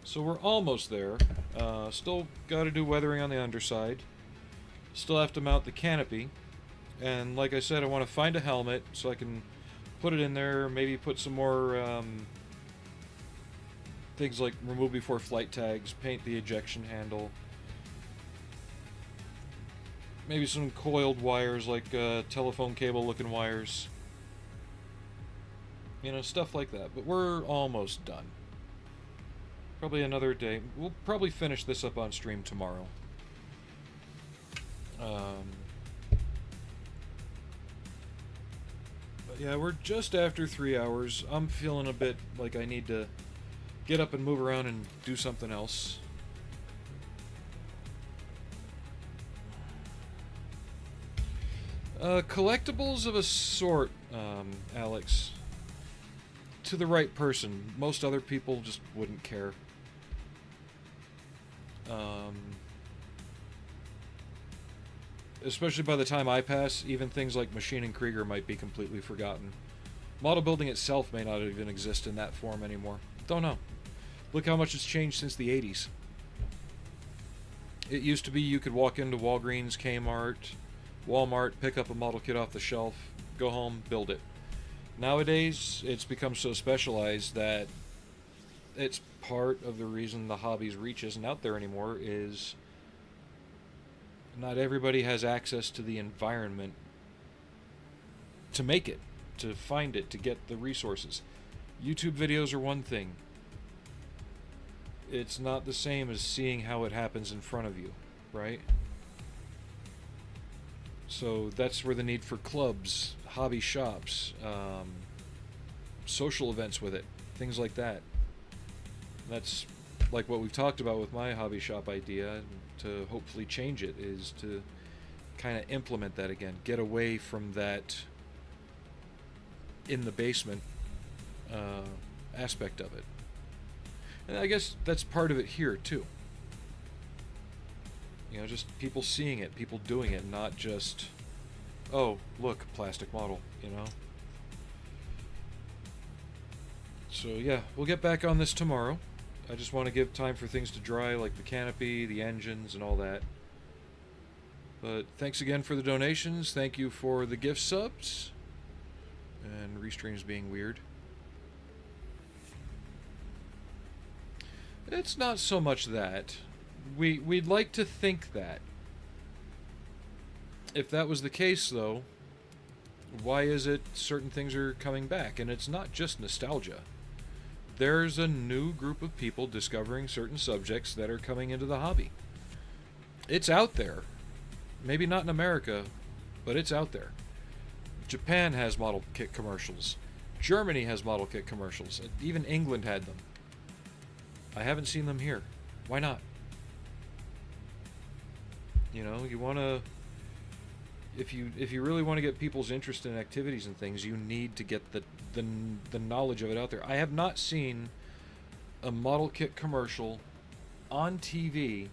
So we're almost there. Still got to do weathering on the underside. Still have to mount the canopy. And like I said, I want to find a helmet so I can put it in there, maybe put some more things like remove before flight tags, paint the ejection handle. Maybe some coiled wires, like telephone cable looking wires. You know, stuff like that. But we're almost done. Probably another day. We'll probably finish this up on stream tomorrow. But yeah, we're just after 3 hours. I'm feeling a bit like I need to get up and move around and do something else. Collectibles of a sort, Alex. To the right person. Most other people just wouldn't care. Especially by the time I pass, even things like Machine and Krieger might be completely forgotten. Model building itself may not even exist in that form anymore. Don't know. Look how much it's changed since the 80s. It used to be you could walk into Walgreens, Kmart, Walmart, pick up a model kit off the shelf, go home, build it. Nowadays, it's become so specialized that it's part of the reason the hobby's reach isn't out there anymore is not everybody has access to the environment to make it, to find it, to get the resources. YouTube videos are one thing. It's not the same as seeing how it happens in front of you, right? So that's where the need for clubs, hobby shops, social events with it, things like that. That's like what we've talked about with my hobby shop idea, to hopefully change it, is to kind of implement that again. Get away from that in the basement aspect of it. And I guess that's part of it here, too. You know, just people seeing it, people doing it, not just, oh, look, plastic model, you know? So, yeah, we'll get back on this tomorrow. I just want to give time for things to dry, like the canopy, the engines, and all that. But thanks again for the donations. Thank you for the gift subs. And restreams being weird. It's not so much that. We'd like to think that. If that was the case, though, why is it certain things are coming back? And it's not just nostalgia. There's a new group of people discovering certain subjects that are coming into the hobby. It's out there. Maybe not in America, but it's out there. Japan has model kit commercials. Germany has model kit commercials. Even England had them. I haven't seen them here. Why not? You know, you want to... If you really want to get people's interest in activities and things, you need to get the knowledge of it out there. I have not seen a model kit commercial on TV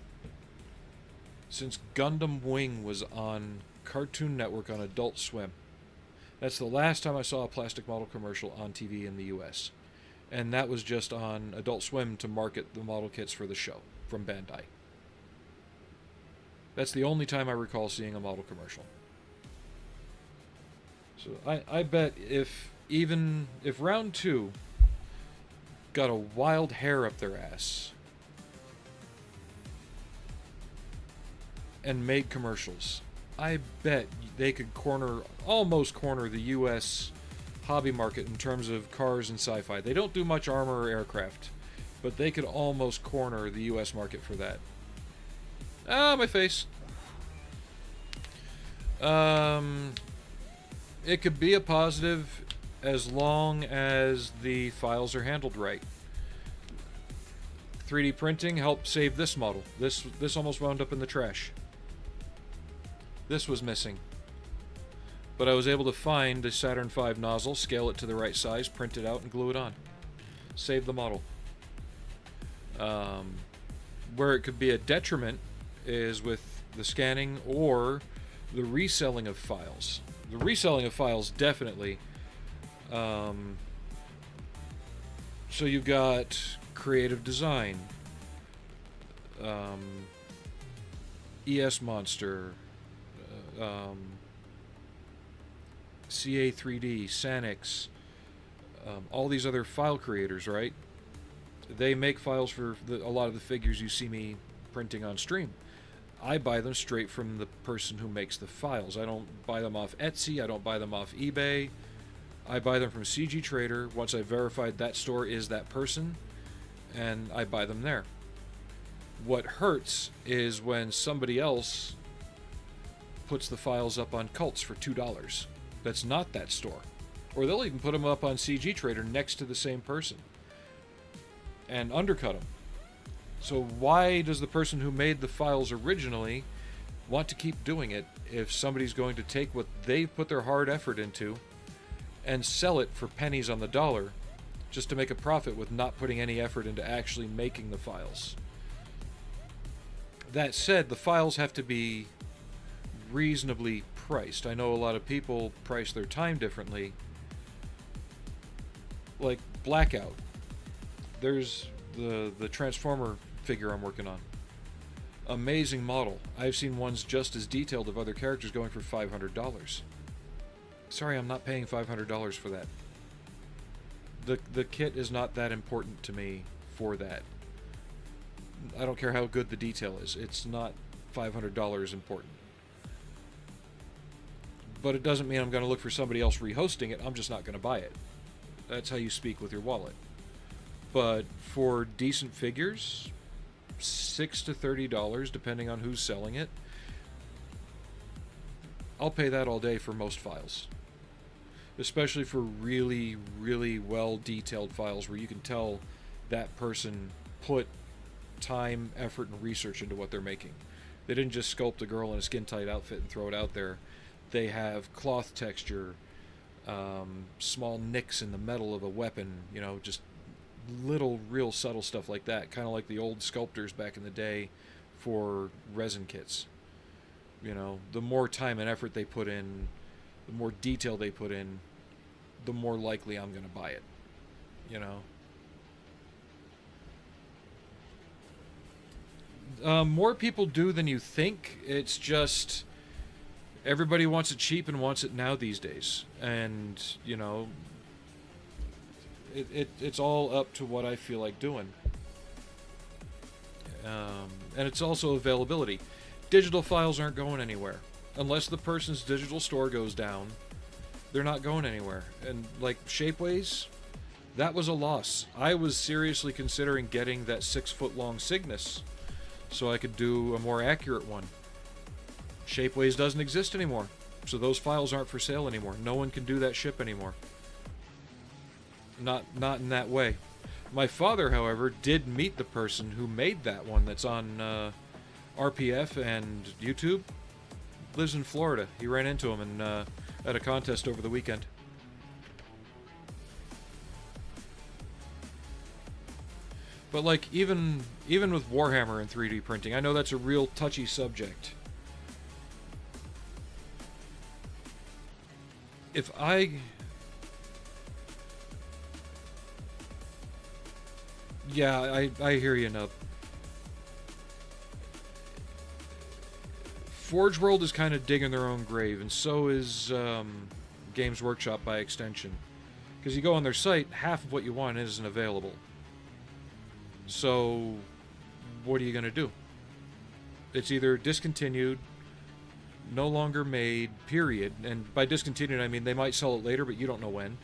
since Gundam Wing was on Cartoon Network on Adult Swim. That's the last time I saw a plastic model commercial on TV in the US. And that was just on Adult Swim to market the model kits for the show from Bandai. That's the only time I recall seeing a model commercial. So I bet if round 2 got a wild hair up their ass and made commercials, I bet they could almost corner the US hobby market in terms of cars and sci-fi. They don't do much armor or aircraft, but they could almost corner the US market for that. Ah, my face. It could be a positive as long as the files are handled right. 3D printing helped save this model. This almost wound up in the trash. This was missing. But I was able to find a Saturn V nozzle, scale it to the right size, print it out, and glue it on. Save the model. Where it could be a detriment is with the scanning or the reselling of files. The reselling of files, definitely. So you've got Creative Design, ES Monster, CA3D, Sanix, all these other file creators, right? They make files for a lot of the figures you see me printing on stream. I buy them straight from the person who makes the files. I don't buy them off Etsy. I don't buy them off eBay. I buy them from CG Trader once I've verified that store is that person, and I buy them there. What hurts is when somebody else puts the files up on Cults for $2. That's not that store. Or they'll even put them up on CG Trader next to the same person and undercut them. So why does the person who made the files originally want to keep doing it if somebody's going to take what they've put their hard effort into and sell it for pennies on the dollar just to make a profit with not putting any effort into actually making the files? That said, the files have to be reasonably priced. I know a lot of people price their time differently. Like Blackout. There's the Transformer figure I'm working on. Amazing model. I've seen ones just as detailed of other characters going for $500. Sorry, I'm not paying $500 for that. The kit is not that important to me for that. I don't care how good the detail is. It's not $500 important. But it doesn't mean I'm going to look for somebody else rehosting it. I'm just not going to buy it. That's how you speak with your wallet. But for decent figures, $6 to $30, depending on who's selling it, I'll pay that all day for most files. Especially for really, really well-detailed files where you can tell that person put time, effort, and research into what they're making. They didn't just sculpt a girl in a skin-tight outfit and throw it out there. They have cloth texture, small nicks in the metal of a weapon, you know, just little real subtle stuff like that, kind of like the old sculptors back in the day for resin kits. You know, the more time and effort they put in, the more detail they put in, the more likely I'm going to buy it, you know. More people do than you think. It's just everybody wants it cheap and wants it now these days. And, you know, it's all up to what I feel like doing. And it's also availability. Digital files aren't going anywhere. Unless the person's digital store goes down, they're not going anywhere. And like Shapeways, that was a loss. I was seriously considering getting that 6-foot-long Cygnus so I could do a more accurate one. Shapeways doesn't exist anymore, so those files aren't for sale anymore. No one can do that ship anymore. Not in that way. My father, however, did meet the person who made that one that's on RPF and YouTube. Lives in Florida. He ran into him and at a contest over the weekend. But like even with Warhammer and 3D printing, I know that's a real touchy subject. If I hear you, Nub. Forge World is kind of digging their own grave, and so is Games Workshop by extension. Because you go on their site, half of what you want isn't available. So, what are you going to do? It's either discontinued, no longer made, period. And by discontinued, I mean they might sell it later, but you don't know when.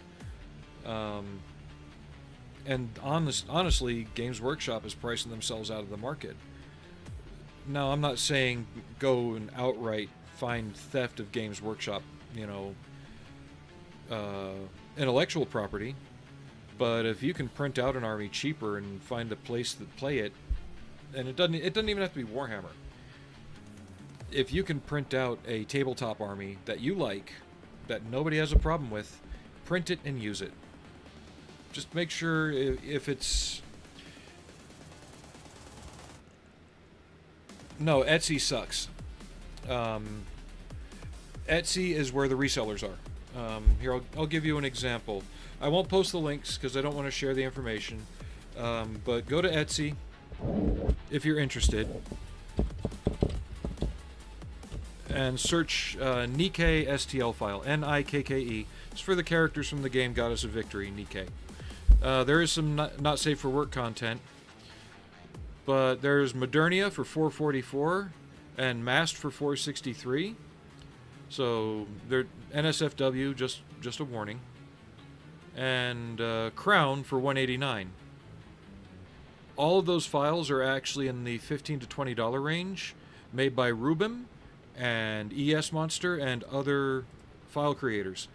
And honestly, Games Workshop is pricing themselves out of the market. Now, I'm not saying go and outright find theft of Games Workshop, you know, intellectual property. But if you can print out an army cheaper and find a place to play it, and it doesn't even have to be Warhammer. If you can print out a tabletop army that you like, that nobody has a problem with, print it and use it. Just make sure if it's... No, Etsy sucks. Etsy is where the resellers are. Here, I'll give you an example. I won't post the links because I don't want to share the information. But go to Etsy if you're interested. And search Nikke STL file. Nikke. It's for the characters from the game Goddess of Victory, Nikke. There is some not safe for work content. But there's Modernia for $4.44, and masked for 463. So they're NSFW, just a warning, and Crown for 189. All of those files are actually in the $15 to $20 range, made by Rubim and ES Monster and other file creators.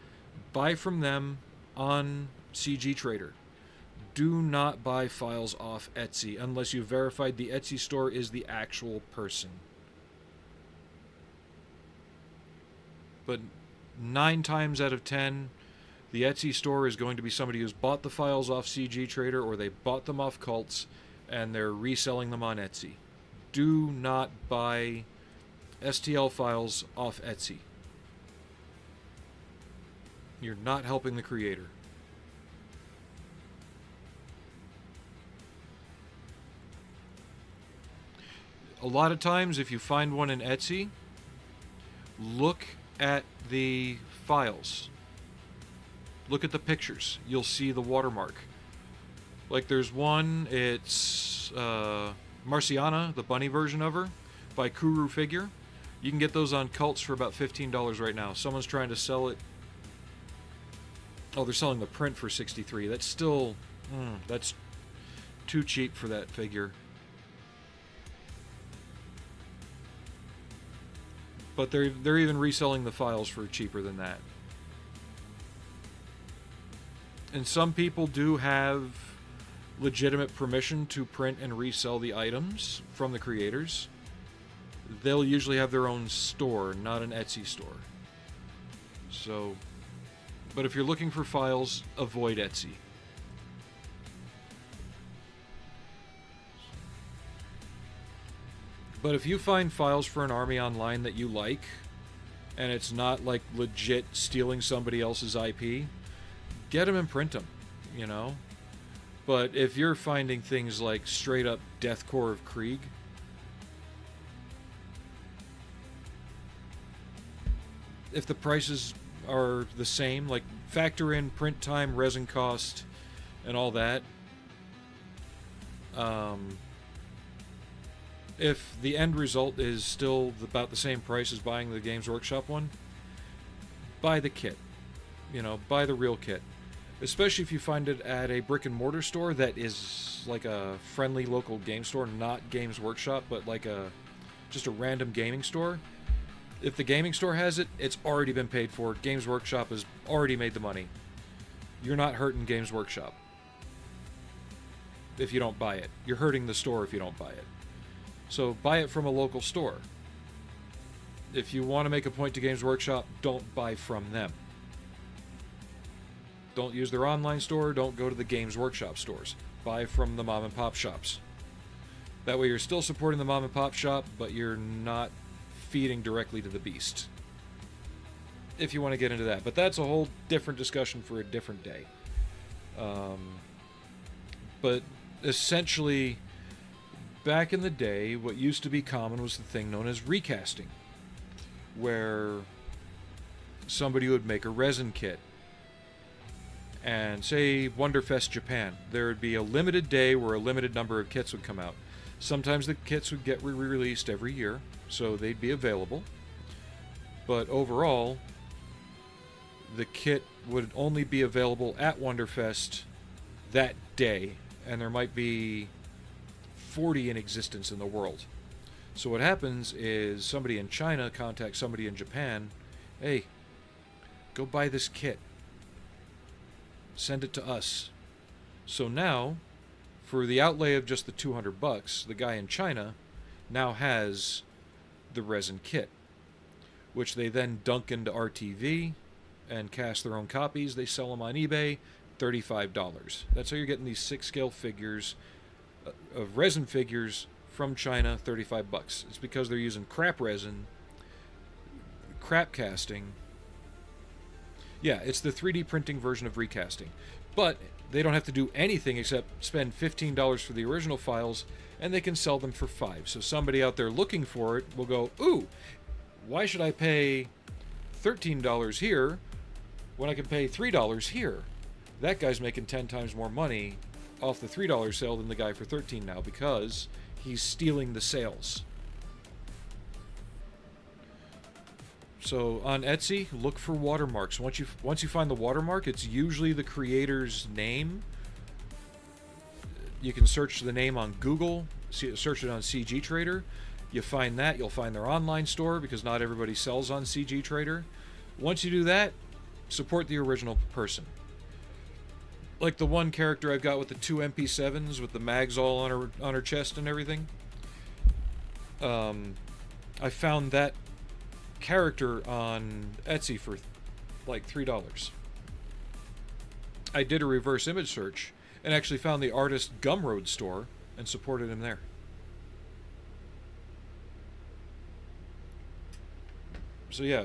Buy from them on CG Trader. Do not buy files off Etsy unless you've verified the Etsy store is the actual person. But 9 times out of 10, the Etsy store is going to be somebody who's bought the files off CG Trader, or they bought them off Cults and they're reselling them on Etsy. Do not buy STL files off Etsy. You're not helping the creator. A lot of times, if you find one in Etsy, look at the files. Look at the pictures. You'll see the watermark. Like there's one, it's Marciana, the bunny version of her, by Kuru Figure. You can get those on Cults for about $15 right now. Someone's trying to sell it. Oh, they're selling the print for $63. That's still, that's too cheap for that figure. But they're even reselling the files for cheaper than that. And some people do have legitimate permission to print and resell the items from the creators. They'll usually have their own store, not an Etsy store. So, but if you're looking for files, avoid Etsy. But if you find files for an army online that you like, and it's not like legit stealing somebody else's IP, get them and print them, you know? But if you're finding things like straight up Deathcore of Krieg, if the prices are the same, like factor in print time, resin cost, and all that, if the end result is still about the same price as buying the Games Workshop one, buy the kit. You know, buy the real kit. Especially if you find it at a brick and mortar store that is like a friendly local game store, not Games Workshop, but like just a random gaming store. If the gaming store has it, it's already been paid for. Games Workshop has already made the money. You're not hurting Games Workshop if you don't buy it. You're hurting the store if you don't buy it. So buy it from a local store. If you want to make a point to Games Workshop, don't buy from them. Don't use their online store. Don't go to the Games Workshop stores. Buy from the mom and pop shops. That way you're still supporting the mom and pop shop, but you're not feeding directly to the beast. If you want to get into that. But that's a whole different discussion for a different day. But essentially, back in the day, what used to be common was the thing known as recasting, where somebody would make a resin kit. And say Wonderfest Japan, there would be a limited day where a limited number of kits would come out. Sometimes the kits would get re-released every year, so they'd be available. But overall, the kit would only be available at Wonderfest that day, and there might be 40 in existence in the world. So what happens is somebody in China contacts somebody in Japan, hey, go buy this kit. Send it to us. So now, for the outlay of just the $200, the guy in China now has the resin kit, which they then dunk into RTV and cast their own copies. They sell them on eBay, $35. That's how you're getting these 6-scale figures of resin figures from China, $35. It's because they're using crap resin, crap casting. Yeah, it's the 3D printing version of recasting. But they don't have to do anything except spend $15 for the original files, and they can sell them for $5. So somebody out there looking for it will go, ooh, why should I pay $13 here when I can pay $3 here? That guy's making 10 times more money off the $3 sale than the guy for $13 now, because he's stealing the sales. So on Etsy, look for watermarks. Once you find the watermark, it's usually the creator's name. You can search the name on Google, search it on CG Trader. You find that, you'll find their online store because not everybody sells on CG Trader. Once you do that, support the original person. Like the one character I've got with the 2 MP7s with the mags all on her chest and everything. I found that character on Etsy for like $3. I did a reverse image search and actually found the artist Gumroad store and supported him there. So yeah,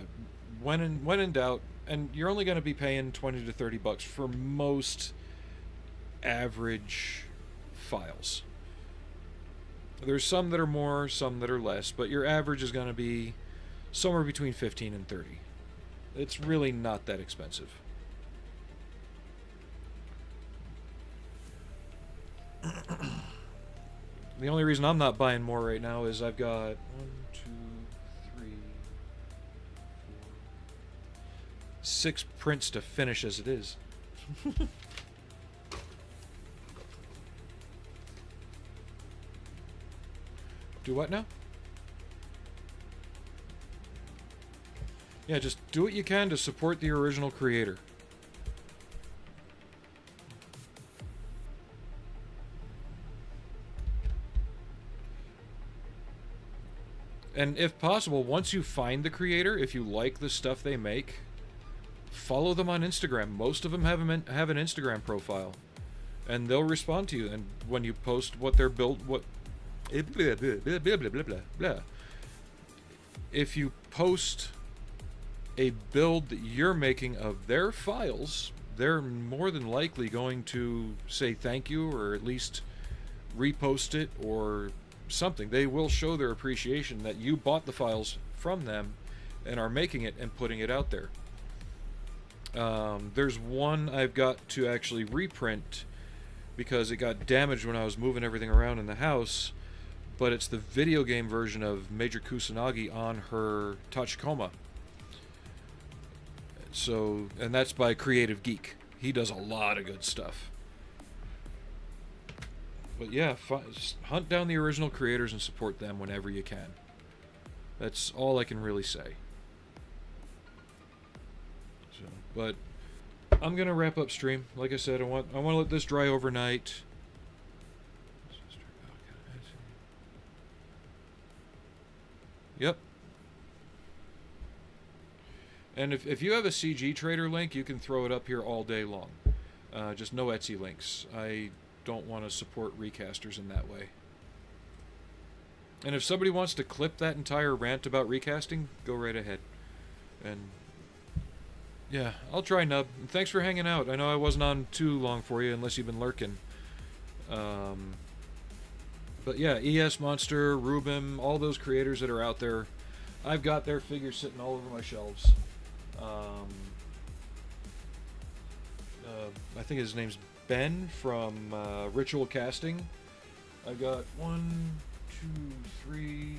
when in doubt, and you're only going to be paying $20 to $30 for most average files. There's some that are more, some that are less, but your average is going to be somewhere between 15 and 30. It's really not that expensive. The only reason I'm not buying more right now is I've got 1, 2, 3, 4, 6 prints to finish as it is. Do what now? Yeah, just do what you can to support the original creator. And if possible, once you find the creator, if you like the stuff they make, follow them on Instagram. Most of them have an Instagram profile, and they'll respond to you. And when you post what they're built, if you post a build that you're making of their files, they're more than likely going to say thank you, or at least repost it or something. They will show their appreciation that you bought the files from them and are making it and putting it out there. There's one I've got to actually reprint because it got damaged when I was moving everything around in the house, but it's the video game version of Major Kusanagi on her Tachikoma. So, and that's by Creative Geek. He does a lot of good stuff. But yeah, hunt down the original creators and support them whenever you can. That's all I can really say. So, but I'm gonna wrap up stream. Like I said, I want to let this dry overnight. Yep. And if you have a CG Trader link, you can throw it up here all day long. Just no Etsy links. I don't want to support recasters in that way. And if somebody wants to clip that entire rant about recasting, go right ahead. And yeah, I'll try, Nub. And thanks for hanging out. I know I wasn't on too long for you, unless you've been lurking. But yeah, ES Monster, Rubim, all those creators that are out there, I've got their figures sitting all over my shelves. I think his name's Ben from Ritual Casting. I've got 1, 2, 3,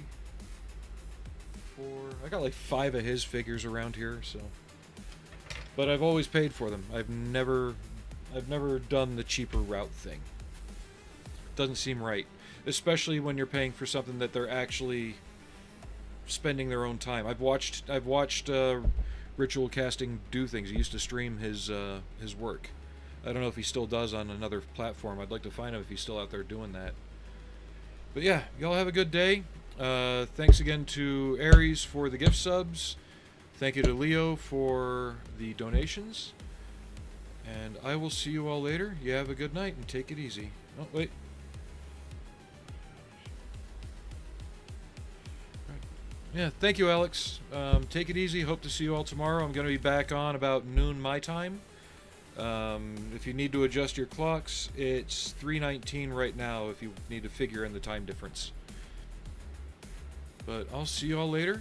4. I got like 5 of his figures around here, so. But I've always paid for them. I've never done the cheaper route thing. Doesn't seem right, especially when you're paying for something that they're actually spending their own time. I've watched Ritual Casting do things. He used to stream his work. I don't know if he still does on another platform. I'd like to find him if he's still out there doing that. But yeah, y'all have a good day. Thanks again to Aries for the gift subs. Thank you to Leo for the donations. And I will see you all later. You have a good night and take it easy. Oh, wait. Yeah, thank you, Alex. Take it easy. Hope to see you all tomorrow. I'm going to be back on about noon my time. If you need to adjust your clocks, it's 3:19 right now if you need to figure in the time difference. But I'll see you all later.